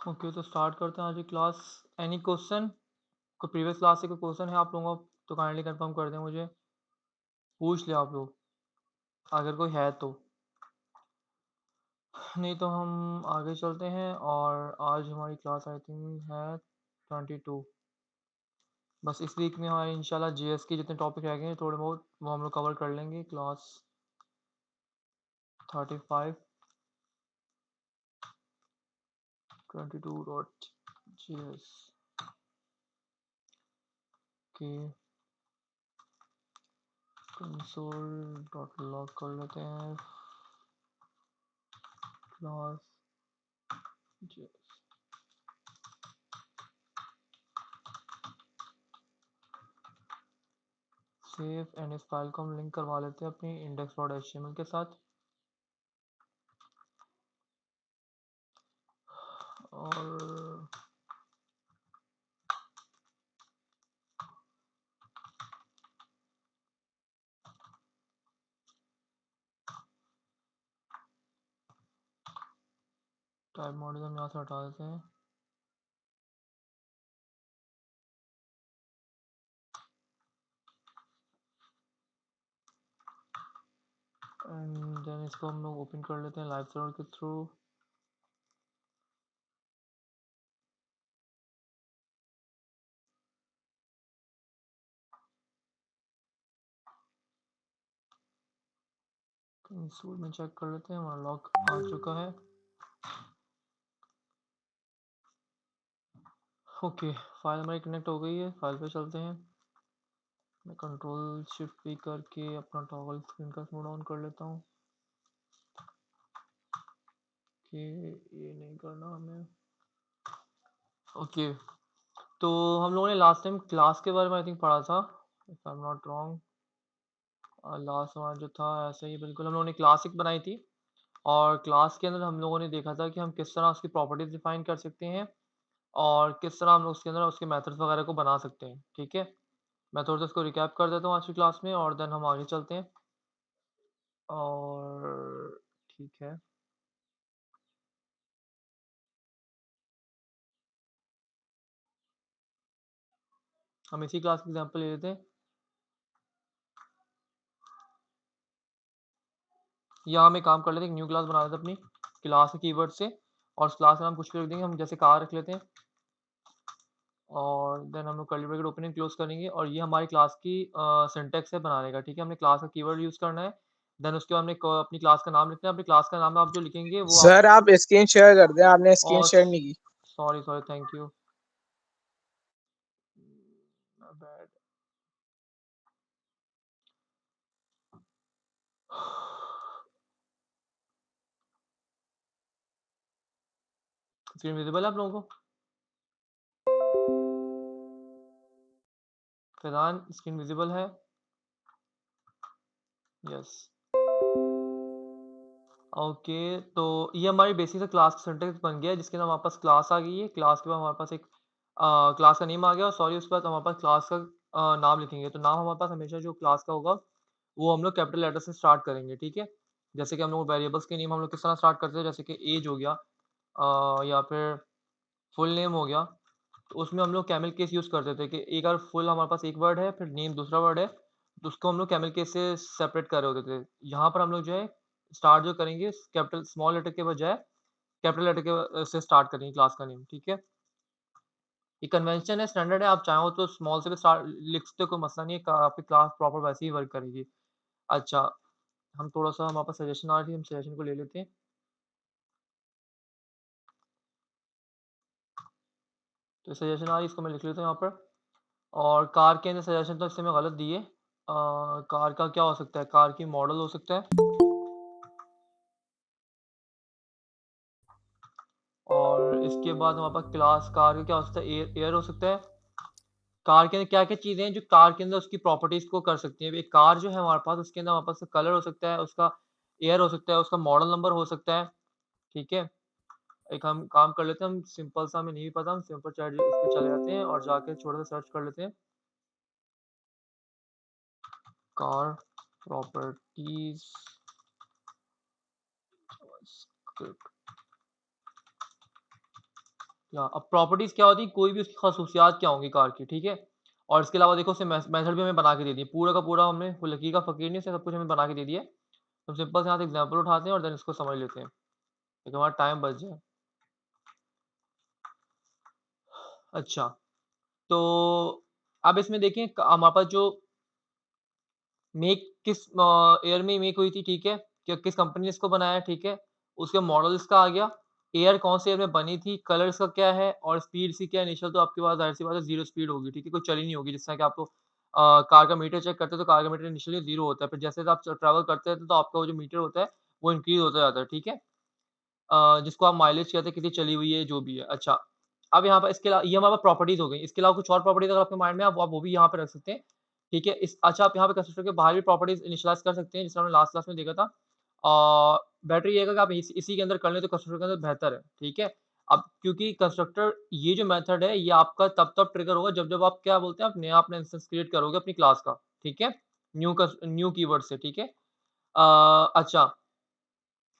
Okay, तो start करते हैं आज की क्लास। Any question? कोई प्रीवियस क्लास से कोई क्वेश्चन है आप लोगों का तो काइंडली कंफर्म कर दें मुझे। पूछ ले आप लोग अगर कोई है तो, नहीं तो हम आगे चलते हैं। और आज हमारी क्लास आई थिंक है 22। बस इस वीक में हमारे इंशाल्लाह जीएस के जितने टॉपिक रह गए हैं थोड़े बहुत वो हम लोग कवर कर लेंगे। क्लास 35 22.js के कंसोल डॉट लॉग कर लेते हैं। क्लास सेव एंड इस फाइल को हम लिंक करवा लेते हैं अपनी index.html के साथ। और टाइप मॉडल हम यहाँ से हटा देते हैं। एंड देन इसको हम लोग ओपन कर लेते हैं लाइव सर्वर के थ्रू। कंसोल में चेक कर लेते हैं हमारा लॉग आ चुका है। ओके, फाइल हमारी कनेक्ट हो गई है। फाइल पे चलते हैं। मैं कंट्रोल शिफ्ट पी करके अपना टॉगल स्क्रीन का मोड ऑन कर लेता हूँ कि ये नहीं करना हमें। ओके, तो हम लोगों ने लास्ट टाइम क्लास के बारे में आई थिंक पढ़ा था, if I am not wrong. Last हमारा जो था ऐसे ही बिल्कुल हम लोगों ने क्लास एक बनाई थी। और क्लास के अंदर हम लोगों ने देखा था कि हम किस तरह उसकी प्रॉपर्टीज डिफाइन कर सकते हैं और किस तरह हम लोग उसके अंदर उसके मेथड्स वगैरह को बना सकते हैं। ठीक है, मैं थोड़ा सा इसको रिकैप कर देता हूँ आज की क्लास में और देन हम आगे चलते हैं। और ठीक है, हम इसी क्लास की एग्जांपल ले लेते हैं। या हम एक काम कर लेते हैं, एक न्यू क्लास बना लेते हैं अपनी क्लास के कीवर्ड से और उस क्लास का नाम कुछ भी रख देंगे। हम जैसे कार रख लेते हैं और देन हम लोग curly bracket open and close करेंगे और ये हमारी क्लास की सिंटेक्स है बनाने का। ठीक है, हमने क्लास का कीवर्ड यूज करना है। देन उसके बाद हमने अपनी क्लास का नाम लिखना है। अपनी क्लास का नाम आप जो लिखेंगे वो आप सर आप स्क्रीन शेयर कर दें, आपने स्क्रीन और शेयर नहीं की। Sorry sorry, thank you, bad. Screen visible है आप लोगों को? फैजान, स्क्रीन विजिबल है? यस। ओके, तो ये हमारी बेसिक से क्लास का सिंटेक्स बन गया है जिसके अंदर हमारे पास क्लास आ गई है। क्लास के बाद हमारे पास एक क्लास का नेम आ गया और सॉरी उसके बाद हमारे पास क्लास का नाम लिखेंगे। तो नाम हमारे पास हमेशा जो क्लास का होगा वो हम लोग कैपिटल लेटर से स्टार्ट करेंगे। ठीक है, जैसे कि हम लोग वेरिएबल्स के नेम हम लोग किस तरह स्टार्ट करते हैं, जैसे कि एज हो गया या फिर फुल नेम हो गया, तो उसमें हम लोग कैमल केस यूज़ करते थे कि एक बार फुल हमारे पास एक वर्ड है फिर नेम दूसरा वर्ड है, तो उसको हम लोग कैमल केस से सेपरेट कर रहे होते थे। यहाँ पर हम लोग जो है स्टार्ट जो करेंगे कैपिटल स्मॉल लेटर के बजाय कैपिटल लेटर के से स्टार्ट करेंगे क्लास का नेम। ठीक है, ये कन्वेंशन है, स्टैंडर्ड है। आप चाहो तो स्मॉल से भी स्टार्ट लिख सकते हो, कोई मसला नहीं है। आपकी क्लास प्रॉपर वैसे ही वर्क करेगी। अच्छा, हम थोड़ा सा हमारे पास सजेशन आ रही है, हम सजेशन को ले लेते हैं। तो सजेशन आ रही है, इसको मैं लिख लेता हूँ यहाँ पर। और कार के अंदर सजेशन तो इससे मैं गलत दिए। कार का क्या हो सकता है, कार की मॉडल हो सकता है और इसके बाद हमारे पास क्लास कार का क्या हो सकता है, एयर एयर हो सकता है। कार के अंदर क्या क्या चीज़ें हैं जो कार के अंदर उसकी प्रॉपर्टीज़ को कर सकती हैं। एक कार जो है हमारे पास उसके अंदर हमारे पास कलर हो सकता है, उसका एयर हो सकता है, उसका मॉडल नंबर हो सकता है। ठीक है, एक हम काम कर लेते हैं, हम सिंपल सा, हमें नहीं पता, हम सिंपल चैट उस पे चले जाते हैं और जाके छोटा सा सर्च कर लेते हैं कार प्रॉपर्टीज। क्या अब प्रॉपर्टीज़ क्या होती है, कोई भी उसकी ख़ासूसियात क्या होंगी कार की, ठीक है? और इसके अलावा देखो उसने मेथड भी हमें बना के दे दिए, पूरा का पूरा हमने कोई लकीर का फ़कीर नहीं, उसने सब कुछ हमें बना के दे दिया है। तो सिंपल से यहाँ से एग्ज़ाम्पल उठाते हैं और देन इसको समझ लेते हैं, ताकि हमारा टाइम बच जाए। अच्छा, तो अब इसमें देखें हमारे पास जो मेक किस ईयर में मेक हुई थी, ठीक है? किस कंपनी ने इसको बनाया है, ठीक है? उसके मॉडल इसका आ गया, ईयर कौन से ईयर में बनी थी, कलर इसका क्या है और स्पीड इसकी क्या है। इनिशियल तो आपके पास ज़ाहिर-सी बात है 0 स्पीड होगी, ठीक है? कोई चली नहीं होगी, जिस तरह कि आपको कार का मीटर चेक करते हो तो कार का मीटर इनिशियली 0 होता है, फिर जैसे-जैसे आप ट्रैवल करते हैं तो आपका वो जो मीटर होता है, वो इंक्रीज़ होता जाता है, ठीक है? जिसको आप माइलेज कहते हैं, कितनी चली हुई है, जो भी है। अच्छा, अब यहाँ पर इसके अलावा ये हमारे पास प्रॉपर्टीज़ हो गई। इसके अलावा कुछ और प्रॉपर्टीज़ अगर आपके माइंड में है, आप वो भी यहाँ पे रख सकते हैं, ठीक है? अच्छा, आप यहाँ पे कंस्ट्रक्टर के बाहर भी प्रॉपर्टीज़ इनिशियलाइज़ कर सकते हैं, जिसे हमने लास्ट क्लास में देखा था। बेटर ये है कि आप इसी के अंदर कर लें तो कंस्ट्रक्टर के अंदर बेहतर है, ठीक है? अब क्योंकि कंस्ट्रक्टर ये जो मेथड है, ये आपका तब-तब ट्रिगर होगा जब-जब आप क्या बोलते हैं, आप नया अपना इंस्टेंस क्रिएट करोगे अपनी क्लास का, ठीक है? न्यू कीवर्ड से, ठीक है? अच्छा,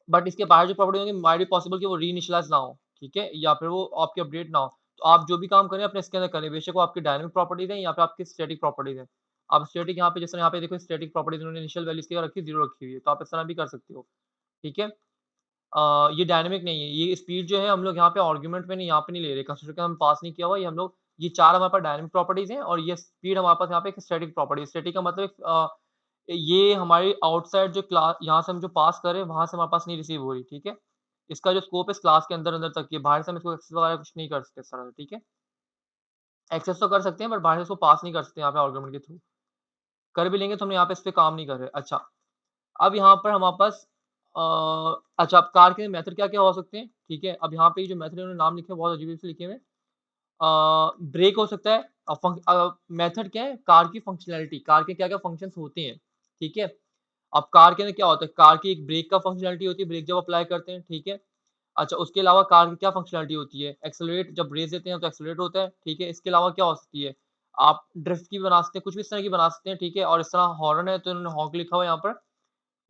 बट इसके बाहर जो प्रॉपर्टी होंगी माइट बी पॉसिबल कि वो रीइनिशियलाइज़ ना हो, ठीक है? या फिर वो आपकी अपडेट ना हो। तो आप जो भी काम करें अपने इसके अंदर करें, बेशक वो आपकी डायनामिक प्रॉपर्टीज़ हैं या फिर आपकी स्टैटिक प्रॉपर्टीज़ हैं। आप स्टैटिक यहाँ पे जैसे यहाँ पे देखो स्टैटिक प्रॉपर्टीज़ इन्होंने इनिशियल वैल्यूज़ क्या रखी है 0 रखी हुई है, तो आप इस तरह भी कर सकते हो, ठीक है? ये डायनामिक नहीं है, ये स्पीड जो है हम लोग यहाँ पे आर्गुमेंट में नहीं यहाँ पे नहीं ले रहे, कंस्ट्रक्टर का हम पास नहीं किया हुआ, ये हम लोग ये 4 हमारे पास डायनामिक प्रॉपर्टीज़ हैं और ये स्पीड हमारे पास यहाँ पे एक स्टैटिक प्रॉपर्टी है। स्टैटिक का मतलब ये हमारी आउटसाइड जो यहाँ से हम जो पास कर रहे हैं, वहाँ से हमारे पास नहीं रिसीव हो रही, ठीक है? इसका जो स्कोप है इस क्लास के अंदर-अंदर तक ही है, बाहर से हम इसको एक्सेस वगैरह कुछ नहीं कर सकते इस तरह से, ठीक है? एक्सेस तो कर सकते हैं बट बाहर से इसको पास नहीं कर सकते यहाँ पे आर्गुमेंट के थ्रू। कर भी लेंगे तो हम यहाँ पे इस पे काम नहीं कर रहे। अच्छा, अब यहाँ पर हमारे पास अच्छा अब कार के मेथड क्या-क्या हो सकते हैं, ठीक है? अब यहाँ पे ये जो मेथड इन्होंने नाम लिखे हैं बहुत अजीब-अजीब से लिखे हुए हैं। ब्रेक हो सकता है मेथड क्या है? कार की फंक्शनैलिटी, कार के क्या-क्या फंक्शंस होते हैं, ठीक है? अब कार के अंदर क्या होता है? कार की एक ब्रेक का फंक्शनैलिटी होती है, ब्रेक जब अप्लाई करते हैं, ठीक है? अच्छा, उसके अलावा कार की क्या फंक्शनैलिटी होती है? एक्सेलरेट जब ब्रेक देते हैं तो एक्सेलरेट होता है, ठीक है? इसके अलावा क्या हो सकती है? आप ड्रिफ्ट की भी बना सकते हैं, कुछ भी इस तरह की बना सकते हैं, ठीक है? और इस तरह हॉर्न है तो इन्होंने हॉक लिखा हुआ है यहाँ पर,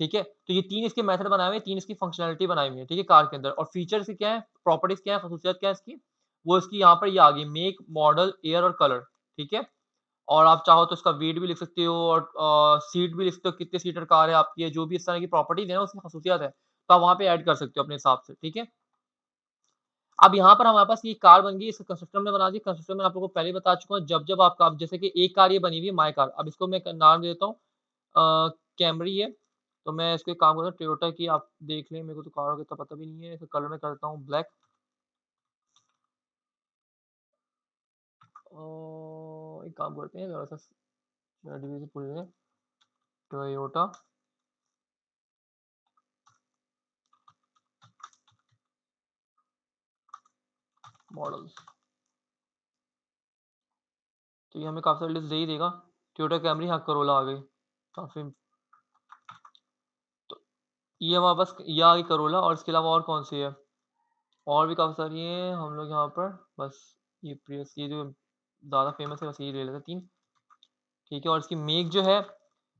ठीक है? तो ये 3 इसके मेथड बनाए हुए हैं, 3 इसकी फंक्शनैलिटी बनाई हुई है, ठीक है? कार के अंदर और फीचर्स क्या है? प्रॉपर्टीज़ क्या है? खसूसियत क्या है इसकी? वो इसकी यहाँ पर ये आ गई मेक, मॉडल, ईयर और कलर, ठीक है? और आप चाहो तो उसका वेट भी लिख सकते हो और सीट भी लिख सकते हो, कितने सीटर कार है आपकी है, जो भी इस तरह की प्रॉपर्टीज़ है ना, उसकी खसूसियत है, तो आप वहाँ पे ऐड कर सकते हो अपने हिसाब से, ठीक है? अब यहाँ पर हमारे पास ये कार बन गई, इसको कंस्ट्रक्टर ने बना दी। कंस्ट्रक्टर में आप लोगों को पहले ही बता चुका हूँ, जब-जब आपका अब जैसे कि एक कार ये बनी हुई है माय कार, अब इसको मैं एक नाम दे देता हूँ कैमरी है, तो मैं इसको एक काम करता हूँ टोयोटा की आप देख लें, मेरे को तो कारों का इतना पता भी नहीं है, इसका कलर मैं कर देता हूँ ब्लैक एक काम करते हैं थोड़ा-सा डिवीज़न पूछ लें, टोयोटा मॉडल्स, तो ये हमें काफ़ी सारी लिस्ट दे ही देगा। टोयोटा कैमरी हाँ, कोरोला आ गई, काफ़ी तो ये हमारे पास ये आ गई कोरोला और इसके अलावा और कौन-सी है? और भी काफ़ी सारी हैं, हम लोग यहाँ पर बस ये प्रियस ये जो ज़्यादा फ़ेमस है बस यही ले लेते हैं 3 ठीक है और इसकी मेक जो है,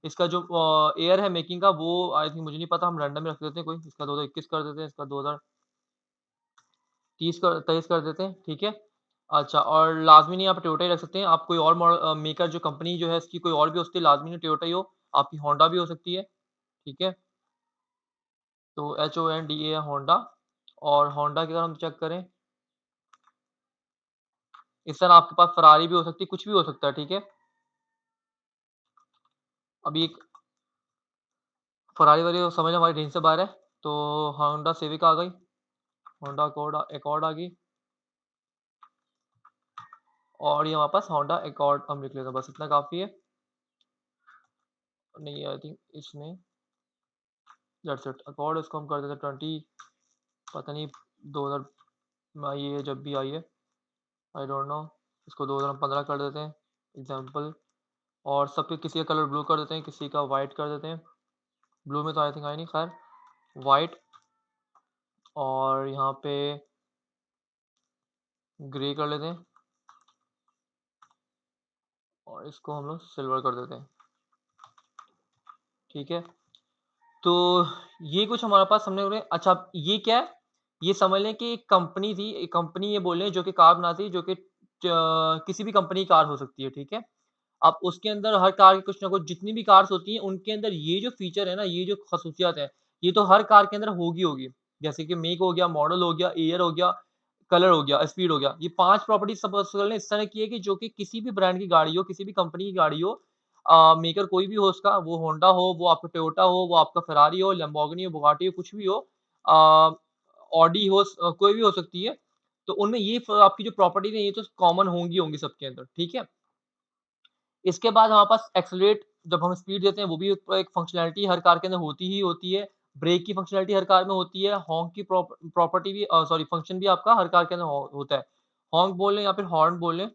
इसका जो ईयर है मेकिंग का वो आई थिंक मुझे नहीं पता हम रैंडम में रख देते हैं कोई, इसका 2021 कर देते हैं, इसका 2030 कर 23 कर देते हैं, ठीक है? अच्छा और लाज़मी नहीं आप टोयोटा ही रख सकते हैं, आप कोई और मेकर जो कंपनी जो है इसकी कोई और भी हो सकती है, लाज़मी नहीं टोयोटा ही हो, आपकी होंडा भी हो सकती है, ठीक है? तो HONDA होंडा और होंडा की अगर हम चेक करें इस तरह आपके पास फ़ेरारी भी हो सकती है, कुछ भी हो सकता है, ठीक है? अभी एक फ़ेरारी-वेरारी तो समझ हमारी रेंज से बाहर है, तो होंडा सिविक आ गई, होंडा अकॉर्ड आ गई और ये हमारे पास होंडा अकॉर्ड हम लिख लेते हैं, बस इतना काफ़ी है। नहीं आई थिंक इसमें दैट्स इट अकॉर्ड इसको हम कर देते हैं 20 पता नहीं 2000 में आई है जब भी आई है, आई डोंट नो इसको 2015 कर देते हैं एग्ज़ाम्पल और सबके किसी का कलर ब्लू कर देते हैं, किसी का व्हाइट कर देते हैं। ब्लू में तो आई थिंक आई नहीं खैर व्हाइट और यहाँ पे ग्रे कर लेते हैं और इसको हम लोग सिल्वर कर देते हैं, ठीक है? तो ये कुछ हमारे पास हमने उन्हें अच्छा ये क्या है? ये समझ लें कि एक कंपनी थी, एक कंपनी ये बोल लें जो कि कार बनाती है, जो कि किसी भी कंपनी की कार हो सकती है, ठीक है? अब उसके अंदर हर कार की कुछ ना कुछ जितनी भी कार्स होती हैं, उनके अंदर ये जो फीचर है ना, ये जो ख़ासियत है, ये तो हर कार के अंदर होगी होगी। जैसे कि मेक हो गया, मॉडल हो गया, ईयर हो गया, कलर हो गया, स्पीड हो गया। ये 5 प्रॉपर्टीज़ सपोज़ कर लें इस तरह की है कि जो कि किसी भी ब्रांड की गाड़ी हो, किसी भी कंपनी की गाड़ी हो मेकर कोई भी हो उसका, वो होंडा हो, वो आपका टोयोटा हो, वो आपका फेरारी हो, लैम्बोर्गिनी हो, बुगाटी हो, कुछ भी हो अ, ऑडी हो कोई भी हो सकती है। तो उनमें ये आपकी जो प्रॉपर्टीज़ है, ये तो कॉमन होंगी होंगी सबके अंदर, ठीक है? इसके बाद हमारे पास एक्सेलरेट जब हम स्पीड देते हैं वो भी एक फंक्शनैलिटी हर कार के अंदर होती ही होती है। ब्रेक की फंक्शनैलिटी हर कार में होती है। हॉर्न की प्रॉपर्टी भी सॉरी फंक्शन भी आपका हर कार के अंदर होता है। हॉर्न बोल लें या फिर हॉर्न बोल लें।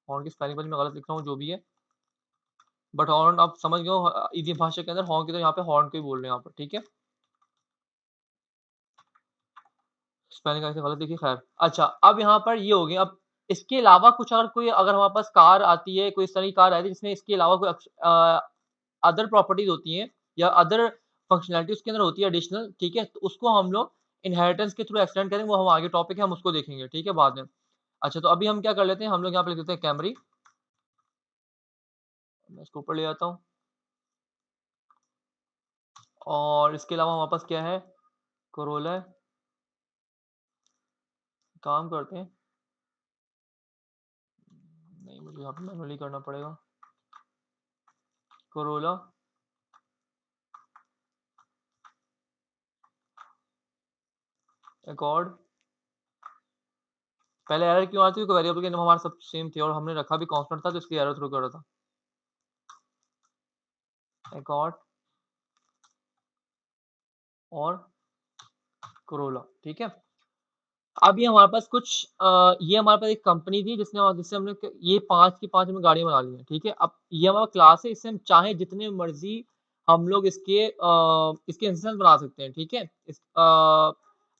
हॉर्न की स्पेलिंग मैं गलत लिख रहा हूँ जो भी है। बट हॉर्न आप समझ गए हो ईज़ी भाषा के अंदर हॉर्न की तो यहाँ पे हॉर्न को ही बोल रहे हैं यहाँ पर, ठीक है? स्पेलिंग ऐसे गलत लिखी खैर। अच्छा, अब यहाँ पर ये हो गया, अब इसके अलावा कुछ अगर हमारे पास कार आती है, कोई इस तरह की कार आती है जिसमें इसके अलावा कोई अदर प्रॉपर्टीज़ होती हैं या अदर फंक्शनैलिटी उसके अंदर होती है एडिशनल, ठीक है? तो उसको हम लोग इनहेरिटेंस के थ्रू एक्सटेंड करेंगे, वो हम आगे टॉपिक है, हम उसको देखेंगे, ठीक है? बाद में। अच्छा, तो अभी हम क्या कर लेते हैं, हम लोग यहाँ पे लिख देते हैं कैमरी। मैं इसको ऊपर ले आता हूँ और इसके अलावा हमारे पास क्या है? कोरोला है। काम करते हैं। नहीं, मुझे यहाँ पे मैनुअली करना पड़ेगा। Corolla, accord. पहले एरर क्यों आती है? क्योंकि वेरिएबल के नेम हमारे सब सेम थे और हमने रखा भी कांस्टेंट था, तो इसलिए एरर थ्रो कर रहा था। एकॉर्ड और कोरोला, ठीक है? अभी हमारे पास ये हमारे पास एक कंपनी थी जिससे हमने ये 5 की 5 हमने गाड़ियाँ बना ली हैं, ठीक है? अब ये हमारा क्लास है, इससे हम चाहे जितने मर्ज़ी हम लोग इसके इंस्टेंस बना सकते हैं, ठीक है?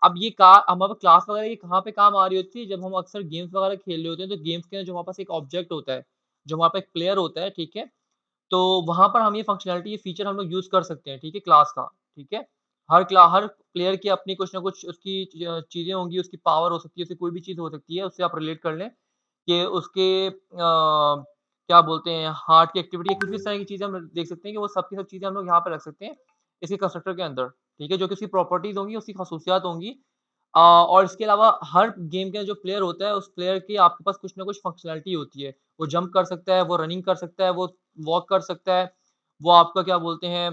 अब ये कार हमारे पास क्लास वगैरह ये कहाँ पे काम आ रही होती है, जब हम अक्सर गेम्स वगैरह खेल रहे होते हैं, तो गेम्स के अंदर जो हमारे पास एक ऑब्जेक्ट होता है, जो हमारे पास एक प्लेयर होता है, ठीक है? तो वहाँ पर हम ये फंक्शनैलिटी, ये फीचर हम लोग यूज़ कर सकते हैं, ठीक है? क्लास का, ठीक है? हर प्लेयर की अपनी कुछ ना कुछ उसकी चीज़ें होंगी, उसकी पावर हो सकती है, उसकी कोई भी चीज़ हो सकती है, उससे आप रिलेट कर लें कि क्या बोलते हैं हार्ट की एक्टिविटी कुछ भी इस तरह की चीज़ें हम देख सकते हैं कि वो सब की सब चीज़ें हम लोग यहाँ पे रख सकते हैं, इसके कंस्ट्रक्टर के अंदर, ठीक है? जो कि उसकी प्रॉपर्टीज़ होंगी, उसकी ख़ासियत होंगी और इसके अलावा हर गेम के जो प्लेयर होता है, उस प्लेयर की आपके पास कुछ ना कुछ फंक्शनैलिटी होती है। वो जंप कर सकता है, वो रनिंग कर सकता है, वो वॉक कर सकता है, वो आपका क्या बोलते हैं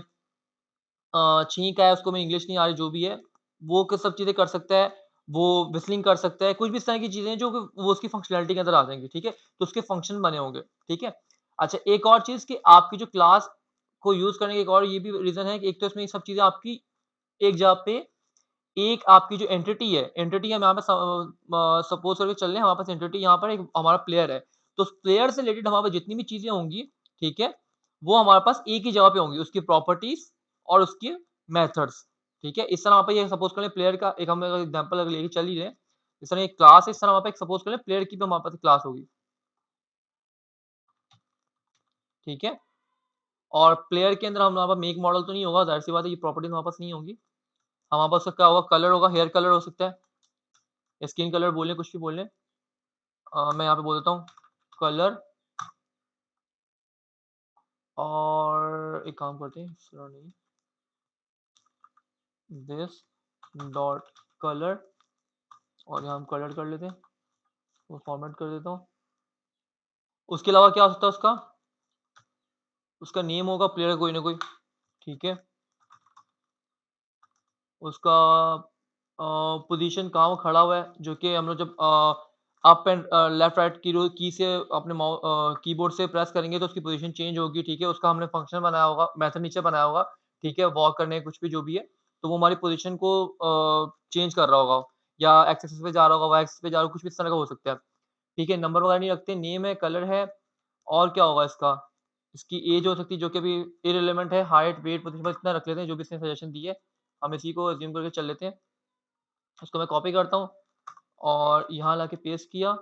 छींक है, उसको में इंग्लिश नहीं आ रही, जो भी है, वो क सब चीज़ें कर सकता है, वो व्हिstलिंग कर सकता है, कुछ भी इस तरह की चीज़ें हैं जो कि वो उसकी फंक्शनैलिटी के अंदर आ जाएँगी, ठीक है? तो उसके फंक्शन बने होंगे, ठीक है? अच्छा, एक और चीज़ कि आपकी जो क्लास को यूज़ करने का एक और ये भी रीज़न है कि एक तो इसमें ये सब चीज़ें आपकी एक जगह पे एक आपकी जो एंटिटी हम यहाँ पे सपोज़ करके चल रहे हैं, हमारे पास एंटिटी यहाँ पर एक हमारा प्लेयर है। तो उस प्लेयर से रिलेटेड हमारे पास जितनी भी चीज़ें होंगी, ठीक है? वो हमारे पास एक ही जगह पे होंगी, उसकी प्रॉपर्टीज़ और उसके मेथड्स, ठीक है? इस तरह वहाँ पे ये सपोज़ करें प्लेयर का एक हम अगर एग्ज़ाम्पल अगर लेके चल ही रहे हैं, इस तरह एक क्लास है, इस तरह वहाँ पे एक सपोज़ करें प्लेयर की भी हमारे पास क्लास होगी, ठीक है? और प्लेयर के अंदर हमारे पास मेक मॉडल तो नहीं होगा, ज़ाहिर-सी बात है ये प्रॉपर्टीज़ हमारे पास नहीं होंगी। हमारे पास क्या होगा कलर होगा, हेयर कलर हो सकता है, स्किन कलर बोल लें, कुछ भी बोल लें। मैं यहाँ पे बोल देता हूँ कलर और एक काम करते हैं नहीं दिस डॉट कलर और यहाँ हम कलर कर लेते हैं वो फॉर्मेट कर देता हूँ। उसके अलावा क्या हो सकता है उसका नेम होगा प्लेयर कोई ना कोई, ठीक है? उसका पोज़ीशन कहाँ वो खड़ा हुआ है, जो कि हम लोग जब अप एंड लेफ्ट राइट की से अपने कीबोर्ड से प्रेस करेंगे तो उसकी पोज़ीशन चेंज होगी, ठीक है? उसका हमने फ़ंक्शन बनाया होगा, मेथड नीचे बनाया होगा, ठीक है? वॉक करने कुछ भी जो भी है, तो वो हमारी पोज़ीशन को चेंज कर रहा होगा या एक्स एक्सिस पे जा रहा होगा, वाई एक्सिस पे जा रहा होगा, कुछ भी इस तरह का हो सकता है, ठीक है? नंबर वगैरह नहीं रखते, नेम है, कलर है और क्या होगा इसका? इसकी ऐज हो सकती है जो कि अभी इर्रेलेवेंट है, हाइट, वेट, पोज़ीशन बस इतना रख लेते हैं जो भी इसने सजेशन दी है। हम इसी को अज़्यूम करके चल लेते हैं। इसको मैं कॉपी करता हूँ और यहाँ लाके पेस्ट किया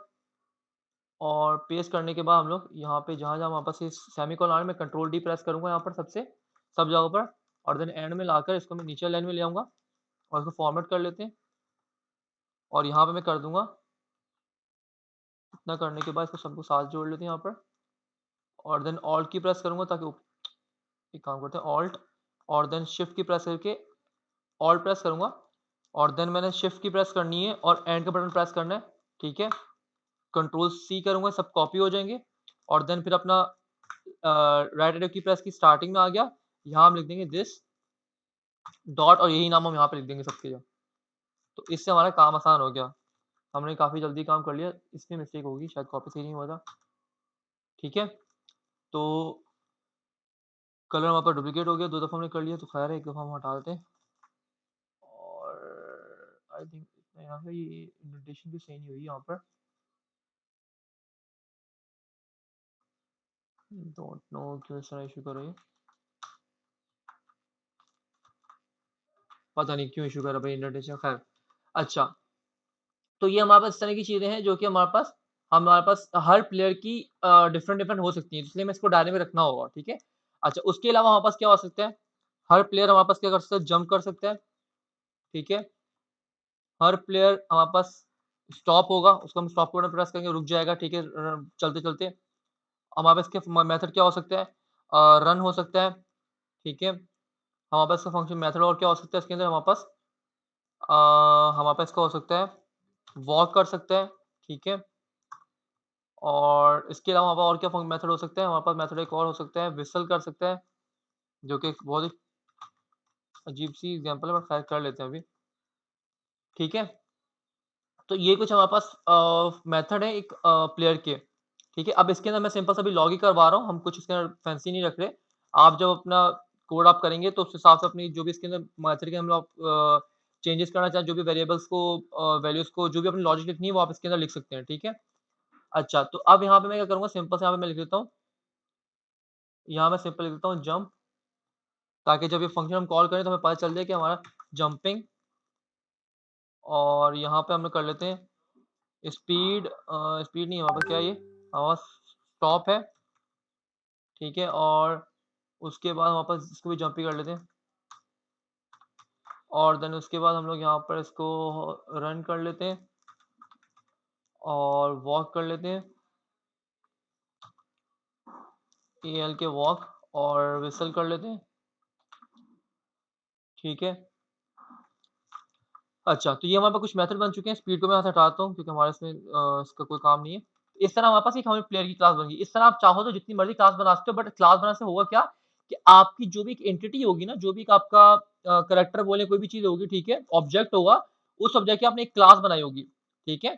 और पेस्ट करने के बाद हम लोग यहाँ पे जहाँ-जहाँ वापस से सेमीकोलन आ रहा है, मैं कंट्रोल डी प्रेस करूँगा यहाँ पर सब जगहों पर और देन एंड में लाकर इसको मैं नीचे लाइन में ले आऊँगा और इसको फॉर्मेट कर लेते हैं। और यहाँ पे मैं कर दूँगा, इतना करने के बाद इसको सबको साथ जोड़ लेते हैं यहाँ पर और देन ऑल्ट की प्रेस करूँगा ताकि एक काम करते हैं ऑल्ट और देन शिफ्ट की प्रेस करके ऑल्ट प्रेस करूँगा और देन मैंने शिफ्ट की प्रेस करनी है और एंड का बटन प्रेस करना है, ठीक है? कंट्रोल सी करूँगा, सब कॉपी हो जाएँगे और देन फिर अपना राइट एरो की प्रेस की स्टार्टिंग में आ गया, यहाँ हम लिख देंगे दिस डॉट और यही नाम हम यहाँ पे लिख देंगे सबके लिए। तो इससे हमारा काम आसान हो गया। हमने काफ़ी जल्दी काम कर लिया, इसमें मिस्टेक होगी शायद कॉपी सही नहीं हुआ था, ठीक है? तो कलर हमारे पास डुप्लीकेट हो गया, 2 दफ़ा हमने कर लिया तो ख़ैर है 1 दफ़ा हम हटा देते हैं और आई थिंक यहाँ पे ये इंडेंटेशन भी सही नहीं हुई यहाँ पर। डोंट नो क्यों इस तरह इश्यू कर रही है। पता नहीं क्यों इश्यू कर रहा है भाई इंडेंटेशन ख़ैर। अच्छा, तो ये हमारे पास इस तरह की चीज़ें हैं जो कि हमारे पास हर प्लेयर की डिफरेंट डिफरेंट हो सकती हैं, इसलिए हमें इसको डायरी में रखना होगा, ठीक है? अच्छा, उसके अलावा हमारे पास क्या हो सकता है? हर प्लेयर हमारे पास क्या कर सकता है? जंप कर सकता है, ठीक है? हर प्लेयर हमारे पास स्टॉप होगा, उसको हम स्टॉप बटन प्रेस करेंगे, रुक जाएगा, ठीक है? चलते-चलते। हमारे पास इसके मेथड क्या हो सकता है? रन हो सकता है, ठीक है? हमारे पास इसका फंक्शन मेथड और क्या हो सकता है इसके अंदर अ, हमारे पास इसका हो सकता है वॉक कर सकता है, ठीक है? और इसके अलावा हमारे पास और क्या मेथड हो सकता है? हमारे पास मेथड एक और हो सकता है व्हिसल कर सकता है, जो कि एक बहुत ही अजीब-सी एग्ज़ाम्पल है बट खैर कर लेते हैं अभी, ठीक है? तो ये कुछ हमारे पास मेथड है एक प्लेयर के, ठीक है? अब इसके अंदर मैं सिंपल सा अभी लॉग ही करवा रहा हूँ, हम कुछ इसके अंदर फैंसी नहीं रख रहे। आप जब अपना कोड आप करेंगे तो उस हिसाब से अपनी जो भी इसके अंदर मेथड के हम लोग चेंजेस करना चाहें, जो भी वेरिएबल्स को वैल्यूज़ को जो भी अपनी लॉजिक लिखनी है वो आप इसके अंदर लिख सकते हैं, ठीक है? अच्छा, तो अब यहाँ पे मैं क्या करूँगा सिंपल से यहाँ पे मैं लिख देता हूँ, यहाँ मैं सिंपल लिख देता हूँ जंप ताकि जब ये फंक्शन हम कॉल करें तो हमें पता चल जाए कि हमारा जंपिंग और यहाँ पे हम लोग कर लेते हैं स्पीड नहीं है हमारे पास क्या है ये? हमारे पास स्टॉप है, ठीक है? और उसके बाद हमारे पास इसको भी जंप ही कर लेते हैं और देन उसके बाद हम लोग यहाँ पर इसको रन कर लेते हैं और वॉक कर लेते हैं, एएल के वॉक और व्हिसल कर लेते हैं, ठीक है? अच्छा, तो ये हमारे पास कुछ मेथड बन चुके हैं, स्पीड को मैं यहाँ से हटाता हूँ क्योंकि हमारे इसमें इसका कोई काम नहीं है। इस तरह हमारे पास एक हमें प्लेयर की क्लास बन गई। इस तरह आप चाहो तो जितनी मर्ज़ी क्लास बना सकते हो बट क्लास बनाने से होगा क्या कि आपकी जो भी एक एंटिटी होगी ना, जो भी एक आपका करैक्टर बोले कोई भी चीज़ होगी, ठीक है? ऑब्जेक्ट होगा, उस ऑब्जेक्ट की आपने एक क्लास बनाई होगी, ठीक है?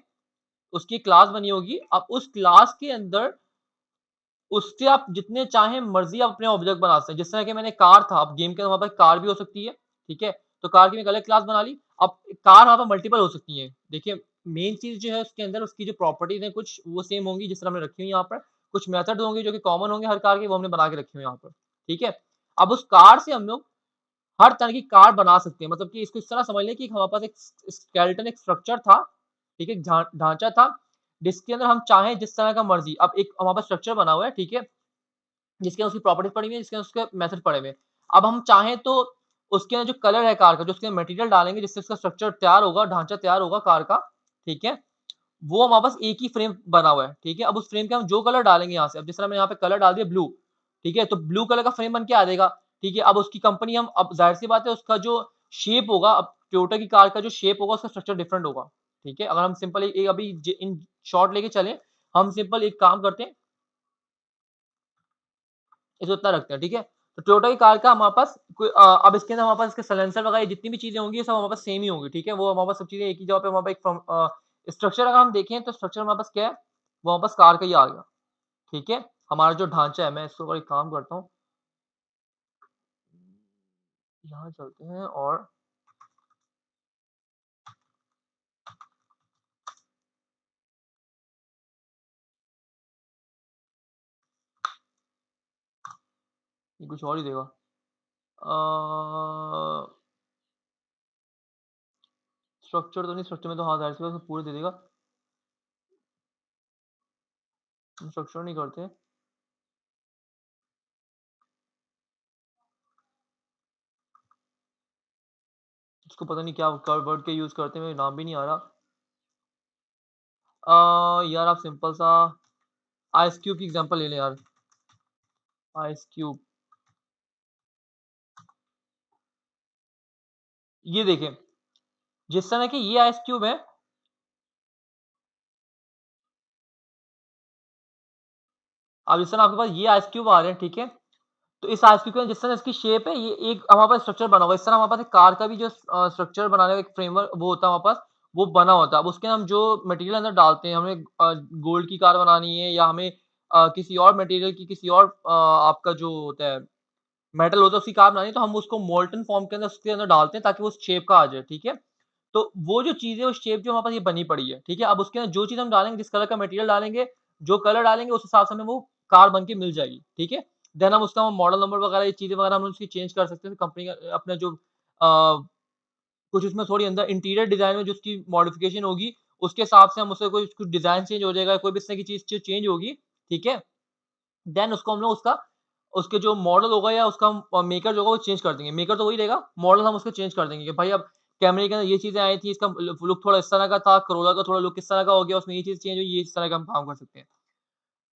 उसकी क्लास बनी होगी, अब उस क्लास के अंदर उससे आप जितने चाहें मर्ज़ी आप अपने ऑब्जेक्ट बना सकते हैं। जिस तरह कि मैंने कार था, अब गेम के अंदर हमारे पास कार भी हो सकती है, ठीक है? तो कार की मैं एक अलग क्लास बना ली। अब कार वहाँ पे मल्टीपल हो सकती हैं। देखिए, मेन चीज़ जो है उसके अंदर उसकी जो प्रॉपर्टीज़ हैं कुछ वो सेम होंगी जिस तरह हमने रखी हुई है यहाँ पर। कुछ मेथड होंगे जो कि कॉमन होंगे हर कार के, वो हमने बना के रखे हुए हैं यहाँ पर, ठीक है? अब उस कार से हम लोग हर तरह की कार बना सकते हैं। मतलब कि इसको इस तरह समझ लें कि हमारे पास एक स्केलेटन एक स्ट्रक्चर था, ठीक है? ढाँचा था, जिसके अंदर हम चाहें जिस तरह का मर्ज़ी अब एक हमारे पास स्ट्रक्चर बना हुआ है, ठीक है? जिसके अंदर उसकी प्रॉपर्टीज़ पड़ी हुई है, जिसके अंदर उसके मेथड पड़े हुए हैं। अब हम चाहें तो उसके अंदर जो कलर है कार का, जो उसके मटेरियल डालेंगे जिससे उसका स्ट्रक्चर तैयार होगा, ढाँचा तैयार होगा कार का, ठीक है? वो हमारे पास एक ही फ्रेम बना हुआ है, ठीक है? अब उस फ्रेम के हम जो कलर डालेंगे यहाँ से, अब जिस तरह मैंने यहाँ पे कलर डाल दिया ब्लू, ठीक है? तो ब्लू कलर का फ्रेम बन के आ जाएगा, ठीक है? अब उसकी कंपनी हम अब ज़ाहिर-सी बात है उसका जो शेप होगा, अब टोयोटा की कार का जो शेप होगा उसका स्ट्रक्चर डिफरेंट होगा, ठीक है? अगर हम सिंपल एक अभी इन शॉर्ट लेके चलें, हम सिंपल एक काम करते हैं इसको इतना रखते हैं, ठीक है? तो टोयोटा की कार का हमारे पास अब इसके अंदर हमारे पास इसके साइलेंसर वगैरह जितनी भी चीज़ें होंगी, ये सब हमारे पास सेम ही होंगी, ठीक है? वो हमारे पास सब चीज़ें एक ही जगह पे हमारे पास स्ट्रक्चर अगर हम देखें तो स्ट्रक्चर हमारे पास क्या है? वो हमारे पास कार का ही आ गया, ठीक है? हमारा जो ढाँचा है, मैं इसके ऊपर एक काम करता हूँ, यहाँ चलते हैं और ये कुछ और ही देगा। अ, स्ट्रक्चर तो नहीं, स्ट्रक्चर में तो हाँ, ज़ाहिर-सी बात है पूरे दे देगा। हम स्ट्रक्चर नहीं करते, इसको पता नहीं क्या वर्ड क्या यूज़ करते हैं, मुझे नाम भी नहीं आ रहा। यार आप सिंपल सा आइस क्यूब की एग्ज़ाम्पल ले लें यार, आइस क्यूब। ये देखें, जिस तरह की ये आइस क्यूब है, अब जिस तरह आपके पास ये आइस क्यूब आ रहे हैं, ठीक है? तो इस आइस क्यूब के जिस तरह इसकी शेप है, ये एक हमारे पास स्ट्रक्चर बना हुआ है। इस तरह हमारे पास एक कार का भी जो स्ट्रक्चर बनाने का एक फ्रेमवर्क वो होता है हमारे पास, वो बना होता है। अब उसके हम जो मटेरियल अंदर डालते हैं, हमें गोल्ड की कार बनानी है या हमें किसी और मटेरियल की किसी और आपका जो होता है मेटल होता है उसकी कार बनानी है, तो हम उसको मोल्टन फॉर्म के अंदर उसके अंदर डालते हैं ताकि वो उस शेप का आ जाए, ठीक है? तो वो जो चीज़ है, वो शेप जो हमारे पास ये बनी पड़ी है, ठीक है? अब उसके अंदर जो चीज़ हम डालेंगे, जिस कलर का मटेरियल डालेंगे, जो कलर डालेंगे, उस हिसाब से हमें वो कार बन के मिल जाएगी, ठीक है? देन हम उसका मॉडल नंबर वगैरह ये चीज़ें वगैरह हम उसकी चेंज कर सकते हैं। कंपनी का अपना जो कुछ उसमें थोड़ी अंदर इंटीरियर डिज़ाइन में जो उसकी मॉडिफ़िकेशन होगी, उसके हिसाब से हम उससे कोई कुछ डिज़ाइन चेंज हो जाएगा, कोई भी इस तरह की चीज़ जो चेंज होगी, ठीक है? देन उसको हम लोग उसका उसके जो मॉडल होगा या उसका मेकर जो होगा वो चेंज कर देंगे। मेकर तो वही रहेगा, मॉडल हम उसका चेंज कर देंगे कि भाई अब कैमरे के अंदर ये चीज़ें आई थी, इसका लुक थोड़ा इस तरह का था, Corolla का थोड़ा लुक इस तरह का हो गया, उसमें ये चीज़ चेंज हुई, ये इस तरह का हम काम कर सकते हैं।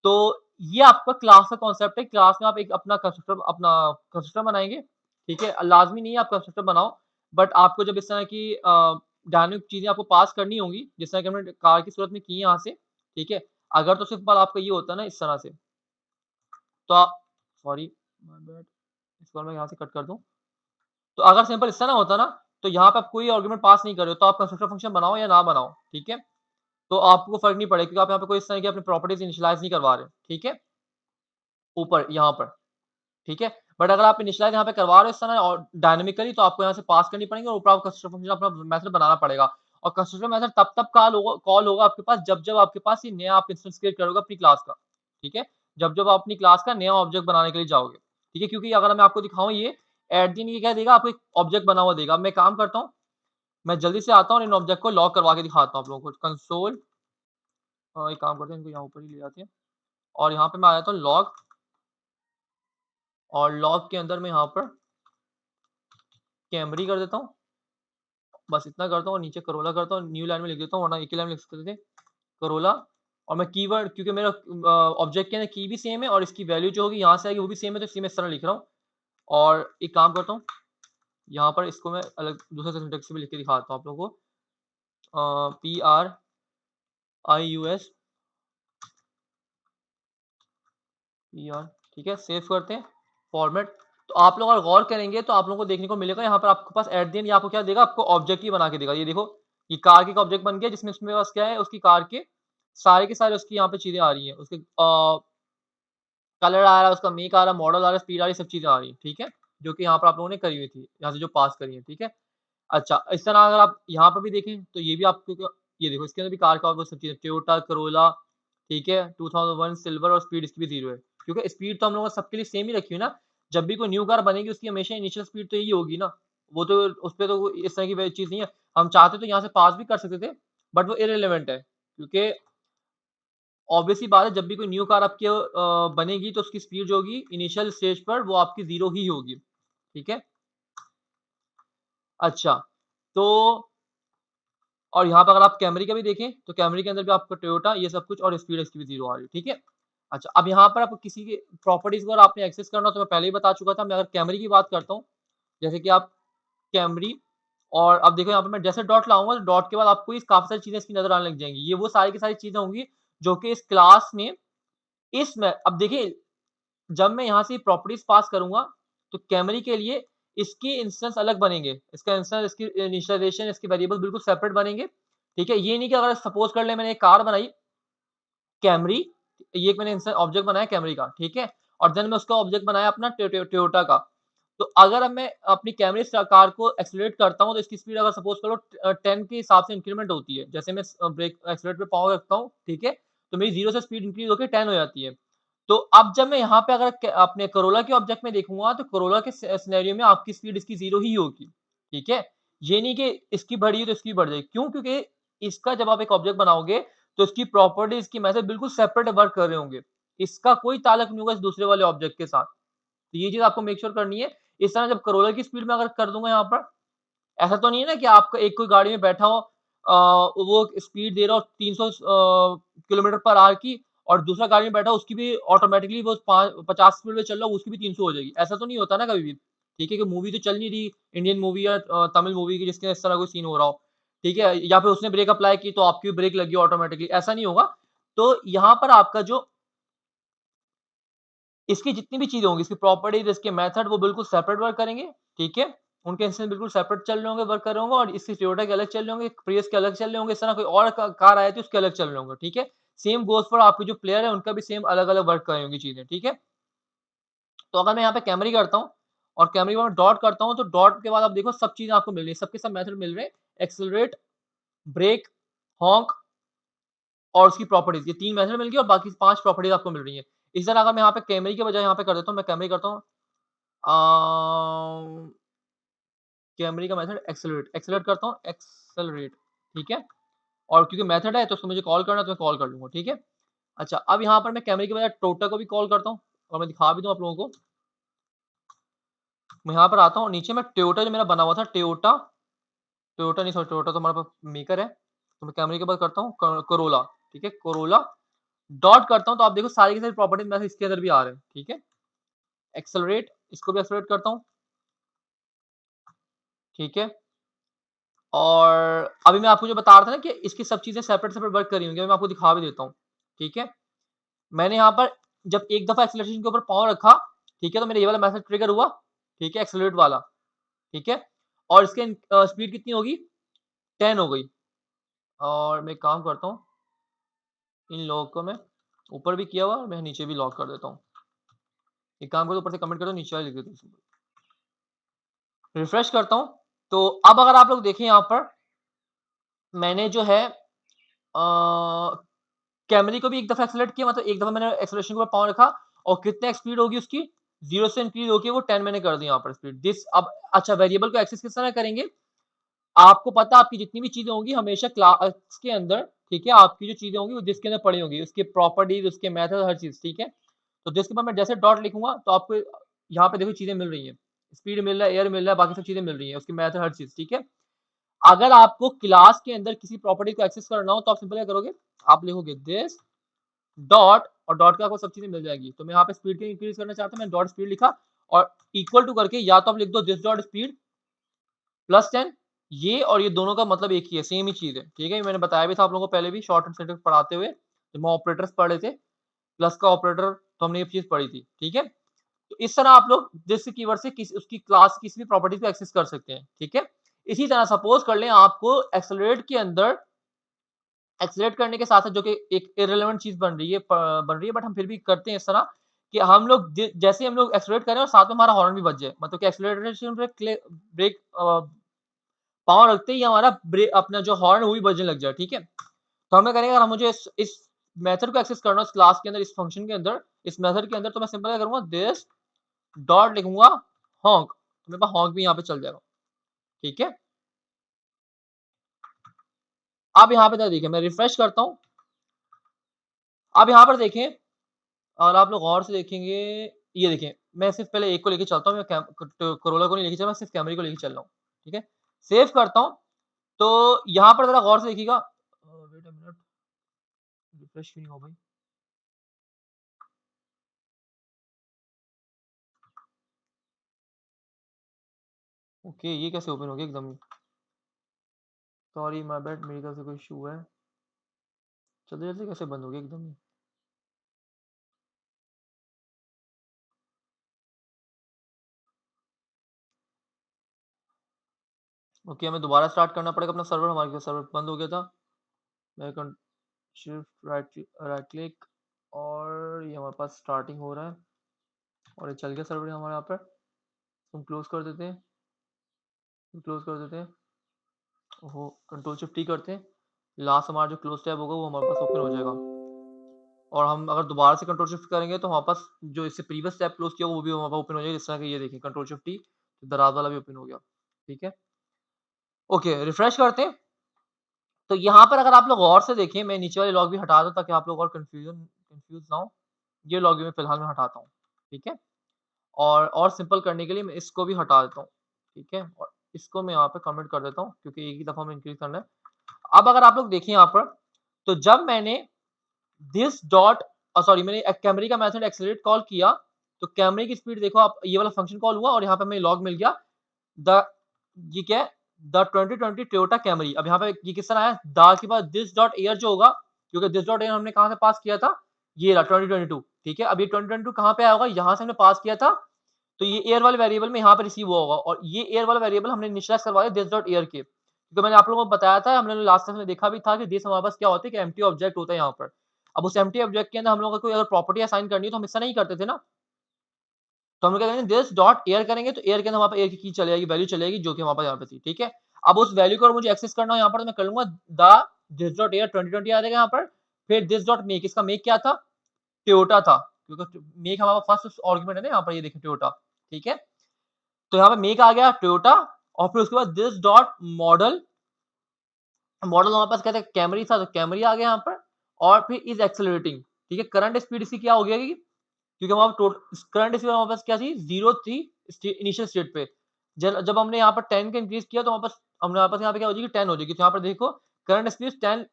तो ये आपका क्लास का कॉन्सेप्ट है, क्लास में आप एक अपना कंस्ट्रक्टर बनाएँगे, ठीक है? लाज़मी नहीं है आप कंस्ट्रक्टर बनाओ, बट आपको जब इस तरह की डायनामिक चीज़ें आपको पास करनी होंगी, जिस तरह की हमने कार की सूरत में की है यहाँ से, ठीक है? अगर तो सिंपल आपका ये होता है ना इस तरह से, तो आप सॉरी माय बैड इसको मैं यहाँ से कट कर दूँ। तो अगर सिंपल इस तरह होता ना, तो यहाँ पे आप कोई आर्गुमेंट पास नहीं कर रहे हो, तो आप कंस्ट्रक्टर फंक्शन बनाओ या ना बनाओ, ठीक है? तो आपको फ़र्क नहीं पड़ेगा क्योंकि आप यहाँ पे कोई इस तरह की अपनी प्रॉपर्टीज़ इनिशियलाइज़ नहीं करवा रहे, ठीक है? ऊपर यहाँ पर, ठीक है? बट अगर आप इनिशियलाइज़ यहाँ पे करवा रहे हो इस तरह और डायनामिकली तो आपको यहाँ से पास करनी पड़ेंगी और ऊपर आपको कंस्ट्रक्टर फंक्शन अपना मेथड बनाना पड़ेगा। और कंस्ट्रक्टर मेथड तब-तब कॉल होगा आपके पास जब-जब आपके पास ये नया आप इंस्टेंस क्रिएट करोगे अपनी क्लास का, ठीक है? जब-जब आप अपनी क्लास का नया ऑब्जेक्ट बनाने के लिए जाओगे, ठीक है? क्योंकि अगर मैं आपको दिखाऊँ ये एट द एंड ये क्या देगा आपको एक ऑब्जेक्ट बना हुआ देगा। अब मैं काम करता हूँ, मैं जल्दी से आता हूँ और इन ऑब्जेक्ट को लॉक करवा के दिखाता हूँ आप लोगों को। कंसोल एक काम करते हैं इनको यहाँ ऊपर ही ले आते हैं और यहाँ पे मैं आ जाता हूँ लॉग और लॉग के अंदर मैं यहाँ पर कैमरी कर देता हूँ। बस इतना करता हूँ और नीचे करोला करता हूँ, न्यू लाइन में लिख देता हूँ वरना एक ही लाइन में लिख सकते थे, करोला और मैं कीवर्ड क्योंकि मेरा ऑब्जेक्ट के अंदर की भी सेम है और इसकी वैल्यू जो होगी यहाँ से आएगी वो भी सेम है तो इसी में इस तरह लिख रहा हूँ। और एक काम करता हूँ, यहाँ पर इसको मैं अलग दूसरे सिंटैक्स से भी लिख के दिखाता हूँ आप लोगों को। PRIUS PR ठीक है, सेव करते हैं, फॉर्मेट। तो आप लोग अगर गौर करेंगे तो आप लोगों को देखने को मिलेगा यहाँ पर आपके पास एट द एंड ये आपको क्या देगा, आपको ऑब्जेक्ट ही बना के देगा। ये देखो, ये कार की का ऑब्जेक्ट बन गया जिसमें उसमें पास क्या है, उसकी कार के सारे उसकी यहाँ पे चीज़ें आ रही हैं। उसके कलर आ रहा है, उसका मेक आ रहा है, मॉडल आ रहा है, स्पीड आ रही है, सब चीज़ें आ रही हैं, ठीक है? जो कि यहाँ पर आप लोगों ने करी हुई थी, यहाँ से जो पास करी है, ठीक है? अच्छा, इस तरह अगर आप यहाँ पर भी देखें तो ये भी आपको ये देखो इसके अंदर भी कार का वो सब चीज़ें टोयोटा करोला, ठीक है? 2001 सिल्वर और स्पीड इसकी भी 0 है। क्योंकि स्पीड तो हम लोगों ने सबके लिए सेम ही रखी है ना। जब भी कोई न्यू कार बनेगी उसकी हमेशा इनिशियल स्पीड तो यही होगी ना। वो तो उसपे तो इस तरह की वे चीज़ नहीं है। हम चाहते तो यहाँ से पास भी कर सकते थे, बट वो इर्रेलेवेंट है। क्योंकि ऑब्वियस सी बात है जब भी कोई न्यू कार आपकी बनेगी तो उसकी स्पीड जो होगी इनिशियल स्टेज पर वो आपकी 0 ही होगी। ठीक है? अच्छा, तो और यहाँ पे अगर आप कैमरी का भी देखें, तो कैमरी के अंदर भी आपको टोयोटा ये सब कुछ और स्पीड इसकी भी 0 आ रही है, ठीक है? अच्छा, अब यहाँ पर आपको किसी की प्रॉपर्टीज़ को अगर आपने एक्सेस करना हो तो मैं पहले ही बता चुका था, मैं अगर कैमरी की बात करता हूँ, जैसे कि आप कैमरी और अब देखो यहाँ पे मैं जैसे डॉट लाऊँगा तो डॉट के बाद आपको ये काफ़ी सारी चीज़ें इसकी नज़र आने लग जाएँगी। ये वो सारी की सारी चीज़ें होंगी जो कि इस क्लास में इसमें अब देखिए जब मैं यहाँ से प्रॉपर्टीज़ पास करूँगा, तो कैमरी के लिए इसके इंस्टेंस अलग बनेंगे। इसका इंस्टेंस, इसकी इनिशियलाइज़ेशन, इसके वेरिएबल बिल्कुल सेपरेट बनेंगे, ठीक है? ये नहीं कि अगर सपोज़ कर लें मैंने एक कार बनाई कैमरी, ये एक मैंने इंस्टेंस ऑब्जेक्ट बनाया कैमरी का, ठीक है? और देन मैं उसका ऑब्जेक्ट बनाया अपना टोयोटा का। तो अगर अब मैं अपनी कैमरी कार को एक्सेलरेट करता हूँ, तो इसकी स्पीड अगर सपोज़ करो 10 के हिसाब से इंक्रीमेंट होती है। जैसे मैं ब्रेक एक्सेलरेटर पे पाँव रखता हूँ, ठीक है? तो मेरी 0 से स्पीड इंक्रीज़ होके 10 हो जाती है। तो अब जब मैं यहाँ पे अगर अपने कोरोला के ऑब्जेक्ट में देखूँगा तो कोरोला के सिनेरियो में आपकी स्पीड इसकी 0 ही होगी, ठीक है? ये नहीं कि इसकी बढ़ी है तो इसकी बढ़ जाएगी। क्यों? क्योंकि इसका जब आप एक ऑब्जेक्ट बनाओगे तो इसकी प्रॉपर्टी, इसकी मेथड बिल्कुल सेपरेट वर्क कर रहे होंगे। इसका कोई ताल्लुक नहीं होगा इस दूसरे वाले ऑब्जेक्ट के साथ। तो ये चीज़ आपको मेक श्योर करनी है। इस तरह जब कोरोला की स्पीड में अगर कर दूँगा यहाँ पर, ऐसा तो नहीं है ना कि आपका एक कोई गाड़ी में बैठा हो वो स्पीड दे रहा हो 300 किलोमीटर पर आवर की और दूसरा गाड़ी में बैठा उसकी भी ऑटोमेटिकली वो 50 स्पीड में चल रहा हो उसकी भी 300 हो जाएगी। ऐसा तो नहीं होता ना कभी भी। ठीक है कि मूवी तो चल नहीं रही इंडियन मूवी या तमिल मूवी की जिसके इस तरह कोई सीन हो रहा हो। ठीक है? या फिर उसने ब्रेक अप्लाई की तो आपकी भी ब्रेक लगी ऑटोमेटिकली ऐसा नहीं होगा। तो यहाँ पर आपका जो इसकी जितनी भी चीज़ें होंगी, इसकी प्रॉपर्टीज़, इसके मेथड वो बिल्कुल सेपरेट वर्क करेंगे, ठीक है? उनके इंस्टेंस बिल्कुल सेपरेट चल रहे होंगे, वर्क कर रहे होंगे और इसकी टोयोटा के अलग चल रहे होंगे, प्रियस के अलग चल रहे होंगे, इस तरह कोई और कार आई थी उसके अलग चल रहे होंगे, ठीक है? सेम गोज़ फॉर आपके जो प्लेयर है उनका भी सेम अलग-अलग वर्क कर रही होंगी चीज़ें, ठीक है? तो अगर मैं यहाँ पे कैमरी करता हूँ और कैमरे के बाद डॉट करता हूँ, तो डॉट के बाद आप देखो सब चीज़ें आपको मिल रही है, सबके सब मेथड मिल रहे हैं, एक्सेलरेट, ब्रेक, हॉन्क और उसकी प्रॉपर्टीज़ ये 3 मेथड मिल गई और बाकी 5 प्रॉपर्टीज़ आपको मिल रही हैं। इसी तरह अगर मैं यहाँ पे कैमरी के बजाय यहाँ पे कर देता हूँ, मैं कैमरी करता हूँ कैमरी का मेथड एक्सेलरेट करता हूँ, एक्सेलरेट, ठीक है? और क्योंकि मेथड है तो उसको मुझे कॉल करना है तो मैं कॉल कर लूँगा, ठीक है? अच्छा, अब यहाँ पर मैं कैमरे के बजाय टोयोटा को भी कॉल करता हूँ और मैं दिखा भी दूँ आप लोगों को। मैं यहाँ पर आता हूँ, नीचे मैं टोयोटा जो मेरा बना हुआ था टोयोटा टोयोटा नहीं सॉरी टोयोटा तो हमारे पास मेकर है। तो मैं कैमरे के बाद करता हूँ कोरोला, ठीक है? कोरोला डॉट करता हूँ तो आप देखो सारी की सारी प्रॉपर्टीज़ मेरे इसके अंदर भी आ रहे हैं, ठीक है? एक्सेलरेट इसको भी एक्सेलरेट करता हूँ, ठीक है? और अभी मैं आपको जो बता रहा था ना कि इसकी सब चीज़ें सेपरेट-सेपरेट वर्क कर रही होंगी, मैं आपको दिखा भी देता हूँ, ठीक है? मैंने यहाँ पर जब एक दफ़ा एक्सेलरेशन के ऊपर पाँव रखा, ठीक है? तो मेरा ये वाला मेथड ट्रिगर हुआ, ठीक है? एक्सेलरेट वाला, ठीक है? और इसके स्पीड कितनी होगी? 10 हो गई और मैं एक काम करता हूँ, इन लोगों को मैं ऊपर भी किया हुआ है, मैं नीचे भी लॉक कर देता हूँ। एक काम करो ऊपर से कमेंट कर दो, नीचे वाला लिख देता हूँ। रिफ्रेश करता हूँ, तो अब अगर आप लोग देखें यहाँ पर, मैंने जो है कैमरी को भी एक दफ़ा एक्सेलरेट किया मतलब एक दफ़ा मैंने एक्सेलरेशन के ऊपर पाँव रखा और कितने स्पीड होगी उसकी 0 से इंक्रीज़ होके वो 10 मैंने कर दी यहाँ पर स्पीड। दिस अब अच्छा वेरिएबल को एक्सेस किस तरह करेंगे? आपको पता है आपकी जितनी भी चीज़ें होंगी हमेशा क्लास के अंदर, ठीक है? आपकी जो चीज़ें होंगी वो दिस के अंदर पड़ी होंगी, उसके प्रॉपर्टीज़, उसके मेथड हर चीज़, ठीक है? तो दिस के ऊपर मैं जैसे डॉट लिखूँगा तो आपको यहाँ पे देखो चीज़ें मिल रही हैं। स्पीड मिल रहा है, एयर मिल रहा है, बाकी सब चीज़ें मिल रही हैं, उसकी मेथड हर चीज़, ठीक है? अगर आपको क्लास के अंदर किसी प्रॉपर्टी को एक्सेस करना हो तो आप सिंपल क्या करोगे? आप लिखोगे दिस डॉट और डॉट के आपको सब चीज़ें मिल जाएगी। तो मैं यहाँ पे स्पीड के इंक्रीज़ करना चाहता हूँ, मैंने डॉट स्पीड लिखा और इक्वल टू करके या तो आप लिख दो दिस डॉट स्पीड प्लस 10 ये और ये दोनों का मतलब एक ही है, सेम ही चीज़ है, ठीक है? मैंने बताया भी था आप लोगों को पहले भी शॉर्ट एंड सिंटैक्स पढ़ाते हुए, जब हम ऑपरेटर्स पढ़ रहे थे, प्लस का ऑपरेटर तो हमने ये चीज़ पढ़ी थी, ठीक है? तो इस तरह आप लोग दिस कीवर्ड से किसी उसकी क्लास किसी भी प्रॉपर्टी को एक्सेस कर सकते हैं, ठीक है? इसी तरह सपोज़ कर लें आपको एक्सेलरेट के अंदर एक्सेलरेट करने के साथ-साथ जो कि एक इर्रेलेवेंट चीज़ बन रही है बट हम फिर भी करते हैं इस तरह कि हम लोग जैसे ही हम लोग एक्सेलरेट कर रहे हैं और साथ में हमारा हॉर्न भी बज जाए। मतलब कि एक्सेलरेशन पे ब्रेक पाँव रखते ही हमारा अपना जो हॉर्न है वो भी बजने लग जाए, ठीक है? तो हमें करेंगे अगर मुझे इस मेथड को एक्सेस करना है इस क्लास के अंदर, इस फंक्शन के अंदर, इस मेथड के अंदर तो मैं सिंपल क्या करूँगा दिस डॉट लिखूँगा हॉन्क, तो मेरे पास हॉन्क भी यहाँ पे चल जाएगा, ठीक है? अब यहाँ पे ज़रा देखिए मैं रिफ्रेश करता हूँ। अब यहाँ पर देखें और आप लोग गौर से देखेंगे, ये देखिए, मैं सिर्फ़ पहले एक को लेके चलता हूँ, मैं कोरोला को नहीं लेके चल रहा, मैं सिर्फ़ कैमरी को लेके चल रहा हूँ, ठीक है? सेव करता हूँ, तो यहाँ पर ज़रा गौर से देखिएगा वेट अ मिनट रिफ्रेश क्यों नहीं हुआ भाई? ओके, ये कैसे ओपन हो गया एकदम ही? सॉरी माय बैड मेरी तरफ से कोई इश्यू है। चलते-चलते कैसे बंद हो गया एकदम ही? ओके, हमें दोबारा स्टार्ट करना पड़ेगा अपना सर्वर, हमारा सर्वर बंद हो गया था। मैं कन शिफ्ट राइट क्लिक और ये हमारे पास स्टार्टिंग हो रहा है और ये चल गया सर्वर हमारे यहाँ पर। हम क्लोज़ कर देते हैं, क्लोज़ कर देते हैं। ओहो! कंट्रोल शिफ्ट टी करते हैं। लास्ट हमारा जो क्लोज़ टैब होगा वो हमारे पास ओपन हो जाएगा। और हम अगर दोबारा से कंट्रोल शिफ्ट करेंगे तो हमारे पास जो इससे प्रीवियस टैब क्लोज़ किया वो भी हमारे पास ओपन हो जाएगा। जिस तरह कि ये देखिए कंट्रोल शिफ्ट टी, दराज़ वाला भी ओपन हो गया। ठीक है? ओके, रिफ्रेश करते हैं। तो यहाँ पर अगर आप लोग गौर से देखें, मैं नीचे वाले लॉग भी हटा दूँ ताकि आप लोग और कन्फ्यूज़ ना हो। ये लॉग भी मैं फिलहाल मैं हटाता हूँ। ठीक है? और सिंपल करने के लिए मैं इसको भी हटा देता हूँ। ठीक है? और इसको मैं यहाँ पे कमेंट कर देता हूँ क्योंकि एक ही दफ़ा में इंक्रीज़ करना है। अब अगर आप लोग देखें यहाँ पर, तो जब मैंने दिस डॉट सॉरी मैंने कैमरे का मेथड एक्सेलरेट कॉल किया, तो कैमरे की स्पीड देखो आप, ये वाला फंक्शन कॉल हुआ और यहाँ पे हमें लॉग मिल गया द ये क्या है द 2020 टोयोटा कैमरी। अब यहाँ पे ये किस तरह आया, द के बाद दिस डॉट एयर जो होगा, क्योंकि दिस डॉट एयर हमने कहाँ से पास किया था, ये रहा 2022, ठीक है। अब ये 2022 कहाँ पे आया होगा, यहाँ से हमने पास किया था, तो ये एयर वाले वेरिएबल में यहाँ पे रिसीव हुआ होगा, और ये एयर वाला वेरिएबल हमने इनिशियलाइज करवा दिया दिस डॉट एयर के, क्योंकि मैंने आप लोगों को बताया था, हमने लास्ट टाइम में देखा भी था कि दिस हमारे पास क्या होता है कि एम्प्टी ऑब्जेक्ट होता है यहाँ पर। अब उस एम्प्टी ऑब्जेक्ट के अंदर हम लोगों को कोई अगर प्रॉपर्टी असाइन करनी है तो हम ऐसा नहीं करते थे ना, तो हम लोग क्या करेंगे, दिस डॉट एयर करेंगे, तो एयर के अंदर हमारे पास एयर की चली जाएगी, वैल्यू चली जाएगी जो कि हमारे पास यहाँ पे थी, ठीक है। अब उस वैल्यू को अगर मुझे एक्सेस करना हो यहाँ पर, तो मैं कर लूंगा द दिस डॉट एयर 2020 आ जाएगा यहाँ पर, फिर दिस डॉट मेक, इसका मेक क्या था, टोयोटा था, क्योंकि मेक हमारा फर्स्ट आर्गुमेंट है ना यहाँ पर, ये देखिए टोयोटा, ठीक है। तो यहाँ पे मेक आ गया टोयोटा, और फिर उसके बाद दिस डॉट मॉडल, मॉडल हमारे पास क्या था, कैमरी था, तो कैमरी आ गया यहाँ पर, और फिर इज एक्सेलरेटिंग, ठीक है। करंट स्पीड इसकी क्या हो गया, क्योंकि हमारा करंट स्पीड हमारे पास क्या थी, 0 थी इनिशियल स्टेट पे। जब हमने यहाँ पर 10 का इंक्रीज किया, तो हमारे पास हमारे पास यहाँ पे क्या हो जाएगी, 10 हो जाएगी। तो यहाँ पर देखो current speed 10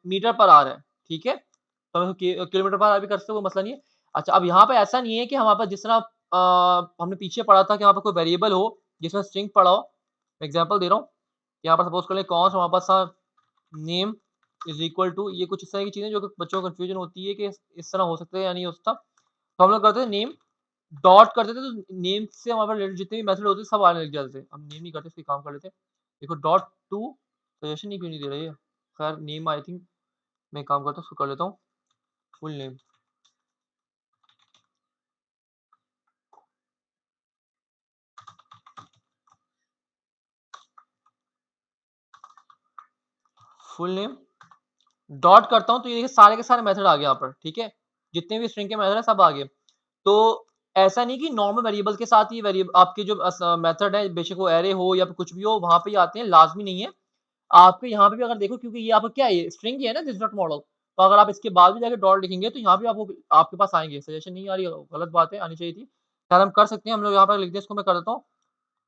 metre per hour है, ठीक है। तो हम किलोमीटर पर आवर भी कर सकते हो, कोई मसला नहीं है। अच्छा, अब यहाँ पे ऐसा नहीं है कि हमारे पास जिस तरह हमने पीछे पढ़ा था कि यहाँ पर कोई वेरिएबल हो जिसमें स्ट्रिंग पढ़ा हो। एग्जाम्पल दे रहा हूँ, यहाँ पर सपोज कर ले कौन सा हमारे पास था, नेम इज इक्वल टू, ये कुछ इस तरह की चीजें जो कि बच्चों को कंफ्यूजन होती है कि इस तरह हो सकता है या नहीं हो सकता। तो हम लोग करते थे नेम डॉट करते थे, तो नेम से हमारे पास रिलेटेड जितने भी मेथड होते थे सब आने लग जाते थे। हम नेम नहीं करते, इसके काम कर लेते हैं। देखो डॉट टू, सजेशन नहीं क्यों नहीं दे रही है, खैर नेम आई थिंक मैं काम करता हूँ, उसको कर लेता हूँ full name. Full name dot करता हूँ, तो ये देखिए सारे के सारे मेथड आ गए यहाँ पर, ठीक है। जितने भी स्ट्रिंग के मेथड है सब आ गए। तो ऐसा नहीं कि नॉर्मल वेरिएबल के साथ ही वेरिएबल आपके जो मेथड है, बेशक वो एरे हो या फिर कुछ भी हो, वहां पे ही आते हैं, लाजमी नहीं है। आपके यहाँ पे भी अगर देखो, क्योंकि ये आपका क्या है, स्ट्रिंग ही है ना दिस डॉट मॉडल, तो अगर आप इसके बाद भी जाके डॉट लिखेंगे तो यहाँ भी आपको आपके पास आएंगे। सजेशन नहीं आ रही, गलत बात है, आनी चाहिए थी। खैर हम कर सकते हैं, हम लोग यहाँ पर लिख दें, इसको मैं कर देता हूँ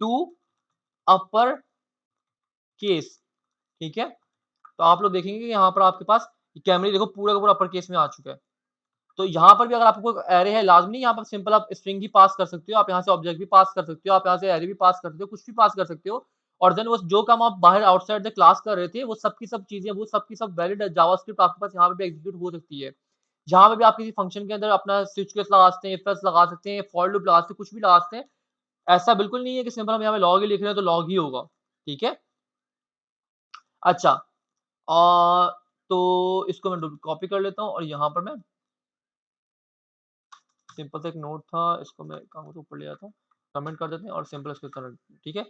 टू अपर केस, ठीक है। तो आप लोग देखेंगे कि यहाँ पर आपके पास कैमरे देखो पूरा का पूरा अपर केस में आ चुका है। तो यहाँ पर भी अगर आपको कोई एरे है, लाजमी नहीं यहाँ पर सिंपल आप स्ट्रिंग भी पास कर सकते हो, आप यहाँ से ऑब्जेक्ट भी पास कर सकते हो, आप यहाँ से एरे भी पास कर सकते हो, कुछ भी पास कर सकते हो। और देन वो जो काम आप बाहर आउटसाइड द क्लास कर रहे थे, वो सब की सब चीजें, वो सब की सब वैलिड जावास्क्रिप्ट आपके पास यहाँ पे भी एग्जीक्यूट हो सकती है। जहाँ पे भी आप किसी फंक्शन के अंदर अपना स्विच केस लगा सकते हैं, इफ एल्स लगा सकते हैं, फॉर लूप लगा सकते हैं, कुछ भी लगा सकते हैं। ऐसा बिल्कुल नहीं है कि सिंपल हम यहाँ पे लॉग ही लिख रहे हैं तो लॉग ही होगा, ठीक है। अच्छा, तो इसको मैं कॉपी कर लेता हूँ, और यहाँ पर मैं सिंपल सा एक नोट था, इसको मैं काम को ऊपर ले आता हूँ, कमेंट कर देते हैं और सिंपल इसके तरह, ठीक है।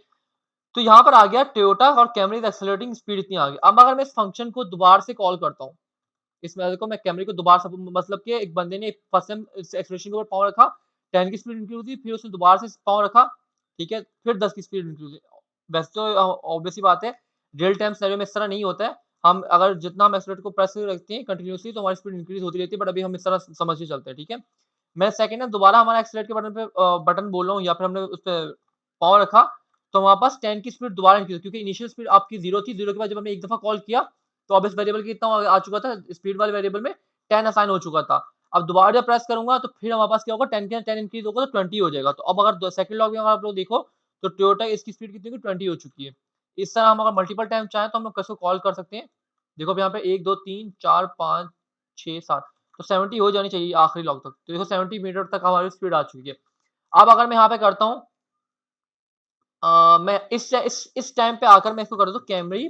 तो यहाँ पर आ गया टोयोटा और कैमरी एक्सेलरेटिंग स्पीड इतनी आ गई। अब अगर मैं इस फंक्शन को दोबारा से कॉल करता हूँ, इस मेथड को मैं कैमरे को दोबारा से, मतलब कि एक बंदे ने फर्स्ट टाइम इस एक्सेलरेशन के ऊपर पाँव रखा, 10 की स्पीड इंक्रीज हुई, फिर उसने दोबारा से पाँव रखा, ठीक है, फिर 10 की स्पीड इंक्रीज हुई। वैसे तो ऑब्वियस सी बात है, रियल टाइम सिनेरियो में इस तरह नहीं होता है। हम अगर जितना हम एक्सेलरेटर को प्रेस करके रखते हैं कंटिन्यूअसली, तो हमारी स्पीड इंक्रीज होती रहती है, बट अभी हम इस तरह समझ के चलते हैं, ठीक है। मैं सेकंड है दोबारा हमारा एक्सेलरेट के बटन पे बटन बोल रहा हूँ, या फिर हमने उस पे पावर रखा, तो हमारे पास 10 की स्पीड दोबारा इंक्रीज, क्योंकि इनिशियल स्पीड आपकी 0 थी, 0 के बाद जब हमने एक दफा कॉल किया, तो अब इस वेरिएबल की कितना आ चुका था, स्पीड वाले वेरिएबल में 10 असाइन हो चुका था। अब दोबारा जब प्रेस करूंगा, तो फिर हमारे पास क्या होगा, 10 के 10 इंक्रीज होगा तो 20 हो जाएगा। तो अब अगर सेकंड लॉग में अगर आप लोग देखो, तो टोयोटा इसकी स्पीड कितनी होगी, 20 हो चुकी है। इस तरह हम अगर मल्टीपल टाइम चाहें तो हम लोग कैसे कॉल कर सकते हैं। देखो अब यहाँ पे 1 2 3 4 5 6 7, तो 70 हो जानी चाहिए आखिरी लॉग तक। तो देखो 70 मीटर तक हमारी स्पीड आ चुकी है। अब अगर मैं यहाँ पे करता हूँ, मैं इस टाइम पे आकर मैं इसको कर देता हूँ कैमरी,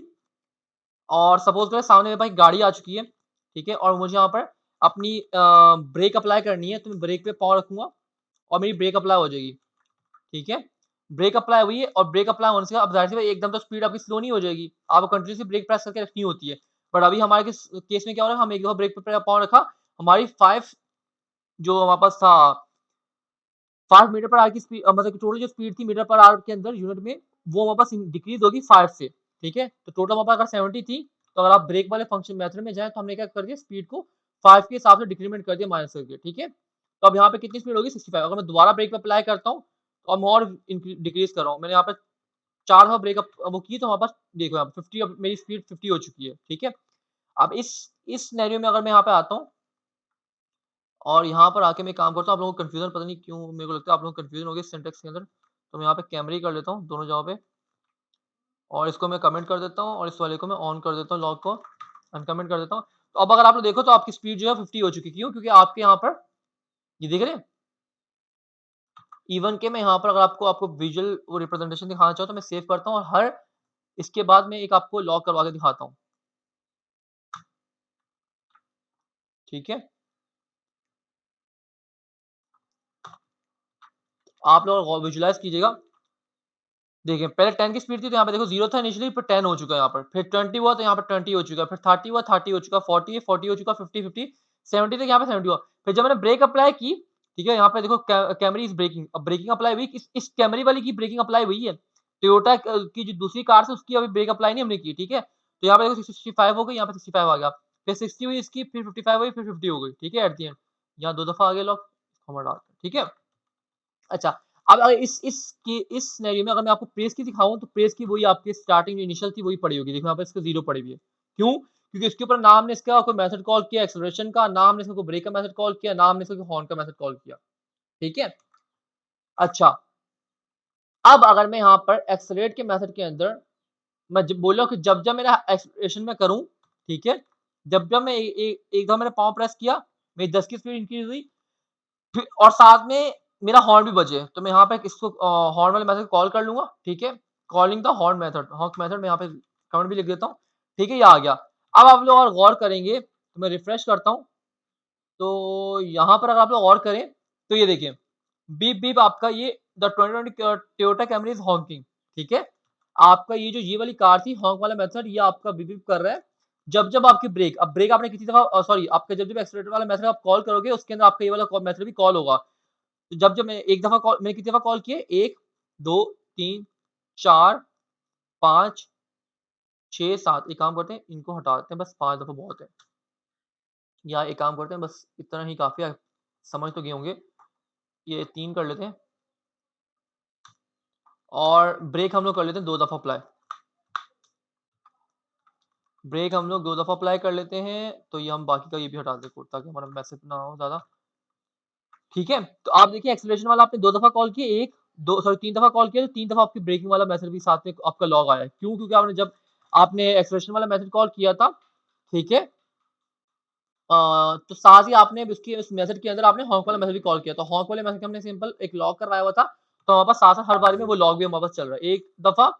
और सपोज करें सामने मेरे पास एक गाड़ी आ चुकी है, ठीक है, और मुझे यहाँ पर अपनी ब्रेक अप्लाई करनी है, तो मैं ब्रेक पे पाँव रखूंगा और मेरी ब्रेक अप्लाई हो जाएगी, ठीक है। ब्रेक अप्लाई हुई है, और ब्रेक अप्लाई होने से अब जाहिर सी बात है, एकदम तो स्पीड आपकी स्लो नहीं हो जाएगी, आपको कंटिन्यूसली ब्रेक प्रेस करके रखनी होती है। बट अभी हमारे केस में क्या हो रहा है, हम एक दफा ब्रेक पे पाँव रखा, हमारी 5 जो हमारे पास था 5 मीटर पर आवर की स्पीड, मतलब टोटल जो स्पीड थी मीटर पर आवर के अंदर यूनिट में, वो हमारे पास डिक्रीज होगी 5 से, ठीक है। तो टोटल हमारे पास अगर 70 थी, तो अगर आप ब्रेक वाले फंक्शन मेथड में जाए, तो हमने क्या कर दिया, स्पीड को 5 के हिसाब से डिक्रीमेंट कर दिया, माइनस करके, ठीक है। तो अब यहाँ पे कितनी स्पीड होगी, 65। अगर मैं दोबारा ब्रेक पे अप्लाई करता हूँ, तो अब और डिक्रीज कर रहा हूँ, मैंने यहाँ पे 4 दफा ब्रेक वो की तो हमारे पास देखो यहाँ पे 50 अब मेरी स्पीड 50 हो चुकी है, ठीक है? अब इस सिनेरियो में अगर मैं यहाँ पे आता हूँ और यहाँ पर आके मैं काम करता हूँ, आप लोगों को कन्फ्यूज़न पता नहीं क्यों मेरे को लगता है आप लोगों को कन्फ्यूज़न हो गई सिंटैक्स के अंदर। तो मैं यहाँ पे कैमरी कर लेता हूँ दोनों जगहों पे और इसको मैं कमेंट कर देता हूँ और इस वाले को मैं ऑन कर देता हूँ लॉग को, अनकमेंट कर देता हूँ। तो अब अगर आप लोग देखो तो आपकी स्पीड जो है 50 हो चुकी है। क्यों? क्योंकि आपके यहाँ पर ये देख रहे हैं? इवन के मैं यहाँ पर अगर आपको विजुअल वो रिप्रेजेंटेशन दिखाना चाहूँ तो मैं सेव करता हूँ और हर इसके बाद मैं एक आपको लॉग करवा के दिखाता हूँ। ठीक है? आप लोग गौ विजुअलाइज़ कीजिएगा। देखिए, पहले 10 की स्पीड थी तो यहाँ पे देखो 0 था इनिशियली फिर 10 हो चुका है यहाँ पर। फिर 20 हुआ तो यहाँ पर 20 हो चुका है, फिर 30 हुआ 30 हो चुका, 40 है 40 हो चुका, 50 50 70 तक यहाँ पे 70 हुआ। फिर जब मैंने ब्रेक अप्लाई की, ठीक है? यहाँ पे देखो कैमरी इज़ ब्रेकिंग। अब ब्रेकिंग अप्लाई हुई इस कैमरी वाली की ब्रेकिंग अप्लाई हुई है। टोयोटा की जो दूसरी कार है उसकी अभी ब्रेक अप्लाई नहीं हमने की, ठीक है? तो यहाँ पे देखो 65 हो गई, यहाँ पे 65 आ गया। फिर 60 हुई इसकी, फिर 55 हुई, फिर 50 हो गई, ठीक है? एट द एंड यहाँ 2 दफा आ गया लॉक, इसको हम हटा देते हैं, ठीक है? अच्छा, अब अगर इस सिनेरियो में अगर मैं आपको प्रेस की दिखाऊँ तो प्रेस की वही आपकी स्टार्टिंग जो इनिशियल थी वही पड़ी होगी। देखो यहाँ पे इसको 0 पड़ी हुई है। क्यों? क्योंकि इसके ऊपर ना हमने इसका कोई मेथड कॉल किया एक्सेलरेशन का, ना हमने इसका कोई ब्रेक का मेथड कॉल किया, ना हमने इसका कोई हॉर्न का मेथड कॉल किया। ठीक है? अच्छा, अब अगर मैं यहाँ पर एक्सेलरेट के मेथड के अंदर मैं जब बोल रहा हूँ कि जब-जब मेरा एक्सेलरेशन मैं करूँ, ठीक है? जब-जब मैं एक दफ़ा मैंने पाँव प्रेस किया, मेरी 10 की स्पीड इंक्रीज़ हुई फिर और साथ में मेरा हॉर्न भी बजे, तो मैं यहाँ पे इसको हॉर्न वाले मेथड कॉल कर लूँगा, ठीक है? Calling the horn method, honk method मैं यहाँ पे कमेंट भी लिख देता हूँ, ठीक है? ये आ गया। अब आप लोग और गौर करेंगे, तो मैं रिफ्रेश करता हूँ, तो यहाँ पर अगर आप लोग गौर करें, तो ये देखिए, बीप बीप आपका ये the 2020 Toyota Camry is honking, ठीक है? आपका ये वाली कार थी, हॉक वाला मेथड ये आपका बीप बीप कर रहा है, जब-जब आपकी ब्रेक अब ब्रेक आपने किसी दफ़ा सॉरी आपका जब-जब एक्सेलरेटर वाला मेथड आप कॉल करोगे, उसके अंदर आपका ये वाला मेथड भी कॉल होगा। तो जब-जब मैं एक दफ़ा कॉल मैंने कितनी दफ़ा कॉल किए? 1, 2, 3, 4, 5, 6, 7 एक काम करते हैं, इनको हटा देते हैं, बस 5 दफ़ा बहुत है। या एक काम करते हैं, बस इतना ही काफ़ी है, समझ तो गए होंगे। ये 3 कर लेते हैं और ब्रेक हम लोग कर लेते हैं 2 दफ़ा अप्लाई। ब्रेक हम लोग 2 दफ़ा अप्लाई कर लेते हैं, तो ये हम बाकी का ये भी हटा दें कोड ताकि हमारा मैसेज ना हो ज़्यादा। ठीक है? तो आप देखिए एक्सेलरेशन वाला आपने 2 दफ़ा कॉल किए, 1 2 सॉरी 3 दफ़ा कॉल किया, तो 3 दफ़ा आपकी ब्रेकिंग वाला मैसेज भी साथ में आपका लॉग आया है। क्यों? क्योंकि आपने जब आपने एक्सेलरेशन वाला मैसेज कॉल किया था, ठीक है? तो साथ ही आपने उसकी उस मैसेज के अंदर आपने हॉक वाला मैसेज भी कॉल किया। तो हॉक वाले मैसेज का हमने सिंपल एक लॉग करवाया हुआ था, तो हमारे पास साथ-साथ हर बारी में वो लॉग भी हमारे पास चल रहा है। एक दफ़ा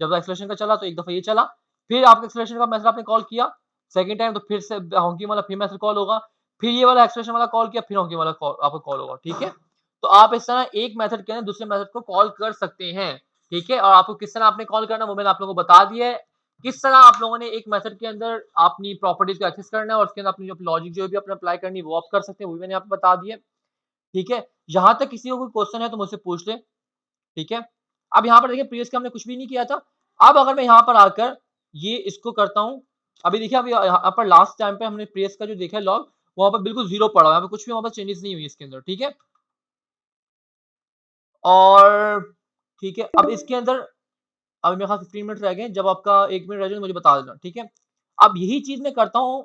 जब एक्सेलरेशन का चला, तो एक दफ़ा ये चला, फिर आपका एक्सेलरेशन का मैसेज आपने कॉल किया, सेकंड टाइम तो फिर से हॉकिंग वाला फिर मैसेज कॉल होगा, फिर ये वाला एक्सेलरेशन वाला कॉल किया, फिर हॉकिंग वाला कॉल आपका कॉल होगा, ठीक है? तो आप इस तरह एक मेथड के अंदर दूसरे मेथड को कॉल कर सकते हैं, ठीक है? और आपको किस तरह आपने कॉल करना है वो मैंने आप लोगों को बता दिया है। किस तरह आप लोगों ने एक मेथड के अंदर अपनी प्रॉपर्टीज़ को एक्सेस करना है और उसके अंदर अपनी जो लॉजिक जो भी अपने अप्लाई करनी है वो आप कर सकते हैं, वो भी मैंने आपको बता दिया है, ठीक है? यहाँ तक किसी को कोई क्वेश्चन है तो मुझसे पूछ लें, ठीक है? अब यहाँ पर देखिए प्रीवियस का हमने कुछ भी नहीं किया था। अब अगर मैं यहाँ पर आकर ये इसको करता हूँ, अभी देखिए अभी यहाँ पर लास्ट टाइम पे हमने प्रीवियस का जो देखा है लॉग, वहाँ पर बिल्कुल 0 पड़ा है, यहाँ पे कुछ भी वहाँ पर चेंजेस नहीं हुई इसके अंदर, ठीक है? और ठीक है, अब इसके अंदर अभी मेरे ख्याल 15 मिनट रह गए हैं, जब आपका 1 मिनट रह जाए तो मुझे बता देना, ठीक है? अब यही चीज़ मैं करता हूँ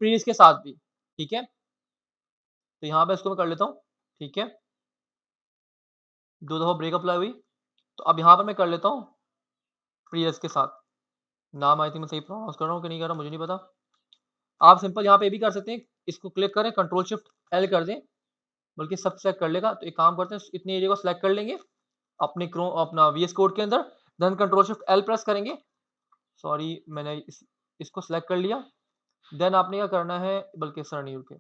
प्रीवियस के साथ भी, ठीक है? तो यहाँ पे इसको मैं कर लेता हूँ, ठीक है? 2 दफ़ा ब्रेक अप्लाई हुई, तो अब यहाँ पर मैं कर लेता हूँ प्रीवियस के साथ। नाम आई थिंक मैं सही प्रोनाउंस कर रहा हूँ कि नहीं कर रहा मुझे नहीं पता। आप सिंपल यहाँ पे ये भी कर सकते हैं, इसको क्लिक करें, कंट्रोल शिफ्ट एल कर दें, बल्कि सब सेलेक्ट कर लेगा। तो एक काम करते हैं, इतने एरिया को सेलेक्ट कर लेंगे, अपना वीएस कोड के अंदर, then control shift L press करेंगे। सॉरी मैंने इसको सेलेक्ट कर लिया। देन आपने क्या करना है, बल्कि सर नहीं रुके,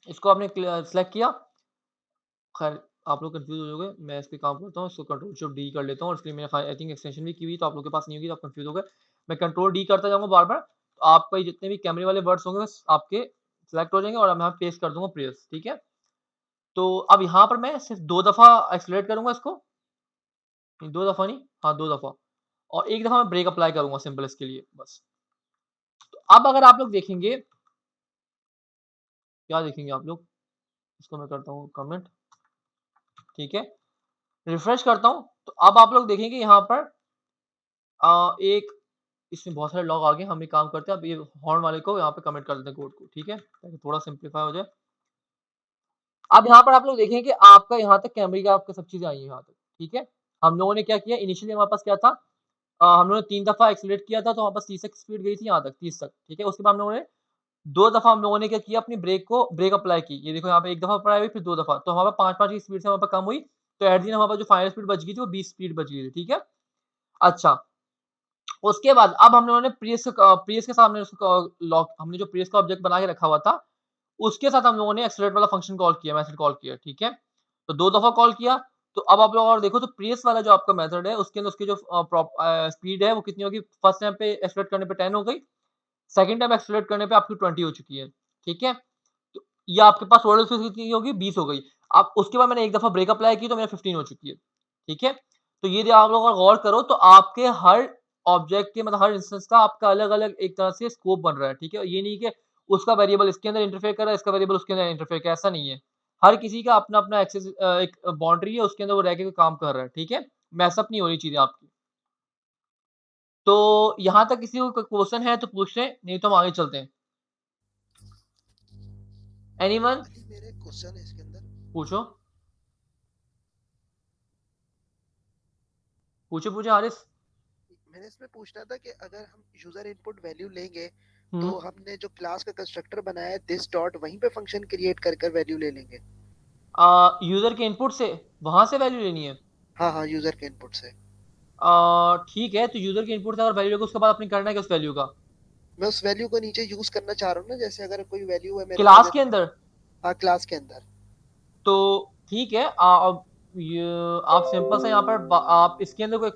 इसको आपने सेलेक्ट किया। खैर आप लोग कंफ्यूज हो जाओगे, मैं इस पे काम करता हूँ, इसको कंट्रोल शिफ्ट डी कर लेता हूँ और इसके लिए मैंने आई थिंक एक्सटेंशन भी की हुई, तो आप लोगों के पास नहीं होगी तो आप कंफ्यूज हो गए। मैं कंट्रोल डी करता जाऊँगा बार-बार, तो आपका ये जितने भी कैमरे वाले वर्ड्स होंगे बस आपके सेलेक्ट हो जाएँगे और मैं यहाँ पेस्ट कर दूँगा प्रेस, ठीक है? तो अब यहाँ पर मैं सिर्फ़ 2 दफ़ा एक्सेलरेट करूँगा इसको, नहीं 2 दफ़ा नहीं, हाँ 2 दफ़ा और 1 दफ़ा मैं ब्रेक अप्लाई करूँगा सिंपल इसके लिए बस। तो अब अगर आप लोग देखेंगे, क्या देखेंगे आप लोग? इसको मैं करता हूँ कमेंट, ठीक है? रिफ्रेश करता हूँ, तो अब आप लोग देखेंगे यहाँ पर एक इसमें बहुत सारे लॉग आ गए, हम एक काम करते हैं, अब ये हॉर्न वाले को यहाँ पे कमिट कर देते हैं कोड को, ठीक है? ताकि थोड़ा सिम्प्लीफाई हो जाए। अब यहाँ पर आप लोग देखें कि आपका यहाँ तक कैमरे का आपका सब चीज़ें आई हैं यहाँ तक, ठीक है? हम लोगों ने क्या किया इनिशियली हमारे पास क्या था हम लोगों ने 3 दफ़ा एक्सेलरेट किया था तो हमारे पास 30 तक स्पीड गई थी यहाँ तक 30 तक, ठीक है? उसके बाद हम लोगों ने 2 दफ़ा हम लोगों ने क्या किया अपनी ब्रेक अप्लाई की। ये देखो यहाँ पे 1 दफ़ा अप्लाई हुई फिर 2 दफ़ा, तो हमारे पास 5-5 की स्पीड से हमारे पास कम हुई, तो एट द एंड हमारे पास जो फाइनल स्पीड बच गई थी वो 20 स्पीड बच गई थी, ठीक है? अच्छा, उसके बाद अब हम लोगों ने प्रीवियस के साथ हमने उसको लॉक हमने जो प्रीवियस का ऑब्जेक्ट बना के रखा हुआ था, उसके साथ हम लोगों ने एक्सेलरेट वाला फंक्शन कॉल किया, मेथड कॉल किया, ठीक है? तो 2 दफ़ा कॉल किया, तो अब आप लोग और देखो तो प्रीवियस वाला जो आपका मेथड है, उसके अंदर उसकी जो स्पीड है वो कितनी होगी? फर्स्ट टाइम पे एक्सेलरेट करने पे 10 हो गई, सेकंड टाइम एक्सेलरेट करने पे आपकी 20 हो चुकी है, ठीक है? तो ये आपके पास टोटल स्पीड कितनी होगी? 20 हो गई। अब उसके बाद मैंने एक दफ़ा ब्रेक अप्लाई की तो मेरा 15 हो चुकी है, ठीक है? तो ये जो आप लोग अगर गौर करो तो आपके हर ऑब्जेक्ट के मतलब हर इंस्टेंस का आपका अलग-अलग एक तरह से स्कोप बन रहा है, ठीक है? ये नहीं कि उसका वेरिएबल इसके अंदर इंटरफेयर कर रहा है, इसका वेरिएबल उसके अंदर इंटरफेयर कर रहा है, ऐसा नहीं है। हर किसी का अपना-अपना एक्सेस एक बाउंड्री है, उसके अंदर वो रह के काम कर रहा है, ठीक है? मैस अप नहीं हो रही चीज़ें आपकी। तो यहाँ तक किसी को कोई क्वेश्चन है तो पूछ लें, नहीं तो हम आगे चलते हैं। एनीवन? अली मेरे एक क्वेश्चन है इसके अंदर। पूछो। पूछो हारिस। मैंने इसमें पूछना था कि अगर हम यूजर इनपुट वैल्यू लेंगे हुँ। तो हमने जो क्लास का कंस्ट्रक्टर बनाया है दिस डॉट वहीं पे फंक्शन क्रिएट कर कर वैल्यू ले लेंगे। यूज़र के इनपुट से वहाँ से वैल्यू लेनी है। हाँ हाँ यूजर के इनपुट से। ठीक है, तो यूज़र के इनपुट से अगर वैल्यू लोगे उसके बाद अपने करना है क्या उस वैल्यू का? मैं उस वैल्यू को नीचे यूज करना चाह रहा हूँ ना, जैसे अगर कोई वैल्यू है मेरे पास क्लास के जैसे। अंदर? हाँ क्लास के अंदर। तो ठीक है अब ये आप सिंपल सा यहाँ पर आप इसके अंदर कोई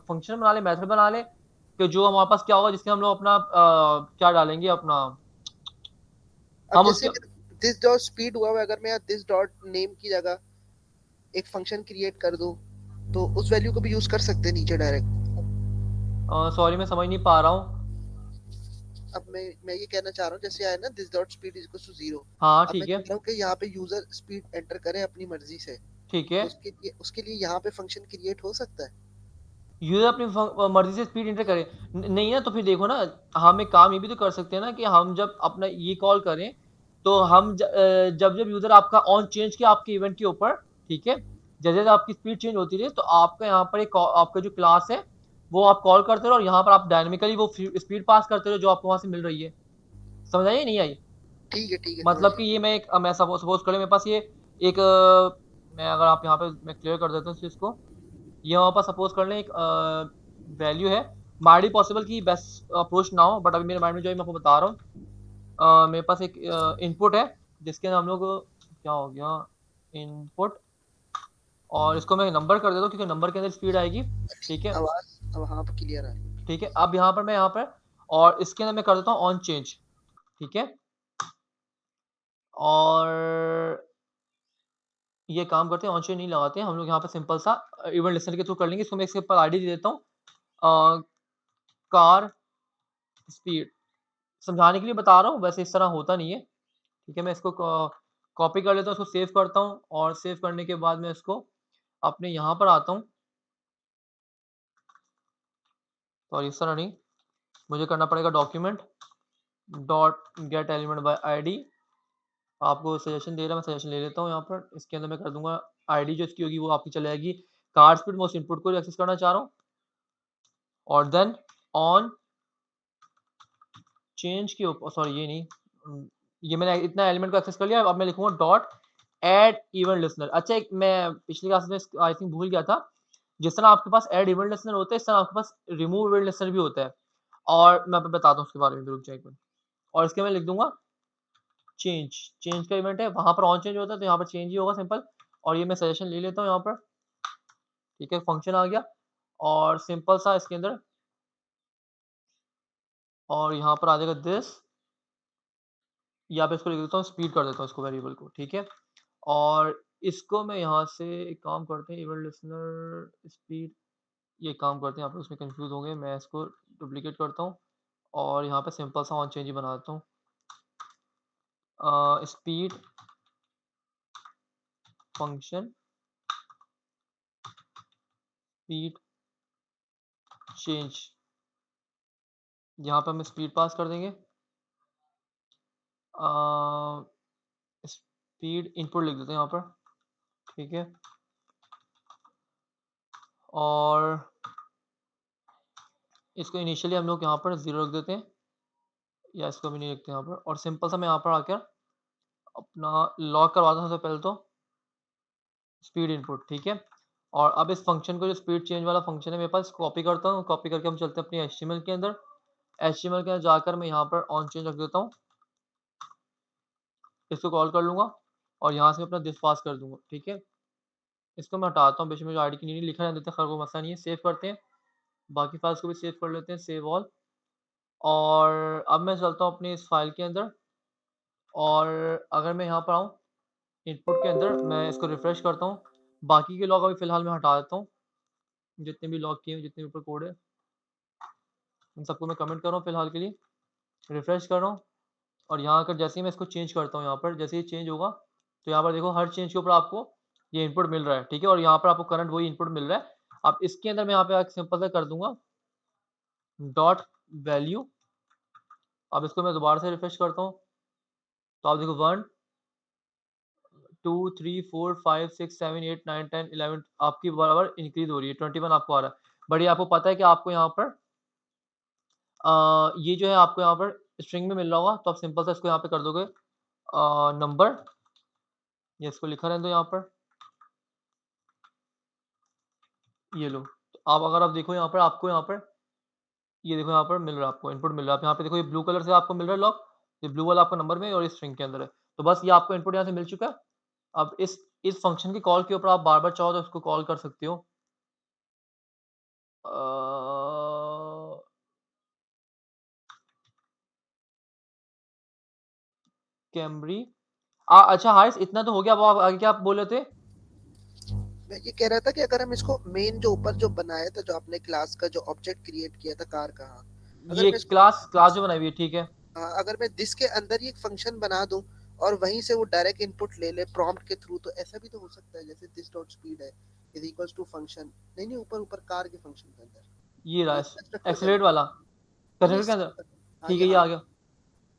फंक्शन बना लें, मेथड बना लें कि जो हमारे पास क्या होगा जिसके हम लोग अपना क्या डालेंगे अपना अब हम जैसे उसके दिस डॉट स्पीड हुआ है, अगर मैं दिस डॉट नेम की जगह एक फंक्शन क्रिएट कर दूं तो उस वैल्यू को भी यूज कर सकते हैं नीचे डायरेक्ट। सॉरी मैं समझ नहीं पा रहा हूँ। अब मैं ये कहना चाह रहा हूँ जैसे आया ना this dot speed is equal to 0। हाँ, अब मैं ठीक है, कह रहा हूँ कि यहाँ पे यूजर स्पीड एंटर करे अपनी मर्जी से, ठीक है। तो उसके लिए यहाँ पे फंक्शन क्रिएट हो सकता है। यूज़र अपनी मर्ज़ी से स्पीड एंटर करे। नहीं है तो फिर देखो ना, हम एक काम ये भी तो कर सकते हैं ना कि हम जब अपना ये कॉल करें, तो हम जब-जब यूज़र आपका ऑन चेंज किया आपके इवेंट के ऊपर, ठीक है? जैसे-जैसे आपकी स्पीड चेंज होती रही, तो आपका यहाँ पर एक आपका जो क्लास है, वो आप कॉल करते रहो और यहाँ पर आप डायनामिकली वो स्पीड पास करते रहो जो आपको वहाँ से मिल रही है। समझ आई या नहीं आई? ठीक है समझ मतलब कि गया। ये मैं एक मैं सपोज़ करें मेरे पास ये एक मैं अगर आप यहाँ पे मैं क्लियर कर देता हूँ इस चीज़ को। ये हमारे पास सपोज़ कर लें एक वैल्यू है। माइट बी पॉसिबल कि बेस्ट अप्रोच ना हो, बट अभी मेरे माइंड में जो है मैं आपको बता रहा हूँ। मेरे पास एक इनपुट है, जिसके अंदर हम लोग क्या हो गया इनपुट और इसको मैं नंबर कर देता हूँ क्योंकि नंबर के अंदर स्पीड आएगी, ठीक है? आवाज अब हाँ पे क्लियर आ रही है। ठीक है, अब यहाँ पर मैं यहाँ पर और इसके अंदर मैं कर देता हूँ ऑन चेंज, ठीक है? और ये काम करते हैं ऑन चेंज नहीं लगाते हैं, हम लोग यहाँ पे सिंपल सा इवेंट लिस्टनर के थ्रू कर लेंगे। इसको मैं इसके ऊपर आईडी दे देता हूँ कार स्पीड। समझाने के लिए बता रहा हूँ, वैसे इस तरह होता नहीं है, ठीक है? मैं इसको कॉपी कर लेता हूँ, इसको सेव करता हूँ और सेव करने के बाद मैं इसको अपने यहाँ पर आता हूँ। सॉरी इस तरह नहीं, मुझे करना पड़ेगा document dot gate element by ID. आपको सजेशन दे रहा है, मैं सजेशन ले लेता हूँ यहाँ पर। इसके अंदर मैं कर दूँगा आईडी जो इसकी होगी वो आपकी चली जाएगी कार स्पीड, मैं उस इनपुट को एक्सेस करना चाह रहा हूँ और देन ऑन चेंज के ऊपर सॉरी ये नहीं ये मैंने इतना एलिमेंट को एक्सेस कर लिया। अब मैं लिखूँगा डॉट ऐड इवेंट लिस्टनर। अच्छा एक मैं पिछली क्लास में आई थिंक भूल गया था। जिस तरह आपके पास ऐड इवेंट लिस्टनर होता है, इस तरह आपके पास रिमूव इवेंट लिस्टनर भी होता है और मैं आपको बताता हूँ उसके बारे में भी, रुक जाइए एक मिनट। और इसके मैं लिख दूँगा चेंज, चेंज का इवेंट है, वहाँ पर ऑन चेंज होता है तो यहाँ पर चेंज ही होगा सिंपल। और ये मैं सजेशन ले लेता हूँ यहाँ पर, ठीक है? फंक्शन आ गया और सिंपल सा इसके अंदर और यहाँ पर आ जाएगा दिस या फिर इसको लिख देता हूँ स्पीड कर देता हूँ इसको वेरिएबल को, ठीक है? और इसको मैं यहाँ से एक काम करते हैं इवेंट लिस्टनर स्पीड ये काम करते हैं, आप लोग इसमें कंफ्यूज होंगे। मैं इसको डुप्लीकेट करता हूँ और यहाँ पे सिंपल सा ऑन चेंज ही बना देता हूँ। स्पीड फंक्शन स्पीड चेंज, यहाँ पे हम स्पीड पास कर देंगे, स्पीड इनपुट लिख देते हैं यहाँ पर, ठीक है। और इसको इनिशियली हम लोग यहाँ पर 0 रख देते हैं, या इसको भी नहीं लिखते यहाँ पर, और सिंपल सा मैं यहाँ पर आकर अपना लॉक करवाता हूँ सबसे पहले तो स्पीड इनपुट, ठीक है। और अब इस फंक्शन को, जो स्पीड चेंज वाला फंक्शन है मेरे पास, कॉपी करता हूँ, कॉपी करके हम चलते हैं अपनी HTML के अंदर। HTML के अंदर जाकर मैं यहाँ पर ऑन चेंज रख देता हूँ, इसको कॉल कर लूँगा और यहाँ से अपना दिस पास कर दूँगा, ठीक है। इसको मैं हटाता हूँ, बेशक मुझे आईडी की नहीं लिखा रहने देते, खैर कोई मसला नहीं है। सेव करते हैं, बाकी फाइल्स को भी सेव कर लेते हैं, सेव ऑल। और अब मैं चलता हूँ अपनी इस फाइल के अंदर, और अगर मैं यहाँ पर आऊँ इनपुट के अंदर, मैं इसको रिफ्रेश करता हूँ। बाकी के लॉग अभी फ़िलहाल मैं हटा देता हूँ, जितने भी लॉग किए हैं, जितने ऊपर कोड है, उन सबको मैं कमेंट कर रहा हूँ फ़िलहाल के लिए। रिफ्रेश कर रहा हूँ, और यहाँ आकर जैसे ही मैं इसको चेंज करता हूँ, यहाँ पर जैसे ही चेंज होगा, तो यहाँ पर देखो हर चेंज के ऊपर आपको ये इनपुट मिल रहा है, ठीक है। और यहाँ पर आपको करंट वही इनपुट मिल रहा है। अब इसके अंदर मैं यहाँ पे सिंपल सा कर दूंगा डॉट वैल्यू। अब इसको मैं दोबारा से रिफ्रेश करता हूँ, तो आप देखो 1 2 3 4 5 6 7 8 9 10 11 आपकी बराबर इंक्रीज हो रही है, 21 आपको आ रहा है। बट ये आपको पता है कि आपको यहाँ पर ये जो है आपको यहाँ पर स्ट्रिंग में मिल रहा होगा, तो आप सिंपल सा इसको यहाँ पे कर दोगे नंबर, ये इसको लिखा रहने दो यहाँ पर, ये लो। तो आप अगर आप देखो यहाँ पर, आपको यहाँ पर ये देखो यहाँ पर मिल रहा है, आपको इनपुट मिल रहा है। आप यहाँ पे देखो ये ब्लू कलर से आपको मिल रहा है लॉक, ये ब्लू वाला आपका नंबर में और ये स्ट्रिंग के अंदर है। तो बस ये आपको इनपुट यहाँ से मिल चुका है। अब इस फंक्शन की कॉल के ऊपर आप बार-बार चाहो तो उसको कॉल कर सकते हो। कैमरी अच्छा हारिस, इतना तो हो गया। अब आप आगे क्या आप बोल रहे थे? मैं ये कह रहा था कि अगर हम इसको मेन जो ऊपर जो बनाया था, जो आपने क्लास का जो ऑब्जेक्ट क्रिएट किया था कार का, अगर ये मैं इसको क्लास जो बनाई हुई है, ठीक है। अगर मैं दिस के अंदर ही एक फंक्शन बना दूं और वहीं से वो डायरेक्ट इनपुट ले ले प्रॉम्प्ट के थ्रू, तो ऐसा भी तो हो सकता है। जैसे दिस डॉट स्पीड है इज इक्वल्स टू फंक्शन, नहीं नहीं, ऊपर ऊपर कार के फंक्शन के अंदर, ये रहा ये कंस्ट्रक्टर के एक्सेलरेट अंदर, वाला नहीं नहीं कंस्ट्रक्टर के अंदर, हाँ ठीक है, ये आ गया।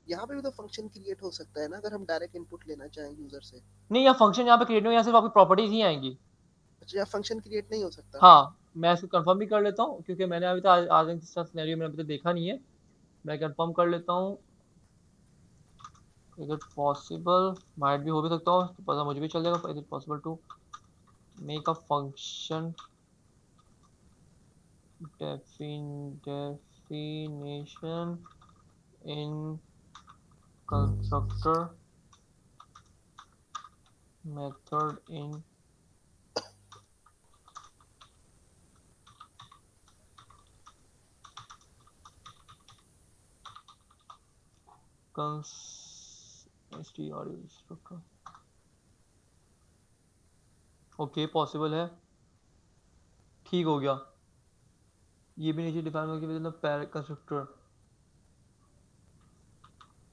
यहाँ पे भी तो फंक्शन क्रिएट हो सकता है ना, अगर हम डायरेक्ट इनपुट लेना चाहें यूजर से। नहीं, यहाँ फंक्शन यहाँ पे क्रिएट नहीं, यहाँ सिर्फ आपकी प्रॉपर्टीज ही आएंगी। अच्छा, यहाँ फंक्शन क्रिएट नहीं हो सकता। हाँ, मैं इसको कंफर्म भी कर लेता हूँ, क्योंकि मैंने अभी तक आज तक इसका सिनेरियो मैंने अभी तक देखा नहीं है। मैं कंफर्म कर लेता हूँ, इज इट पॉसिबल, माइट भी हो भी सकता हो, तो पता मुझे भी चल जाएगा। Is it possible to make a function definition in constructor method in constructor। Okay, possible है, ठीक हो गया। ये भी नीचे डिफाइन करके मतलब पैर कंस्ट्रक्टर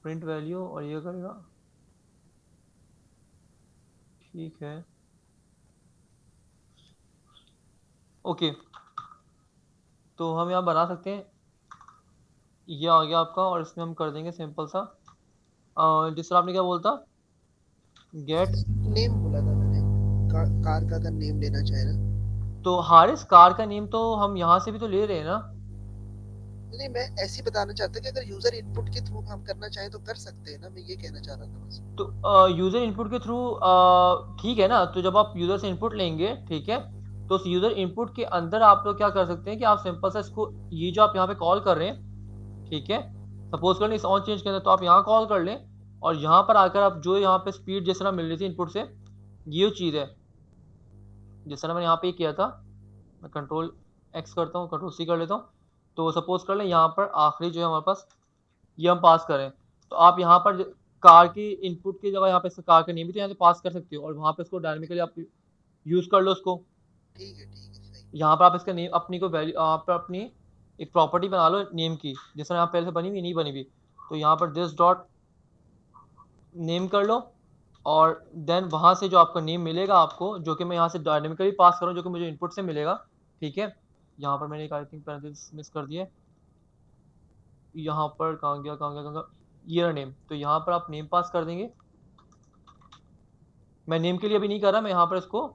प्रिंट वैल्यू, और ये करेगा, ठीक है। ओके, तो हम यहाँ बना सकते हैं, ये आ गया आपका, और इसमें हम कर देंगे सिंपल सा जिस तरह आपने क्या बोलता, गेट नेम बोला था मैंने, कार का अगर नेम लेना चाहे ना। तो हारिस, कार का नेम तो हम यहाँ से भी तो ले रहे हैं ना। नहीं, मैं ऐसे ही बताना चाहता कि अगर यूजर इनपुट के थ्रू हम करना चाहें तो कर सकते हैं ना, मैं ये कहना चाह रहा था बस। तो यूज़र इनपुट के थ्रू ठीक है ना। तो जब आप यूज़र से इनपुट लेंगे, ठीक है, तो उस यूज़र इनपुट के अंदर आप लोग क्या कर सकते हैं कि आप सिंपल सा इसको, ये जो आप यहाँ पे कॉल कर रहे हैं, ठीक है, सपोज कर लें इस ऑन चेंज के अंदर, तो आप यहाँ कॉल कर लें, और यहाँ पर आकर आप जो यहाँ पे स्पीड जिस तरह मिल रही थी इनपुट से, ये चीज़ है जिस तरह मैंने यहाँ पे किया था। मैं कंट्रोल एक्स करता हूँ, कंट्रोल सी कर लेता हूँ। तो सपोज कर लें यहाँ पर आखिरी जो है हमारे पास, ये हम पास करें, तो आप यहाँ पर कार की इनपुट की जगह यहाँ पे कार का नेम भी तो यहाँ से पास कर सकते हो, और वहाँ पे उसको डायनेमिकली आप यूज़ कर लो उसको। ठीक है सही। यहाँ पर आप इसका नेम अपनी को वैल्यू, आप अपनी एक प्रॉपर्टी बना लो नेम की, जिस तरह यहाँ पहले से बनी हुई नहीं बनी हुई। तो यहाँ पर दिस डॉट नेम कर लो, और देन वहाँ से जो आपका नेम मिलेगा आपको, जो कि मैं यहाँ से डायनेमिकली पास करूँ, जो कि मुझे इनपुट से मिलेगा, ठीक है। यहाँ पर मैंने एक आई थिंक पैरेंथेसिस मिस कर दिया है। यहाँ पर कहाँ गया कहाँ गया कहाँ गया, ईयर नेम, तो यहाँ पर आप नेम पास कर देंगे। मैं नेम के लिए अभी नहीं कर रहा, मैं यहाँ पर इसको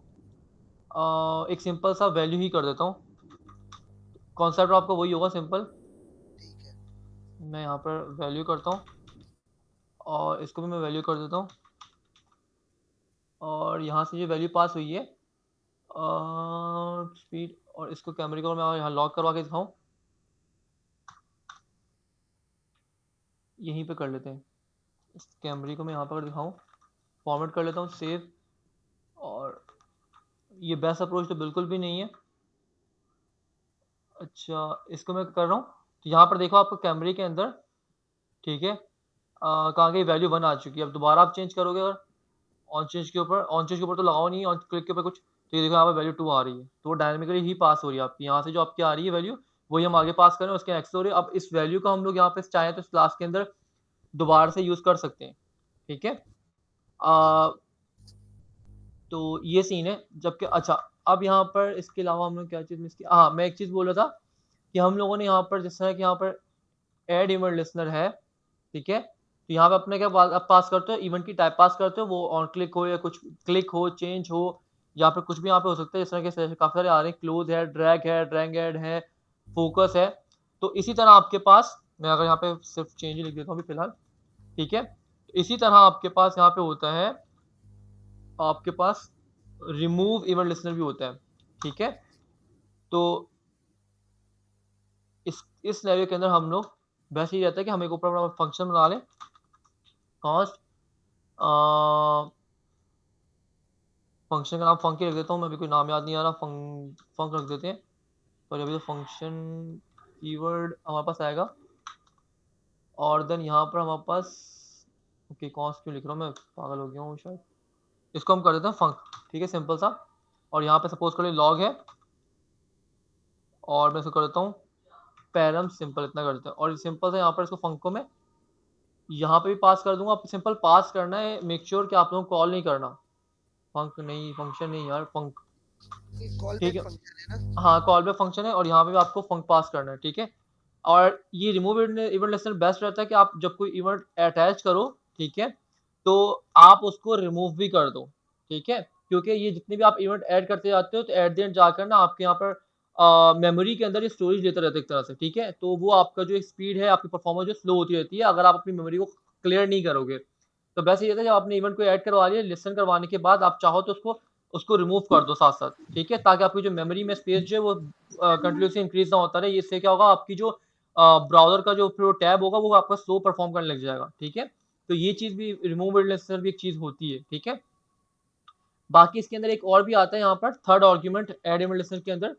एक सिंपल सा वैल्यू ही कर देता हूँ। कॉन्सेप्ट आपका वही होगा, सिंपल। ठीक है। मैं यहाँ पर वैल्यू करता हूँ और इसको भी मैं वैल्यू कर देता हूँ। और यहाँ से जो वैल्यू पास हुई है स्पीड, और इसको कैमरे को मैं यहाँ लॉक करवा के दिखाऊँ, यहीं पे कर लेते हैं। इस कैमरे को मैं यहाँ पर दिखाऊँ, फॉर्मेट कर लेता हूँ, सेव। और ये बेस्ट अप्रोच तो बिल्कुल भी नहीं है। अच्छा, इसको मैं कर रहा हूँ, तो यहाँ पर देखो आपको कैमरे के अंदर, ठीक है, कहाँ गई, वैल्यू 1 आ चुकी है। अब दोबारा आप चेंज करोगे अगर ऑन चेंज के ऊपर तो लगाओ नहीं, ऑन क्लिक के ऊपर कुछ, तो ये देखो यहाँ पर वैल्यू 2 आ रही है, तो वो डायनेमिकली ही पास हो रही है आपकी। यहाँ से जो आपकी आ रही है वैल्यू, वही हम आगे पास करें, उसके नेक्स्ट हो रही है। अब इस वैल्यू को हम लोग यहाँ पे चाहें तो इस क्लास के अंदर दोबारा से यूज़ कर सकते हैं, ठीक है। तो ये सीन है। जबकि अच्छा, अब यहाँ पर इसके अलावा हमने क्या चीज़ मिस की, हाँ, मैं एक चीज़ बोल रहा था कि हम लोगों ने यहाँ पर जिस तरह कि यहाँ पर ऐड इवेंट लिसनर है, ठीक है, तो यहाँ पे अपने क्या पास करते हो, इवेंट की टाइप पास करते हो, वो ऑन क्लिक हो या कुछ क्लिक हो, चेंज हो, या फिर कुछ भी यहाँ पे हो सकता है। इस तरह के काफ़ी सारे आ रहे हैं, क्लोज है, ड्रैग ऐड है, फोकस है। तो इसी तरह आपके पास, मैं अगर यहाँ पे सिर्फ चेंज ही लिख देता हूँ अभी फिलहाल, ठीक है, इसी तरह आपके पास यहाँ पे होता है, आपके पास रिमूव इवेंट लिसनर भी होता है, ठीक है। तो इस सिनेरियो के अंदर हम लोग, वैसे ही रहता है कि हम एक ऊपर फंक्शन बना लें, कॉस्ट, फंक्शन का नाम फंक ही रख देता हूँ मैं, अभी कोई नाम याद नहीं आ रहा, फंक रख देते हैं। और अभी तो फंक्शन कीवर्ड हमारे पास आएगा, और देन यहाँ पर हमारे पास, ओके, कॉस्ट क्यों लिख रहा हूँ मैं, पागल हो गया हूँ शायद। इसको हम कर देते हैं फंक, ठीक है, सिंपल सा। और यहाँ पे सपोज कर लॉग है, और मैं इसको कर देता हूँ पैरम सिंपल, इतना कर देते हैं। और सिंपल से यहाँ पर इसको फंक को मैं यहाँ पे भी पास कर दूंगा। सिंपल पास करना है, मेक श्योर कि आप लोगों को कॉल नहीं करना, फंक नहीं, फंक्शन नहीं यार, फंक, ये कॉल ठीक बैक है। फंक्शन है ना? हाँ, कॉल बैक फंक्शन है, और यहाँ पे भी आपको फंक पास करना है, ठीक है। और ये रिमूव इवेंट लिस्टर बेस्ट रहता है कि आप जब कोई इवेंट अटैच करो, ठीक है, तो आप उसको रिमूव भी कर दो, ठीक है, क्योंकि ये जितने भी आप इवेंट ऐड करते जाते हो, तो एट द एंड जाकर ना आपके यहाँ पर मेमोरी के अंदर ये स्टोरेज लेता रहता है एक तरह से, ठीक है। तो वो आपका जो स्पीड है, आपकी परफॉर्मेंस जो स्लो होती रहती है अगर आप अपनी मेमोरी को क्लियर नहीं करोगे। तो वैसे ये था, जब आपने इवेंट को ऐड करवा लिया, लिसन करवाने के बाद आप चाहो तो उसको उसको रिमूव कर दो साथ साथ, ठीक है, ताकि आपकी जो मेमोरी में स्पेस जो है वो कंटिन्यूसली इंक्रीज ना होता रहे। इससे क्या होगा, आपकी जो ब्राउजर का जो फिर टैब होगा वो आपका स्लो परफॉर्म करने लग जाएगा, ठीक है। तो ये चीज़ भी, रिमूव लिसनर भी एक चीज़ होती है, ठीक है। बाकी इसके अंदर एक और भी आता है यहाँ पर, third argument add event listener के अंदर,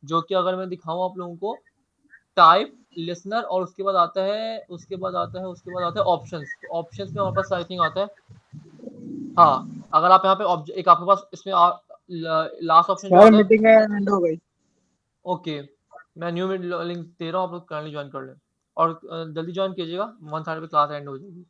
जो कि अगर मैं दिखाऊं आप लोगों को, टाइप लिसनर, और उसके बाद आता है ऑप्शंस। तो ऑप्शंस में हमारे पास आई थिंक आता है, हाँ, अगर आप यहाँ पे एक आपके पास इसमें लास्ट ऑप्शन जो यार आता है, मीटिंग एंड हो गई। ओके, मैं न्यू लिंक दे रहा हूँ, आप लोग करंटली ज्वाइन कर लें, और जल्दी ज्वाइन कीजिएगा, 1:30 पे क्लास एंड हो जाएगी।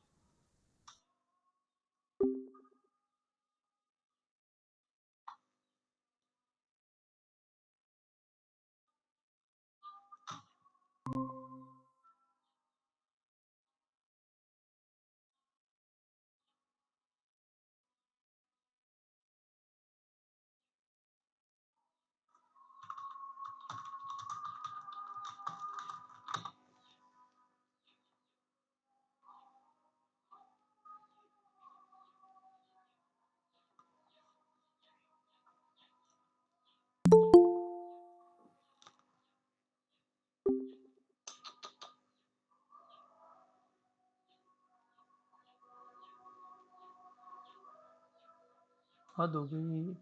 हद हो गई।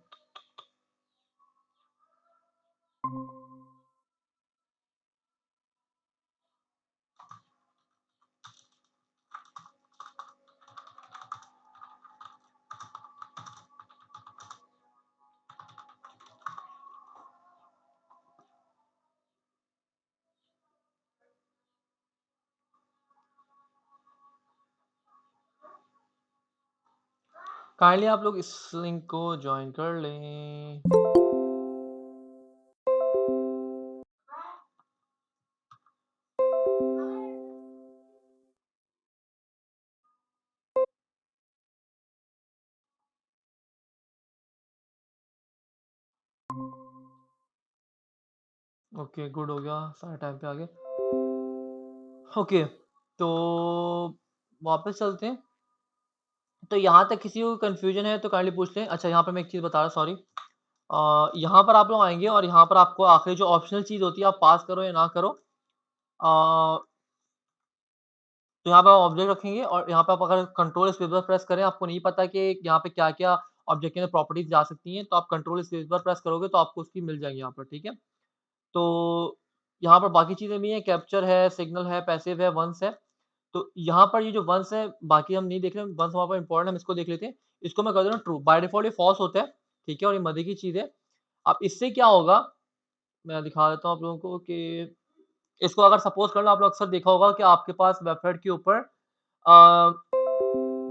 काइंडली आप लोग इस लिंक को ज्वाइन कर लें। ओके, गुड हो गया, सारा टाइम पे आ गए। ओके, तो वापस चलते हैं। तो यहाँ तक किसी को कन्फ्यूजन है तो काइंडली पूछ लें। अच्छा, यहाँ पर मैं एक चीज़ बता रहा, सॉरी। यहाँ पर आप लोग आएँगे और यहाँ पर आपको आखिरी जो ऑप्शनल चीज़ होती है, आप पास करो या ना करो। तो यहाँ पे आप ऑब्जेक्ट रखेंगे और यहाँ पे आप अगर कंट्रोल स्पेस बार प्रेस करें, आपको नहीं पता कि यहाँ पे क्या-क्या ऑब्जेक्ट के अंदर प्रॉपर्टीज़ जा सकती हैं, तो आप कंट्रोल स्पेस बार प्रेस करोगे तो आपको उसकी मिल जाएँगी यहाँ पर, ठीक है? तो यहाँ पर बाकी चीज़ें भी हैं, कैप्चर है, सिग्नल है, पैसिव है, वंस है। तो यहाँ पर ये जो वंस है, बाकी हम नहीं देख रहे हैं, वंस हमारे पास इम्पोर्टेंट है, हम इसको देख लेते हैं। इसको मैं कर दे रहा हूँ ट्रू, बाय डिफ़ॉल्ट ये फॉल्स होता है, ठीक है? और ये मज़े की चीज़ है। अब इससे क्या होगा, मैं दिखा देता हूँ आप लोगों को कि इसको अगर सपोज़ कर लो, आप लोग अक्सर देखा होगा कि आपके पास वेबसाइट के ऊपर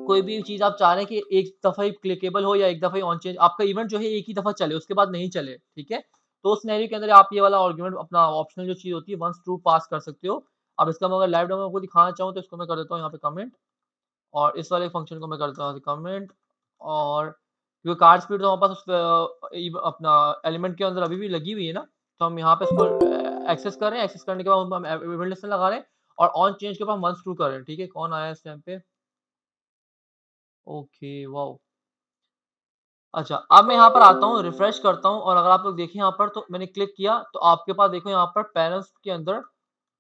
कोई भी चीज़ आप चाह रहे हैं कि एक दफ़ा ही क्लिकेबल हो या एक दफ़ा ही ऑन चेंज, आपका इवेंट जो है एक ही दफ़ा चले, उसके बाद नहीं चले, ठीक है? तो उस सिनेरियो के अंदर आप ये वाला आर्गुमेंट अपना ऑप्शनल जो चीज़ होती है वन्स ट्रू पास कर सकते हो। अब इसका मैं अगर लाइव डेमो आपको दिखाना चाहूँ तो इसको मैं कर देता हूँ यहाँ पे कमेंट, और इस वाले फंक्शन को मैं कर देता हूँ कमेंट। और क्योंकि कार्ड स्पीड तो हमारे पास उस अपना एलिमेंट के अंदर अभी भी लगी हुई है ना, तो हम यहाँ पे इसको एक्सेस कर रहे हैं, एक्सेस करने के बाद हम इवेंट लिस्ट में लगा रहे हैं और ऑन चेंज के बाद हम वन्स ट्रू कर रहे हैं, ठीक है? कौन आया इस टाइम पे? Okay, wow! अच्छा, अब मैं यहाँ पर आता हूँ, रिफ्रेश करता हूँ और अगर आप लोग देखें यहाँ पर तो मैंने क्लिक किया तो आपके पास देखो यहाँ पर पैनल्स के अंदर,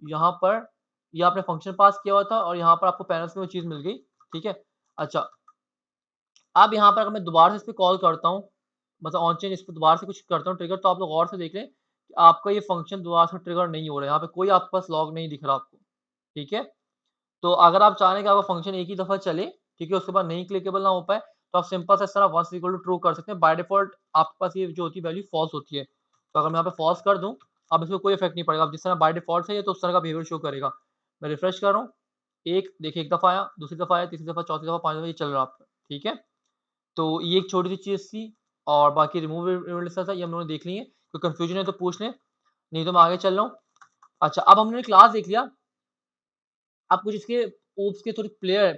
यहाँ पर ये आपने फंक्शन पास किया हुआ था और यहाँ पर आपको पैनल्स में वो चीज़ मिल गई, ठीक है? अच्छा, अब यहाँ पर अगर मैं दोबारा से इस पे कॉल करता हूँ, मतलब ऑन चेंज इस पे दोबारा से कुछ करता हूँ ट्रिगर, तो आप लोग गौर से देख लें कि आपका ये फंक्शन दोबारा से ट्रिगर नहीं हो रहा है, यहाँ पे कोई आपके पास लॉग नहीं दिख रहा आपको, ठीक है? तो अगर आप चाह रहे हैं कि आपका फंक्शन एक ही दफ़ा चले, ठीक है, उसके बाद नहीं क्लिकेबल ना हो पाए, तो आप सिंपल सा इस तरह वन्स इक्वल टू ट्रू कर सकते हैं। बाय डिफ़ॉल्ट आपके पास ये जो होती है वैल्यू फ़ॉल्स होती है। तो अगर मैं यहाँ पे फ़ॉल्स कर दूँ, अब इसमें कोई इफ़ेक्ट नहीं पड़ेगा। अब जिस तरह बाय डिफ़ॉल्ट है ये तो उस तरह का बिहेवियर शो करेगा। मैं रिफ्रेश कर रहा हूँ, एक देखिए 1 दफ़ा आया, दूसरी दफ़ा आया, तीसरी दफ़ा, चौथी दफ़ा, 5 दफ़ा ये चल रहा है आपका, ठीक है? तो ये एक छोटी-सी चीज़ थी और बाकी रिमूव था, ये हम लोगों ने देख ली है। कोई कन्फ्यूजन है तो पूछ लें, नहीं तो मैं आगे चल रहा हूँ। अच्छा, अब हमने क्लास देख लिया। अब कुछ इसके ओप्स के थोड़े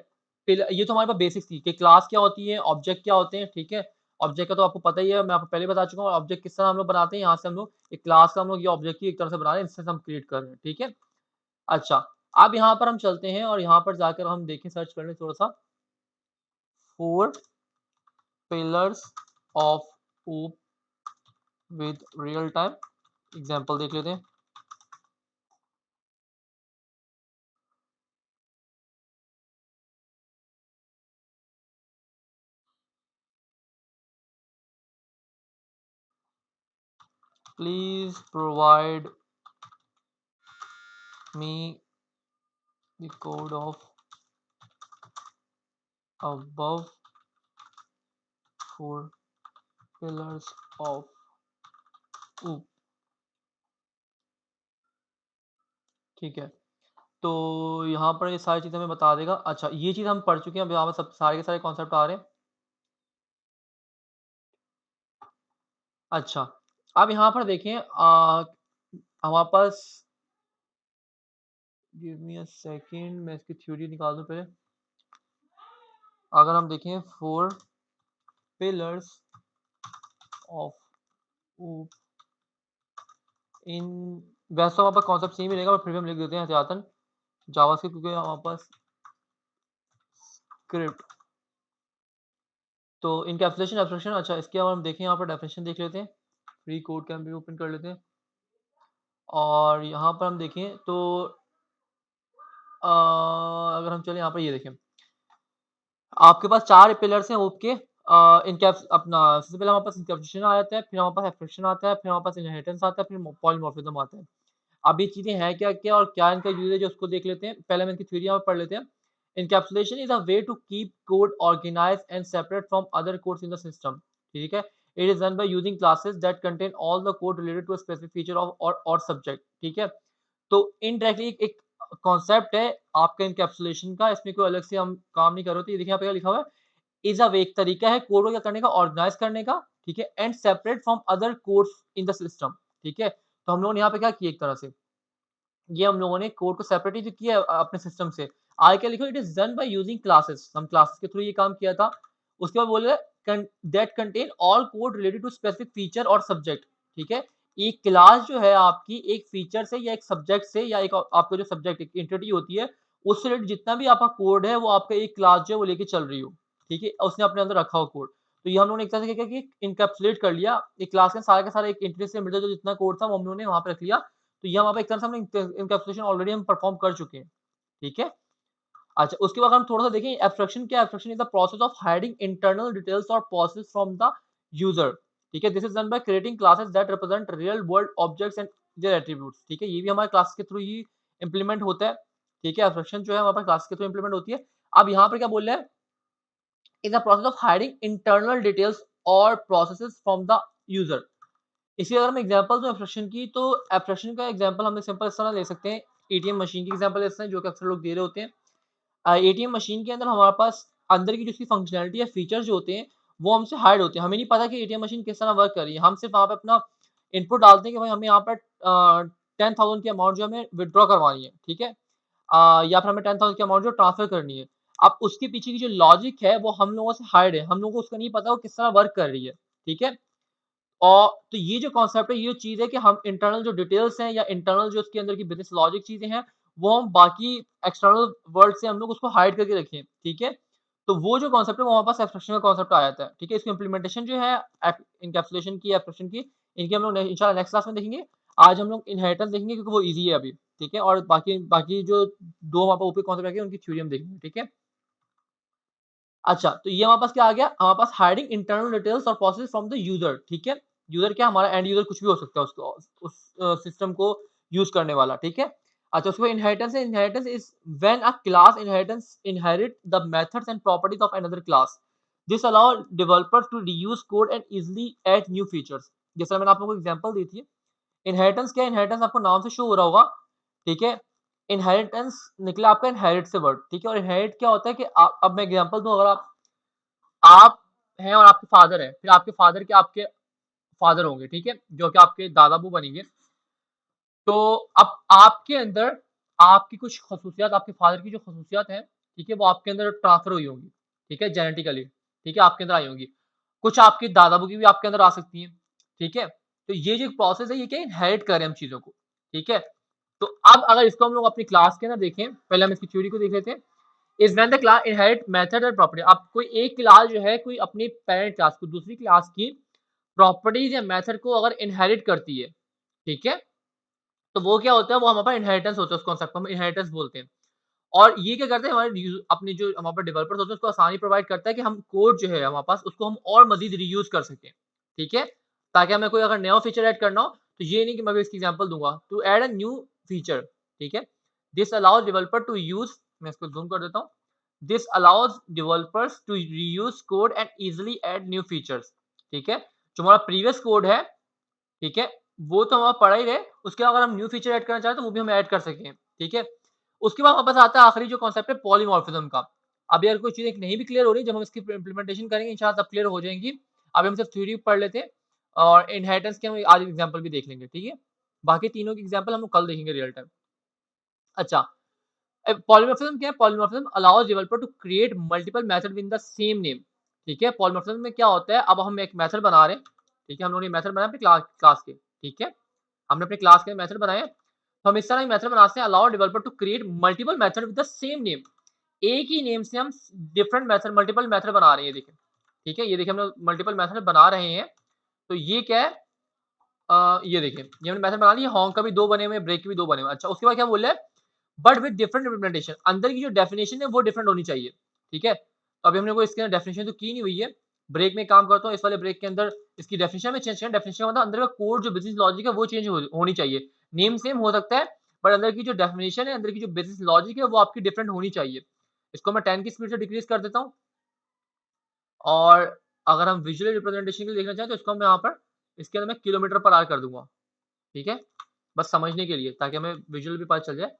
ये तो हमारे पास बेसिक्स थी कि क्लास क्या होती है, ऑब्जेक्ट क्या होते हैं, ठीक है? ऑब्जेक्ट का तो आपको पता ही है, मैं आपको पहले बता चुका हूँ ऑब्जेक्ट किस तरह हम लोग बनाते हैं, यहाँ से हम लोग एक क्लास का हम लोग ये ऑब्जेक्ट ही एक तरह से बना रहे हैं, इंस्टेंस हम क्रिएट कर रहे हैं, ठीक है? अच्छा, अब यहाँ पर हम चलते हैं और यहाँ पर जाकर हम देखें, सर्च कर लें थोड़ा-सा 4 pillars of op with real time example देख लेते हैं। Please provide me the code of above 4 pillars of OOP, ठीक है। तो यहाँ पर ये सारी चीज़ें हमें बता देगा। अच्छा, ये चीज़ हम पढ़ चुके हैं, अब यहाँ पे सब सारे के सारे कॉन्सेप्ट आ रहे हैं। अच्छा, अब यहाँ पर देखें हमारे पास, गिव मी अ सेकंड, मैं इसकी थ्योरी निकाल दूँ पहले। अगर हम देखें 4 पिलर्स ऑफ OOP इन, वैसे तो हमारे पास कॉन्सेप्ट सेम ही रहेगा बट फिर भी हम लिख देते हैं एहतियातन जावास्क्रिप्ट, क्योंकि हमारे पास स्क्रिप्ट। तो इनकैप्सुलेशन एब्स्ट्रैक्शन, अच्छा इसके अब हम देखें यहाँ पर डेफिनेशन देख लेते हैं। फ्री कोड कैन भी ओपन कर लेते हैं और यहाँ पर हम देखें तो अगर हम चलें यहाँ पर ये देखें, आपके पास 4 पिलर्स हैं ओप के। इनकैप्स अपना सबसे पहले हमारे पास इनकैप्सुलेशन आ जाता है, फिर हमारे पास एब्स्ट्रैक्शन आता है, फिर हमारे पास इनहेरिटेंस आता है, फिर पॉलीमॉर्फिज्म आता है। अब ये चीज़ें हैं क्या-क्या और क्या इनका यूसेज है उसको देख लेते हैं। पहले हम इनकी थ्योरी यहाँ पे पढ़ लेते हैं। Encapsulation is a way to keep code organised and separate from other codes in the system, ठीक है? It is done by using classes that contain all the code related to a specific feature of or subject, ठीक है? तो indirectly एक concept है आपका encapsulation का, इसमें कोई अलग से हम काम नहीं कर रहे होते। ये देखिए यहाँ पे क्या लिखा हुआ है, इज़ अ वे, एक तरीका है कोड को क्या करने का, ऑर्गेनाइज़ करने का, ठीक है? And separate from other codes in the system, ठीक है? तो हम लोगों ने यहाँ पे क्या किया एक तरह से, ये हम लोगों ने कोड को सेपरेट ही तो किया है अपने सिस्टम से। आगे क्या लिखा है, it is done by using classes, हम क्लासेस के थ्रू ये काम किया था। उसके बाद बोल रहा है that contain all code related to specific feature or subject, ठीक है? एक क्लास जो है आपकी एक फीचर से या एक सब्जेक्ट से या एक आपका जो सब्जेक्ट एक एंटिटी होती है, उससे रिलेटेड जितना भी आपका कोड है, वो आपका एक क्लास जो है वो लेके चल रही हो, ठीक है? उसने अपने अंदर रखा हो कोड। तो ये हम लोगों ने एक तरह से क्या किया कि एनकैप्सुलेट कर लिया, एक क्लास का सारा एक एंटिटी से मिलता जो जितना कोड था वो हम लोगों ने वहाँ पे रख लिया। तो ये वहाँ पे एक तरह से हमने एनकैप्सुलेशन ऑलरेडी हम परफॉर्म कर चुके हैं, ठीक है? अच्छा, उसके बाद हम थोड़ा-सा देखें एब्स्ट्रैक्शन क्या है? Abstraction is the process of hiding internal details और प्रोसेस फ्रॉम द यूज़र, ठीक है? This is done by creating classes that represent real world objects and their attributes, ठीक है? ये भी हमारे क्लास के थ्रू ही इम्प्लीमेंट होता है, ठीक है? एब्स्ट्रैक्शन जो है हमारे पास क्लास के थ्रू इम्प्लीमेंट होती है। अब यहाँ पर क्या बोल रहा है? Is the process of hiding internal details और प्रोसेसेस फ्रॉम द यूज़र। इसी अगर हम एग्जांपल दूँ एब्स्ट्रैक्शन की, तो एब्स्ट्रैक्शन का एग्जांपल हम सिंपल इस तरह ले सकते हैं, एटीएम मशीन की एग्जांपल ले सकते हैं, जो कि अक्सर लोग दे रहे होते हैं। एटीएम मशीन के अंदर हमारे पास अंदर की जो उसकी फंक्शनैलिटी या फीचर्स जो होते हैं, वो हमसे हाइड होते हैं। हमें नहीं पता कि एटीएम मशीन किस तरह वर्क कर रही है। हम सिर्फ़ वहाँ पे अपना इनपुट डालते हैं कि भाई हमें यहाँ पर 10,000 की अमाउंट जो हमें विथड्रॉ करवानी है, ठीक है? या फिर हमें 10,000 की अमाउंट जो ट्रांसफर करनी है। अब उसके पीछे की जो लॉजिक है, वो हम लोगों से हाइड है। हम लोगों को उसका नहीं पता वो किस तरह वर्क कर रही है, ठीक है? और तो ये जो कॉन्सेप्ट है, ये चीज़ है कि हम इंटरनल जो डिटेल्स हैं या इंटरनल जो उसके अंदर की बिज़नेस लॉजिक चीज़ें हैं, वो हम बाकी एक्सटर्नल वर्ल्ड से हम लोग उसको हाइड करके रखें, ठीक है? तो वो जो कॉन्सेप्ट है, वो हमारे पास एब्स्ट्रैक्शन का कॉन्सेप्ट आ जाता है, ठीक है? इसकी इम्प्लीमेंटेशन जो है एनकैप्सुलेशन की, एब्स्ट्रैक्शन की, इनकी हम लोग इंशाल्लाह नेक्स्ट क्लास में देखेंगे। आज हम लोग इनहेरिटेंस देखेंगे क्योंकि वो ईज़ी है अभी, ठीक है? और बाकी बाकी जो 2 वहाँ पे ऊपरी कॉन्सेप्ट रखे हैं, उनकी थ्योरी हम देखेंगे, ठीक है? अच्छा, तो ये हमारे पास क्या आ गया? हमारे पास हाइडिंग इंटरनल डिटेल्स और प्रोसेस फ्रॉम द यूज़र, ठीक है? यूज़र क्या हमारा एंड यूज़र कुछ भी हो सकता है उसको उस सिस्टम को यूज़ करने वाला, ठीक है? अच्छा, उसके बाद इनहेरिटेंस है, inheritance is when a class inherit the methods and properties of another class. This allow developers to reuse code and easily add new features. जैसे मैंने आप लोगों को एग्जांपल दी थी। इनहेरिटेंस क्या है? इनहेरिटेंस आपको नाम से शो हो रहा होगा, ठीक है? इनहेरिटेंस निकला आपका इनहेरिट से वर्ड, ठीक है? और इनहेरिट क्या होता है कि अब मैं एग्जांपल दूँ, अगर आप हैं और आपके फादर हैं, फिर आपके फादर के आपके फादर होंगे, ठीक है? जो कि आपके दादा-अबू बनेंगे। तो अब आपके अंदर आपकी कुछ खसूसियात, आपके फादर की जो खसूसियात हैं, ठीक है? वो आपके अंदर ट्रांसफ़र हुई होंगी, ठीक है? जेनेटिकली, ठीक है? आपके अंदर आई होंगी। कुछ आपके दादा-अबू की भी आपके अंदर आ सकती हैं, ठीक है? तो ये जो प्रोसेस है, ये क्या इनहेरिट कर रहे हैं हम चीज़ों को, ठीक है? तो अब अगर इसको हम लोग अपनी क्लास के अंदर देखें, पहले हम इसकी थ्योरी को देख लेते हैं। Is when the class inherit method और प्रॉपर्टी। अब कोई एक क्लास जो है, कोई अपनी पैरेंट क्लास को दूसरी क्लास की प्रॉपर्टीज़ या मेथड को अगर इनहेरिट करती है, ठीक है? तो वो क्या होता है, वो हमारे पास इनहेरिटेंस होता है, उस कॉन्सेप्ट को हम इनहेरिटेंस बोलते हैं। और ये क्या करते हैं, हमारे अपनी जो हमारे पास डेवलपर्स होते हैं, उसको आसानी प्रोवाइड करता है कि हम कोड जो है हमारे पास, उसको हम और मज़ीद रीयूज़ कर सकें, ठीक है? ताकि हमें कोई अगर नया फीचर ऐड करना हो, तो ये नहीं कि मैं अभी इसकी एग्ज़ाम्पल दूँगा, to add a new feature, ठीक है? This allows developer to use, मैं इसको ज़ूम कर देता हूँ। This allows developers to reuse code and easily add new features, ठीक है? जो हमारा प्रीवियस कोड है, ठीक है? वो तो हमारा पड़ा ही रहे, उसके अगर हम न्यू फीचर ऐड करना चाहें, तो वो भी हम ऐड कर सकें, ठीक है? उसके बाद वापस आता है आखिरी जो कॉन्सेप्ट है पॉलीमॉर्फिज्म का। अभी अगर कोई चीज़ नहीं भी क्लियर हो रही, जब हम इसकी इम्प्लीमेंटेशन करेंगे इंशाल्लाह तब क्लियर हो जाएँगी। अभी हम सिर्फ थ्योरी पढ़ लेते हैं और इनहेरिटेंस के हम आज एग्ज़ाम्पल भी देख लेंगे, ठीक है? बाकी तीनों की एग्ज़ाम्पल हम लोग कल देखेंगे रियल टाइम। अच्छा, पॉलीमॉर्फिज्म क्या है? Polymorphism allows developer to create multiple method with the same name, ठीक है? पॉलीमॉर्फिज्म में क्या होता है, अब हम एक मेथड बना रहे हैं, ठीक है? हम लोगों ने मेथड बनाया अपनी क्लास के, ठीक है? हमने अपने क्लास के मेथड बनाए, तो हम इस तरह मेथड बनाते हैं, allow developer to create multiple method with the same name. एक ही नेम से हम डिफरेंट मेथड मल्टीपल मेथड बना रहे हैं, ये देखिए, ठीक है? ये देखिए हम लोग मल्टीपल मेथड बना रहे हैं, तो ये क्या है, ये देखिए, ये हमने मेथड बना लिया, हॉन्ग का भी 2 बने हुए हैं, ब्रेक के भी 2 बने हुए हैं। अच्छा, उसके बाद क्या बोल रहा है, बट विद डिफरेंट इम्प्लीमेंटेशन, अंदर की जो डेफिनेशन है वो डिफरेंट होनी चाहिए, ठीक है? तो अभी हमने कोई इसके अंदर डेफिनेशन तो की नहीं हुई है, ब्रेक में काम करता हूँ, इस वाले ब्रेक के अंदर इसकी डेफिनेशन में चेंज करें, डेफिनेशन मतलब अंदर का कोड जो बिज़नेस लॉजिक है वो चेंज होनी चाहिए। नेम सेम हो सकता है, बट अंदर की जो डेफिनेशन है, अंदर की जो बिज़नेस लॉजिक है वो आपकी डिफरेंट होनी चाहिए। इसको मैं 10 की स्पीड से डिक्रीज़ कर देता हूँ, और अगर हम विजुअल रिप्रेजेंटेशन के लिए देखना चाहें, तो इसको मैं यहाँ पर इसके अंदर मैं किलोमीटर पर आवर कर दूँगा, ठीक है? बस समझने के लिए, ताकि हमें विजुअल भी पता चल जाए।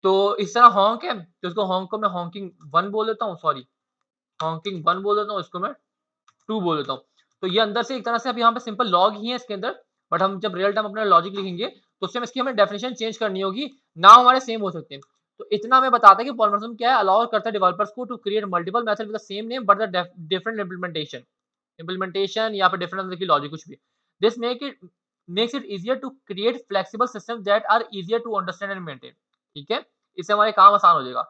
तो इस तरह हॉन्क है, तो इसको हॉन्क को मैं हॉन्किंग 1 बोल देता हूँ, सॉरी, हॉन्किंग 1 बोल देता हूँ, इसको मैं 2 बोल देता हूँ। तो ये अंदर से एक तरह से अब यहाँ पे सिंपल लॉग ही है इसके अंदर, बट हम जब रियल टाइम अपना लॉजिक लिखेंगे, तो उससे इसकी हमें डेफिनिशन चेंज करनी होगी, नाम हमारे सेम हो सकते हैं। तो इतना हमें बताता है कि पॉलीमॉर्फिज्म क्या है, अलाउ करता है डेवलपर्स को to create multiple method with the same name but the different implementation, या फिर डिफरेंट अंदर की लॉजिक कुछ भी। This make it makes it easier to create flexible system that are easier to understand and maintain. ठीक है, इससे हमारे काम आसान हो जाएगा।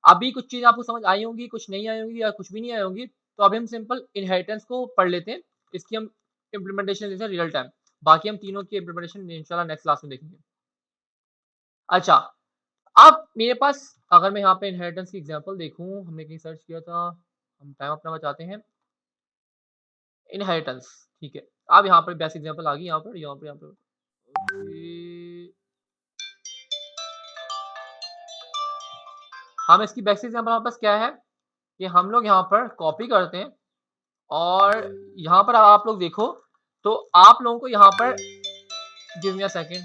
अभी कुछ चीज़ आपको समझ आई होंगी, कुछ नहीं आई होंगी या कुछ भी नहीं आई होंगी, तो अभी हम सिंपल इनहेरिटेंस को पढ़ लेते हैं। इसकी हम इम्प्लीमेंटेशन लेते हैं रियल टाइम। बाकी हम तीनों की इम्प्लीमेंटेशन इंशाल्लाह नेक्स्ट क्लास में देखेंगे। अच्छा, अब मेरे पास अगर मैं यहाँ पे इनहेरिटेंस की एग्जांपल देखूँ, हमने कहीं सर्च किया था, हम टाइम अपना बचाते हैं। इनहेरिटेंस, ठीक है। अब यहाँ पर बेस्ट एग्जांपल आ गई यहाँ पर ओके। हम इसकी बेस्ट एग्जांपल हमारे पास क्या है कि हम लोग यहाँ पर कॉपी करते हैं और यहाँ पर आप लोग देखो, तो आप लोगों को यहाँ पर give me a second.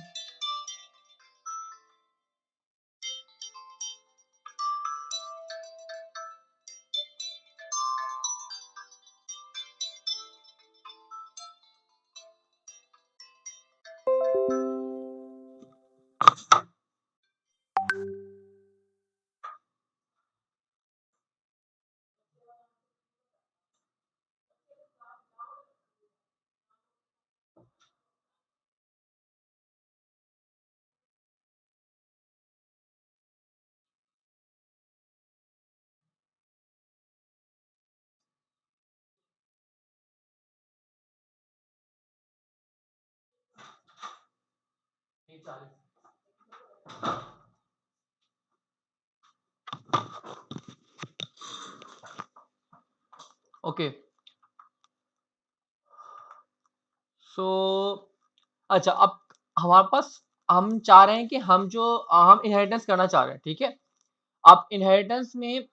Okay, so अच्छा, अब हमारे पास हम चाह रहे हैं कि हम इनहेरिटेंस करना चाह रहे हैं, ठीक है? अब इनहेरिटेंस में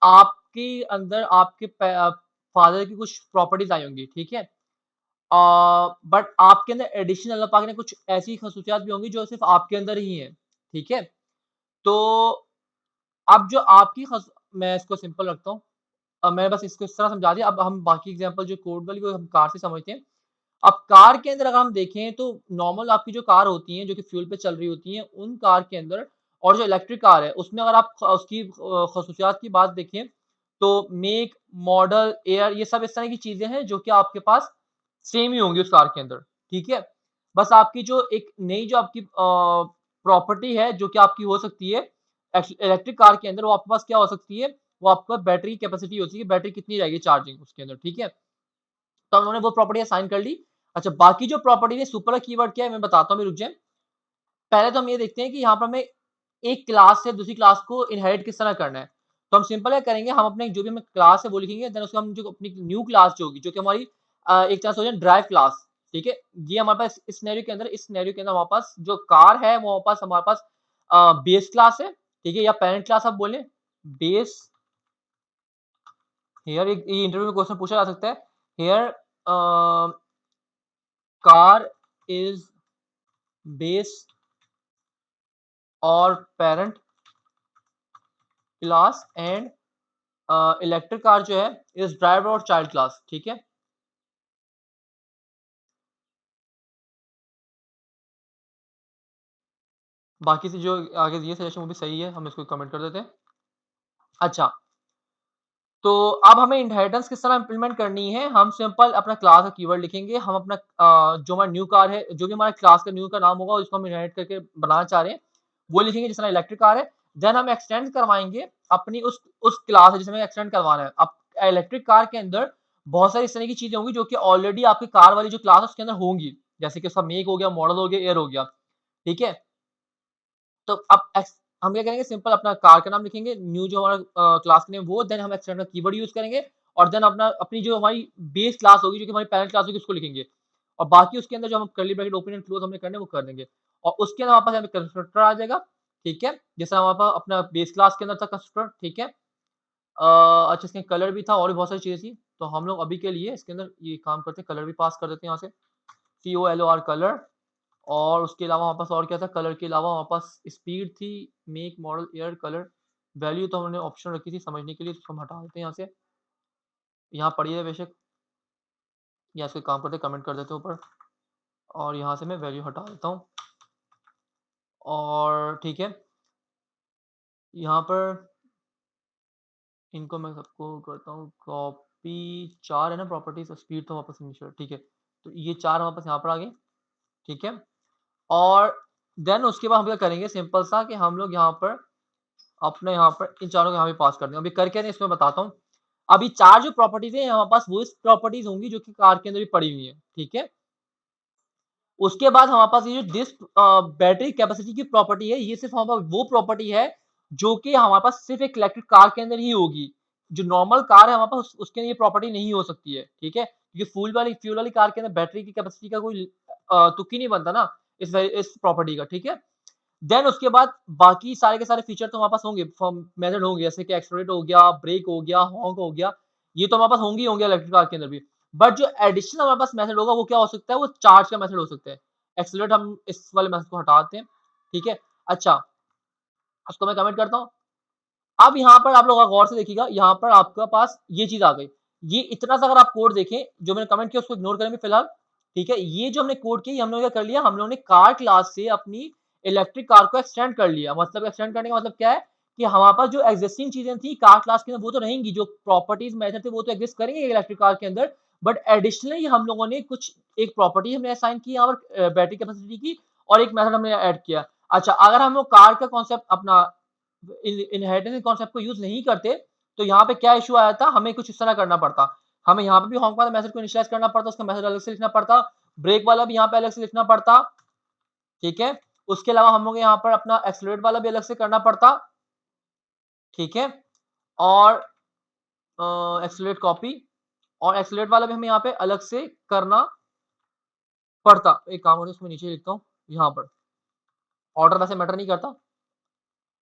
आपके अंदर आपके फादर की कुछ प्रॉपर्टीज़ आई होंगी, ठीक है? बट आपके अंदर एडिशनल अल्लाह पाक ने कुछ ऐसी ख़ुसूसियात भी होंगी जो सिर्फ़ आपके अंदर ही हैं, ठीक है? तो अब जो आपकी मैं इसको सिंपल रखता हूँ। मैंने बस इसको इस तरह समझा दिया, अब हम बाकी एग्ज़ाम्पल जो कोड वाली वो हम कार से समझते हैं। अब कार के अंदर अगर हम देखें तो नॉर्मल आपकी जो कार होती हैं, जो कि फ्यूल पे चल रही होती हैं, उन कार के अंदर और जो इलेक्ट्रिक कार है, उसमें अगर आप उसकी ख़ुसूसियात की बात देखें, तो मेक, मॉडल, एयर ये सब इस तरह की चीज़ें हैं जो कि आपके पास सेम ही होंगी उस कार के अंदर, ठीक है? बस आपकी जो एक नई जो आपकी प्रॉपर्टी है, जो कि आपकी हो सकती है इलेक्ट्रिक कार के अंदर, वो आपके पास क्या हो सकती है, वो आपके पास बैटरी कैपेसिटी होती है, बैटरी कितनी रहेगी चार्जिंग उसके अंदर, ठीक है? तो उन्होंने वो प्रॉपर्टी असाइन कर ली। अच्छा, बाकी जो प्रॉपर्टी है, सुपर कीवर्ड क्या है मैं बताता हूँ, अभी रुक जाएँ। पहले तो हम ये देखते हैं कि यहाँ पर हमें एक क्लास से दूसरी क्लास को इनहेरिट किस तरह करना है। तो हम सिंपल क्या करेंगे, हम अपने जो भी हमें क्लास है वो लिखेंगे, देन उसको हम जो अपनी न्यू क्लास जो होगी, जो कि हमारी एक तरह से हो जाए ड्राइव क्लास, ठीक है? ये हमारे पास इस सिनेरियो के अंदर हमारे पास जो कार है, वो हमारे पास बेस क्लास है, ठीक है? या पैरेंट क्लास आप बोलें, बेस। हियर एक ये इंटरव्यू में क्वेश्चन पूछा जा सकता है। हियर कार इज़ बेस और parent class and electric car जो है इज ड्राइवर और चाइल्ड क्लास, ठीक है? बाकी से जो आगे दिए सजेशन वो भी सही है, हम इसको कमेंट कर देते हैं। अच्छा, तो अब हमें इनहेरिटेंस किस तरह इम्प्लीमेंट करनी है, हम सिंपल अपना क्लास का कीवर्ड लिखेंगे, हम अपना जो हमारा न्यू कार है, जो भी हमारा क्लास का न्यू का नाम होगा उसको हम इनहेरिट करके बनाना चाह रहे हैं, वो लिखेंगे जिस तरह इलेक्ट्रिक कार है। देन हम एक्सटेंड करवाएँगे अपनी उस क्लास है जिसे हमें एक्सटेंड करवाना है। अब इलेक्ट्रिक कार के अंदर बहुत सारी इस तरह की चीज़ें होंगी जो कि ऑलरेडी आपकी कार वाली जो क्लास है उसके अंदर होंगी। जैसे कि उसका मेक हो गया, मॉडल हो गया, ईयर हो गया, ठीक है? तो अब हम क्या करेंगे, सिंपल अपना कार का नाम लिखेंगे, न्यू जो हमारा क्लास का नेम वो, देन हम एक्सटेंड का कीवर्ड यूज़ करेंगे और देन अपनी जो हमारी बेस क्लास होगी, जो कि हमारी पैरेंट क्लास होगी उसको लिखेंगे। और बाकी उसके अंदर जो हम curly bracket open and close हमने करने वो कर देंगे। और उसके अंदर हमारे पास कंस्ट्रक्टर आ जाएगा, ठीक है? जैसे हमारे पास अपना बेस क्लास के अंदर था कंस्ट्रक्टर, ठीक है? अच्छा, इसके कलर भी था और भी बहुत सारी चीज़ें थी। तो हम लोग अभी के लिए इसके अंदर ये काम करते हैं, कलर भी पास कर देते हैं यहाँ से, COLOR कलर। और उसके अलावा हमारे पास और क्या था, कलर के अलावा हमारे पास स्पीड थी, make, model, year, colour, value तो हमने ऑप्शन रखी थी समझने के लिए, तो हम हटा देते हैं यहाँ से। यहाँ पड़ी है बेशक, या इसको काम करते कमेंट कर देते हैं ऊपर और यहाँ से मैं वैल्यू हटा देता हूँ और ठीक है, यहाँ पर इनको मैं सबको करता हूँ कॉपी। 4 है ना प्रॉपर्टीज, स्पीड तो वापस नहीं, ठीक है। तो ये 4 हमारे पास यहाँ पर आ गए, ठीक है। और देन उसके बाद हम क्या करेंगे सिंपल सा कि हम लोग यहाँ पर अपने यहाँ पर इन चारों को यहाँ पे पास कर देंगे। अभी कर क्या रहे हैं इसमें बताता हूँ। अभी 4 जो प्रॉपर्टीज़ हैं हमारे पास वो इस प्रॉपर्टीज़ होंगी जो कि कार के अंदर भी पड़ी हुई हैं, ठीक है। उसके बाद हमारे पास ये जो बैटरी कैपेसिटी की प्रॉपर्टी है, ये सिर्फ़ हमारे पास वो प्रॉपर्टी है जो कि हमारे पास सिर्फ़ एक इलेक्ट्रिक कार के अंदर ही होगी। जो नॉर्मल कार है हमारे पास उसके अंदर ये प्रॉपर्टी नहीं हो सकती है, ठीक है। क्योंकि फ्यूल वाली कार के अंदर बैटरी की कैपेसिटी का कोई तुक ही नहीं बनता ना इस प्रॉपर्टी का, ठीक है। देन उसके बाद बाकी सारे के सारे फीचर तो हमारे पास होंगे, फॉर्म मेथड होंगे जैसे कि एक्सेलरेट हो गया, ब्रेक हो गया, हॉक हो गया, ये तो हमारे पास होंगे ही होंगे इलेक्ट्रिक कार के अंदर भी। बट जो एडिशनल हमारे पास मेथड होगा वो क्या हो सकता है, वो चार्ज का मेथड हो सकता है। एक्सेलरेट हम इस वाले मेथड को हटा देते हैं, ठीक है। अच्छा, उसको मैं कमेंट करता हूँ। अब यहाँ पर आप लोग गौर से देखिएगा, यहाँ पर आपके पास ये चीज़ आ गई। ये इतना सा अगर आप कोड देखें, जो मैंने कमेंट किया उसको इग्नोर करेंगे फिलहाल, ठीक है। ये जो हमने कोड किया, ये हम लोगों ने क्या कर लिया, हम लोगों ने कार क्लास से अपनी इलेक्ट्रिक कार को एक्सटेंड कर लिया। मतलब एक्सटेंड करने का मतलब क्या है कि हमारे पास जो एक्जिस्टिंग चीज़ें थी कार क्लास के अंदर वो तो रहेंगी, जो प्रॉपर्टीज़ मेथड थे वो तो एक्जिस्ट करेंगे इलेक्ट्रिक कार के अंदर, बट एडिशनली हम लोगों ने कुछ एक प्रॉपर्टी हमने असाइन की यहाँ पर बैटरी कैपेसिटी की और एक मेथड हमने ऐड किया। अच्छा, अगर हम लोग कार का कॉन्सेप्ट अपना इनहेरिटेंस कॉन्सेप्ट को यूज नहीं करते तो यहाँ पे क्या इशू आया था, हमें कुछ इस तरह करना पड़ता। हमें यहाँ पे भी हॉक वाला मैसेज को इनिशियलाइज करना पड़ता, उसका मैसेज अलग से लिखना पड़ता, ब्रेक वाला भी यहाँ पे अलग से लिखना पड़ता, ठीक है। उसके अलावा हम लोग यहाँ पर अपना एक्सेलरेट वाला भी अलग से करना पड़ता, ठीक है। और एक्सेलरेट कॉपी और एक्सेलरेट वाला भी हमें यहाँ पे अलग से करना पड़ता। एक काम करो, इसमें नीचे लिखता हूँ, यहाँ पर ऑर्डर वैसे मैटर नहीं करता।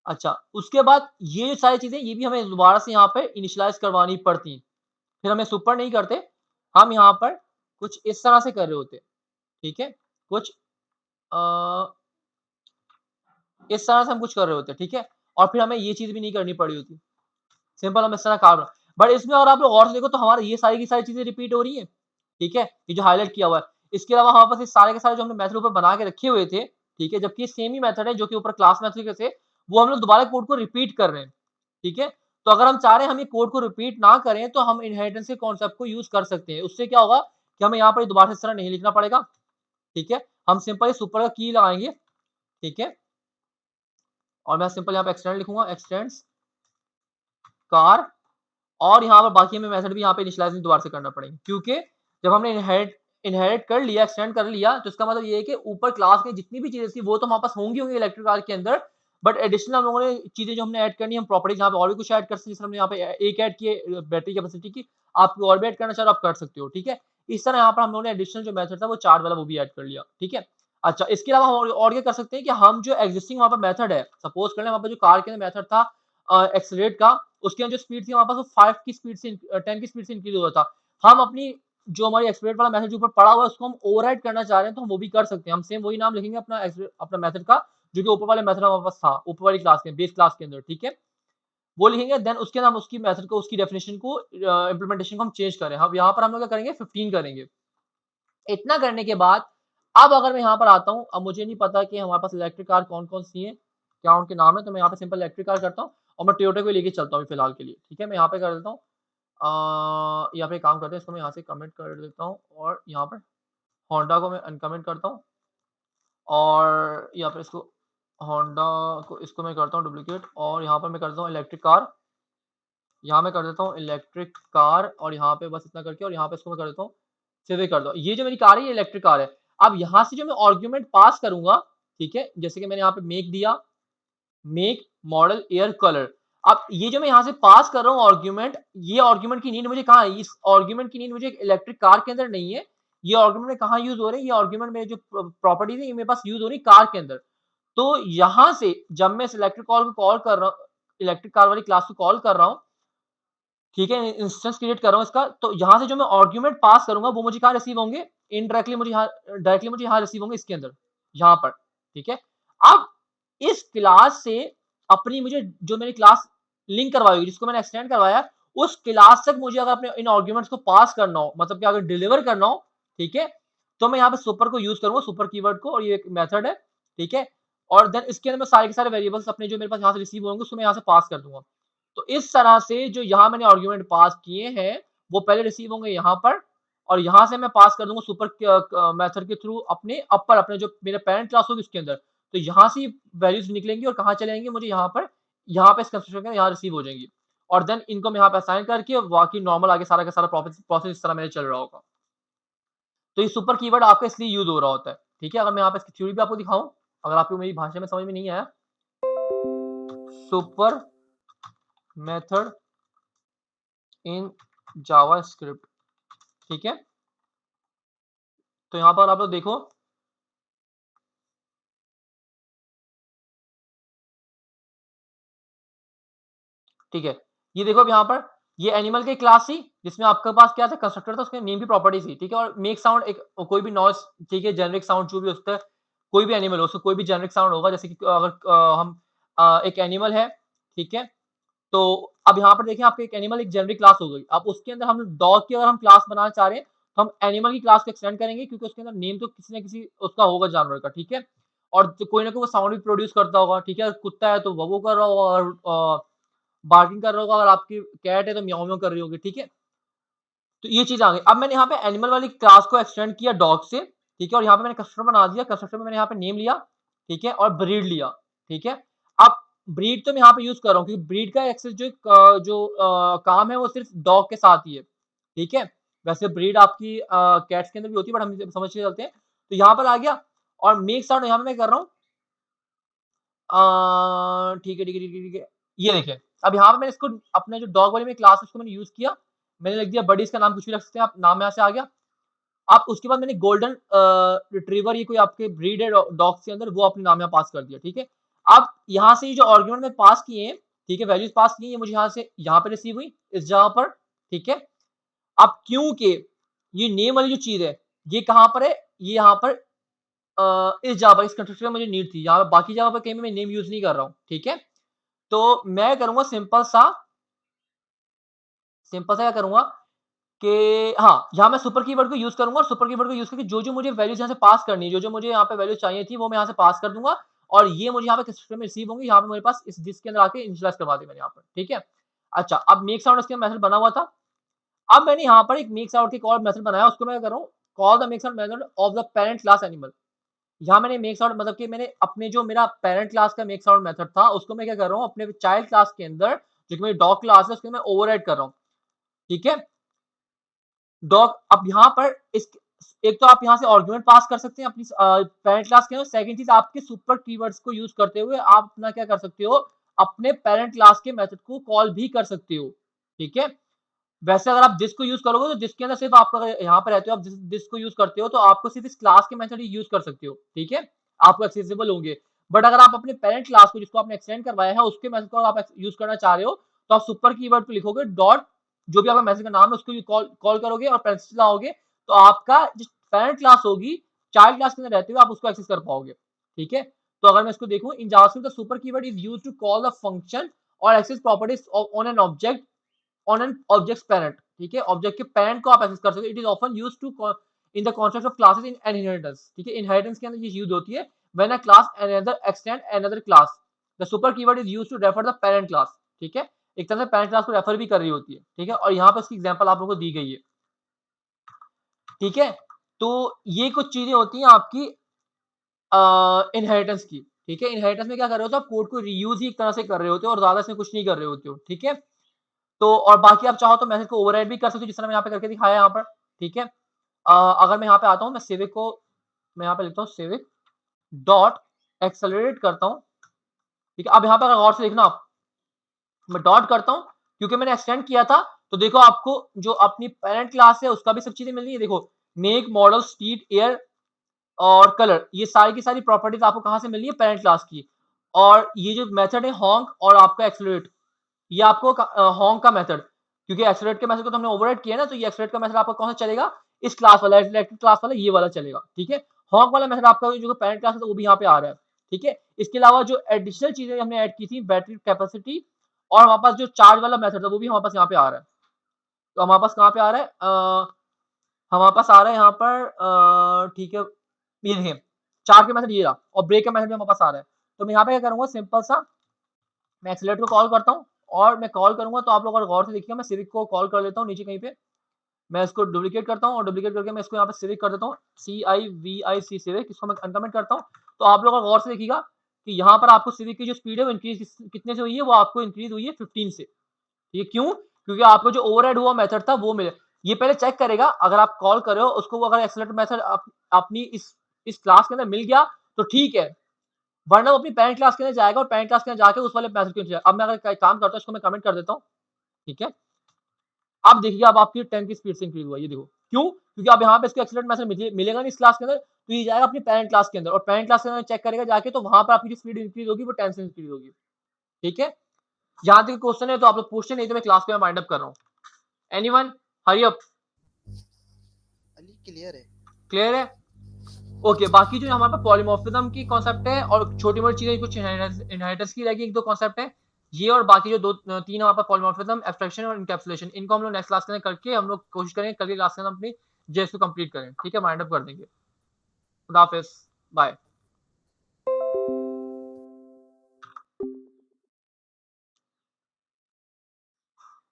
अच्छा, उसके बाद ये सारी चीजें ये भी हमें दोबारा से यहाँ पे इनिशियलाइज करवानी पड़ती। फिर हम सुपर नहीं करते, हम यहाँ पर कुछ इस तरह से कर रहे होते, ठीक है? कुछ अ, इस तरह से हम कुछ कर रहे होते, ठीक है? और फिर हमें ये चीज़ भी नहीं करनी पड़ी होती। सिंपल हम इस तरह काम बट इसमें और आप लोग गौर से देखो तो हमारी ये सारी की सारी चीज़ें रिपीट हो रही हैं, ठीक है? ये जो हाइलाइट किया हुआ है। इसके अलावा हमारे पास ये सारे के सारे जो हमने मेथड ऊपर बना के रखे हुए थे, ठीक है? जबकि ये सेम ही मेथड है जो कि ऊपर क्लास मेथड के थे, वो हम लोग दोबारा कोड को रिपीट कर रहे हैं, ठीक है? तो अगर हम चाह रहे हैं हम ये कोड को रिपीट ना करें तो हम इनहेरिटेंस के कॉन्सेप्ट को यूज़ कर सकते हैं। उससे क्या होगा कि हमें यहाँ पर दोबारा से इस तरह नहीं लिखना पड़ेगा, ठीक है? हम सिंपल सुपर का की लगाएँगे, ठीक है? और मैं सिंपल यहाँ पे एक्सटेंड लिखूँगा, एक्सटेंड्स कार और यहाँ पर बाकी हमें मेथड भी यहाँ पे इनिशियलाइज़ दोबारा से करना पड़ेगा। क्योंकि जब हमने इनहेरिट कर लिया, एक्सटेंड कर लिया, तो इसका मतलब ये है कि ऊपर क्लास में जितनी भी चीज़ें थी, वो तो हमारे पास होंगी इलेक्ट्रिक कार के अंदर, बट एडिशनल हम लोगों ने चीज़ें जो हमने ऐड करनी है, हम प्रॉपर्टीज़ यहाँ पे और भी कुछ ऐड कर सकते हैं, जैसे हमने यहाँ पे एक ऐड की है बैटरी कैपेसिटी की, आप और भी ऐड करना चाहो तो आप कर सकते हो, ठीक है? इस तरह यहाँ पर हम लोगों ने एडिशनल जो मेथड था, वो चार्ज वाला वो भी ऐड कर लिया, ठीक है? अच्छा, इसके अलावा हम और क्या कर सकते हैं कि हम जो एक्जिस्टिंग वहाँ पे मेथड है, सपोज़ कर लें वहाँ पे जो कार के अंदर मेथड था एक्सेलरेट का, उसके अंदर जो स्पीड थी हमारे पास वो 5 की स्पीड से 10 की स्पीड से इंक्रीज़ हो रहा था। हम अपनी जो हमारी एक्सेलरेट वाला मेथड जो ऊपर पड़ा हुआ है उसको हम ओवरराइड करना चाह रहे हैं तो हम वो भी कर सकते हैं। हम सेम वही नाम लिखेंगे अपना मेथड का जो कि ऊपर वाले मेथड हमारे पास था, ऊपर वाली क्लास के बेस क्लास के अंदर, ठीक है? वो लिखेंगे देन उसके अंदर हम उसकी मेथड को उसकी डेफिनिशन को इम्प्लीमेंटेशन को हम चेंज करें। अब यहाँ पर हम लोग क्या करेंगे 15 करेंगे। इतना करने के बाद अब अगर मैं यहाँ पर आता हूँ, अब मुझे नहीं पता कि हमारे पास इलेक्ट्रिक कार कौन-कौन सी हैं, क्या उनके नाम है, तो मैं यहाँ पे सिंपल इलेक्ट्रिक कार करता हूँ और मैं टोयोटा को लेके चलता हूँ फिलहाल के लिए, ठीक है? मैं यहाँ पे कर देता हूँ यहाँ पे एक काम करते हैं, इसको मैं यहाँ से कमेंट कर देता हूँ और यहाँ पर होंडा को मैं अनकमेंट करता हूँ और यहाँ पे इसको होंडा को इसको मैं करता हूँ डुप्लीकेट और यहाँ पर मैं करता हूँ इलेक्ट्रिक कार। यहाँ मैं कर देता हूँ इलेक्ट्रिक कार और यहाँ पे बस इतना करके और यहाँ पे इसको मैं कर देता हूँ सिविक कर दो। ये जो मेरी कार है ये इलेक्ट्रिक कार है। अब यहाँ से जो मैं आर्गुमेंट पास करूँगा, ठीक है? जैसे कि मैंने यहाँ पे मेक दिया, मेक, मॉडल, ईयर, कलर। अब ये जो मैं यहाँ से पास कर रहा हूँ आर्गुमेंट, ये आर्गुमेंट की नीड मुझे कहाँ है? इस आर्गुमेंट की नीड मुझे इलेक्ट्रिक कार के अंदर नहीं है। ये आर्गुमेंट कहाँ यूज़ हो रहे हैं? ये आर्गुमेंट मेरे जो प्रॉपर्टीज़ है ये मेरे पास यूज़ हो रही है कार के अंदर। तो यहाँ से जब मैं इस इलेक्ट्रिक कॉल को कॉल कर रहा हूँ इलेक्ट्रिक कार वाली क्लास को कॉल कर रहा हूँ, ठीक है? इंस्टेंस क्रिएट कर रहा हूँ इसका, तो यहाँ से जो मैं आर्गुमेंट पास करूँगा वो मुझे कहाँ रिसीव होंगे? इनडायरेक्टली मुझे यहाँ डायरेक्टली मुझे यहाँ रिसीव होंगे इसके अंदर, यहाँ पर, ठीक है? अब इस क्लास से अपनी मुझे जो मैंने क्लास लिंक करवाई होगी, जिसको मैंने एक्सटेंड करवाया, उस क्लास तक मुझे अगर अपने इन आर्गुमेंट्स को पास करना हो, मतलब कि अगर डिलीवर करना हो, ठीक है? तो मैं यहाँ पे सुपर को यूज़ करूँगा, सुपर कीवर्ड को और ये एक मेथड है, ठीक है? और देन इसके अंदर मैं सारे के सारे वेरिएबल्स अपने जो मेरे पास यहाँ से रिसीव होंगे, उसको मैं यहाँ से पास कर दूँगा। तो इस तरह से जो यहाँ मैंने आर्गुमेंट पास किए हैं, वो पहले रिसीव होंगे यहाँ पर और यहाँ से मैं पास कर दूंगा सुपर मेथड के थ्रू अपने अपर, अपने जो मेरा पेरेंट क्लास होगी उसके अंदर। तो यहाँ से वैल्यूज निकलेंगी और कहाँ चले जाएंगे, मुझे यहाँ पे इस कंस्ट्रक्शन के यहाँ रिसीव हो जाएंगी, और देन इनको मैं यहाँ पे असाइन करके बाकी नॉर्मल आगे सारा का सारा प्रोसेस इस तरह मेरे चल रहा होगा। तो ये सुपर कीवर्ड आपका इसलिए यूज हो रहा होता है, ठीक है। अगर मैं यहाँ पे इसकी थ्योरी भी आपको दिखाऊं, अगर आपको मेरी भाषा में समझ में नहीं आया, सुपर मेथड इन जावास्क्रिप्ट, ठीक है। तो यहाँ पर आप लोग देखो, ठीक है, ये देखो अब यहाँ पर ये एनिमल की क्लास थी जिसमें आपके पास क्या था, कंस्ट्रक्टर था, उसके नेम की प्रॉपर्टी थी, ठीक है। और मेक साउंड एक कोई भी नॉइस, ठीक है, जेनरिक साउंड जो भी होता है, कोई भी एनिमल हो उसको कोई भी जेनरिक साउंड होगा, जैसे कि अगर हम एक एनिमल है, ठीक है। तो अब यहाँ पर देखें, आपके एक एनिमल एक जेनरिक क्लास हो गई। अब उसके अंदर हम डॉग की अगर हम क्लास बनाना चाह रहे हैं तो हम एनिमल की क्लास को एक्सटेंड करेंगे, क्योंकि उसके अंदर नेम तो किसी ना किसी उसका होगा जानवर का, ठीक है। और तो कोई ना कोई वो साउंड भी प्रोड्यूस करता होगा, ठीक है। कुत्ता है तो वो कर रहा होगा, और बार्किंग कर रहा होगा, अगर आपकी कैट है तो म्याऊं म्याऊं कर रही होगी, ठीक है। तो ये चीज आ गई। अब मैंने यहाँ पे एनिमल वाली क्लास को एक्सटेंड किया डॉग से, ठीक है। और यहाँ पे मैंने कंस्ट्रक्टर बना दिया, कंस्ट्रक्टर में मैंने यहाँ पे नेम लिया, ठीक है, और ब्रीड लिया, ठीक है। अब ब्रीड तो मैं यहाँ पे यूज कर रहा हूँ क्योंकि ब्रीड का एक्सेस काम है वो सिर्फ डॉग के साथ ही है, ठीक है। वैसे ब्रीड आपकी कैट्स के अंदर भी होती है, बट हम समझ के चलते हैं। तो यहाँ पर आ गया, और मेक साउंड यहाँ पे मैं कर रहा हूँ, ठीक है, ठीक है, ठीक है, ठीक है। ये देखिए, अब यहाँ पे मैंने इसको अपने जो डॉग वाली में क्लास है उसको मैंने यूज किया, मैंने लिख दिया बडी, इसका नाम कुछ भी रख सकते हैं आप, नाम यहाँ से आ गया। आप उसके बाद मैंने गोल्डन रिट्रीवर, ये कोई आपके ब्रीड है डॉग्स के अंदर, वो अपने नाम यहाँ पास कर दिया, ठीक है। अब यहाँ से ये जो आर्गुमेंट में पास किए हैं, ठीक है, वैल्यूज पास किए, ये मुझे यहाँ से यहाँ पे रिसीव हुई इस जगह पर, ठीक है। अब क्योंकि ये नेम वाली जो चीज है ये कहाँ पर है, ये यहाँ पर इस जगह पर, इस कंस्ट्रक्शन में मुझे नीड थी, यहाँ पर बाकी जगह पर कहीं मैं नेम यूज नहीं कर रहा हूँ, ठीक है। तो मैं करूंगा सिंपल सा क्या करूंगा कि हाँ, यहाँ मैं सुपर कीवर्ड को यूज करूंगा, और सुपर कीवर्ड को यूज करके जो मुझे वैल्यूज यहाँ से पास करनी है, जो मुझे यहाँ पे वैल्यूज चाहिए थी वो मैं यहाँ से पास कर दूंगा, और ये मुझे यहाँ पे कंस्ट्रक्टर में रिसीव होंगी, यहाँ पे मेरे पास इस डिस्क के अंदर आके इनिशियलाइज करवा दी मैंने यहाँ पर, ठीक है। अच्छा, अब मेक साउंड इसके मेथड बना हुआ था। अब मैंने यहाँ पर एक मेक साउंड के और मेथड बनाया, उसको मैं कर रहा हूँ call the make sound method of the parent class animal. यहाँ मैंने मेक साउंड मतलब कि मैंने अपने जो मेरा पेरेंट क्लास का मेक साउंड मेथड था उसको मैं क्या कर रहा हूँ, अपने चाइल्ड क्लास के अंदर जो कि मेरी डॉग क्लास है उसके मैं ओवरराइड कर रहा हूँ, ठीक है। डॉग, अब यहाँ पर इस एक तो आप यहाँ से आर्गुमेंट पास कर सकते हैं अपनी पेरेंट क्लास के, सेकंड चीज आपके सुपर कीवर्ड्स को यूज करते हुए आप अपना क्या कर सकते हो, अपने पेरेंट क्लास के मेथड को कॉल भी कर सकते हो, ठीक है। वैसे अगर आप दिस को यूज करोगे तो दिस के अंदर सिर्फ आप यहाँ पे रहते हो, आप दिस को यूज करते हो तो आपको सिर्फ इस क्लास के मेथड ही यूज कर सकते हो, ठीक है, आपको एक्सेसिबल होंगे। बट अगर आप अपने पेरेंट क्लास को जिसको आपने एक्सटेंड करवाया है उसके मेथड को आप यूज करना चाह रहे हो, तो आप सुपर कीवर्ड पे लिखोगे डॉट, जो भी आपका मैसेज का नाम है उसको कॉल करोगे और पैरेंथेसिस लगाओगे, तो आपका जो पेरेंट क्लास होगी चाइल्ड क्लास के अंदर रहते हुए आप उसको एक्सेस कर पाओगे, ठीक है। तो अगर मैं इसको देखूं, in JavaScript the super keyword is used to call the function और access properties on an object, on an object parent, ठीक है, ऑब्जेक्ट के पेरेंट को आप एक्सेस कर सकते हो। It is often use to in the concept of classes in an inheritance, ठीक है, इनहेरिटेंस के अंदर ये यूज होती है when a class another extend another class, the super keyword is use to refer the parent class, ठीक है, एक तरह से पेरेंट क्लास को रेफर भी कर रही होती है, ठीक है। और यहाँ पर इसकी एग्जांपल आप लोगों को दी गई है, ठीक है। तो ये कुछ चीजें होती हैं आपकी इनहेरिटेंस की, ठीक है। इनहेरिटेंस में क्या कर रहे होते हो, आप कोड को रीयूज ही एक तरह से कर रहे होते हो और ज्यादा इसमें कुछ नहीं कर रहे होते हो, ठीक है। तो और बाकी आप चाहो तो मैसेज को ओवरराइड भी कर सकते हो, जिस तरह मैं यहाँ पे करके दिखाया यहाँ पर, ठीक है। अगर मैं यहाँ पे आता हूँ, मैं सिविक को मैं यहाँ पे लिखता हूँ सिविक डॉट एक्सेलरेट करता हूँ, ठीक है। अब यहाँ पर गौर से देखना आप, मैं डॉट करता हूँ क्योंकि मैंने एक्सटेंड किया था, तो देखो आपको जो अपनी पेरेंट क्लास है उसका भी सब चीजें मिल रही है, देखो मेक मॉडल स्पीड एयर और कलर, ये सारी की सारी प्रॉपर्टीज आपको कहाँ से मिल रही है, पेरेंट क्लास की। और ये जो मेथड है हॉन्क और आपका एक्सेलरेट, ये आपको हॉन्क का मेथड, क्योंकि एक्सेलरेट के मेथड को तो हमने ओवरराइड किया ना, तो ये एक्सेलरेट का मेथड आपका कौन सा चलेगा, इस क्लास वाला इलेक्ट्रिक क्लास वाला ये वाला चलेगा, ठीक है। हॉन्क वाला मेथड आपका जो पेरेंट क्लास है तो वो भी यहाँ पे आ रहा है, ठीक है। इसके अलावा जो एडिशनल चीजें हमने ऐड की थी, बैटरी कैपेसिटी और हमारे पास जो चार्ज वाला मेथड था वो भी हमारे पास यहाँ पे आ रहा है। तो हमारे पास कहाँ पे आ रहा है, हमारे पास आ रहा है यहाँ पर, ठीक है, ये देखिए चार्ज का मेथड ये रहा, और ब्रेक का मेथड भी हमारे पास आ रहा है। तो मैं यहाँ पे क्या करूंगा, सिंपल सा मैं एक्सेलरेट को कॉल करता हूँ, और मैं कॉल करूंगा तो आप लोग अगर गौर से देखिएगा, मैं सिविक को कॉल कर लेता हूँ नीचे कहीं पे, मैं इसको डुप्लीकेट करता हूँ और डुप्लीकेट करके मैं इसको यहाँ पे सिविक कर देता हूँ, CIVIC सिविक, इसको मैं अनकमेंट करता हूँ। तो आप लोग गौर से देखिएगा कि यहाँ पर आपको सिविक की जो स्पीड है वो इंक्रीज कितने से हुई है, वो आपको इंक्रीज हुई है 15 से। ये क्यों? क्योंकि आपको जो ओवरहेड हुआ मेथड था वो मिले। ये पहले चेक करेगा, अगर आप कॉल कर रहे हो उसको, वो अगर एक्सेलेरेट मेथड अपनी इस क्लास के अंदर मिल गया तो ठीक है, वरना वो अपनी पैरेंट क्लास के अंदर जाएगा और पैरेंट क्लास के अंदर जाके उस वाले मेथड के नीचे। अब मैं अगर काम करता हूँ, इसको मैं कमेंट कर देता हूँ, ठीक है। अब देखिए, अब आपकी 10 की स्पीड से इंक्रीज हुआ, ये देखो क्यों? क्योंकि अब यहाँ पे इसको एक्सेलेरेट मैसेज मिलेगा नहीं इस क्लास के अंदर, तो ये जाएगा अपनी पैरेंट क्लास के अंदर और पैरेंट क्लास के अंदर चेक करेगा जाके, तो वहां पर आपकी जो स्पीड इंक्रीज होगी वो 10 से इंक्रीज होगी, ठीक है। यहाँ तक क्वेश्चन है तो आप लोग पूछते, नहीं तो मैं क्लास को वाइंड अप कर रहा हूँ। Anyone, hurry up. Ali clear है। क्लियर है? ओके, बाकी जो हमारे पास पॉलीमॉर्फिज्म की कॉन्सेप्ट है और छोटी मोटी चीजें कुछ इनहेरिटेंस की रहेगी, एक दो कॉन्सेप्ट है ये, और बाकी जो तीन हमारे पास पॉलीमॉर्फिज्म, एब्स्ट्रैक्शन और इनकैप्सुलेशन, इनको हम लोग नेक्स्ट क्लास के अंदर करके हम लोग कोशिश करेंगे कल की क्लास के अंदर अपनी जेएस को कंप्लीट करें, ठीक है। वाइंड अप कर देंगे। खुदा हाफिज, बाय।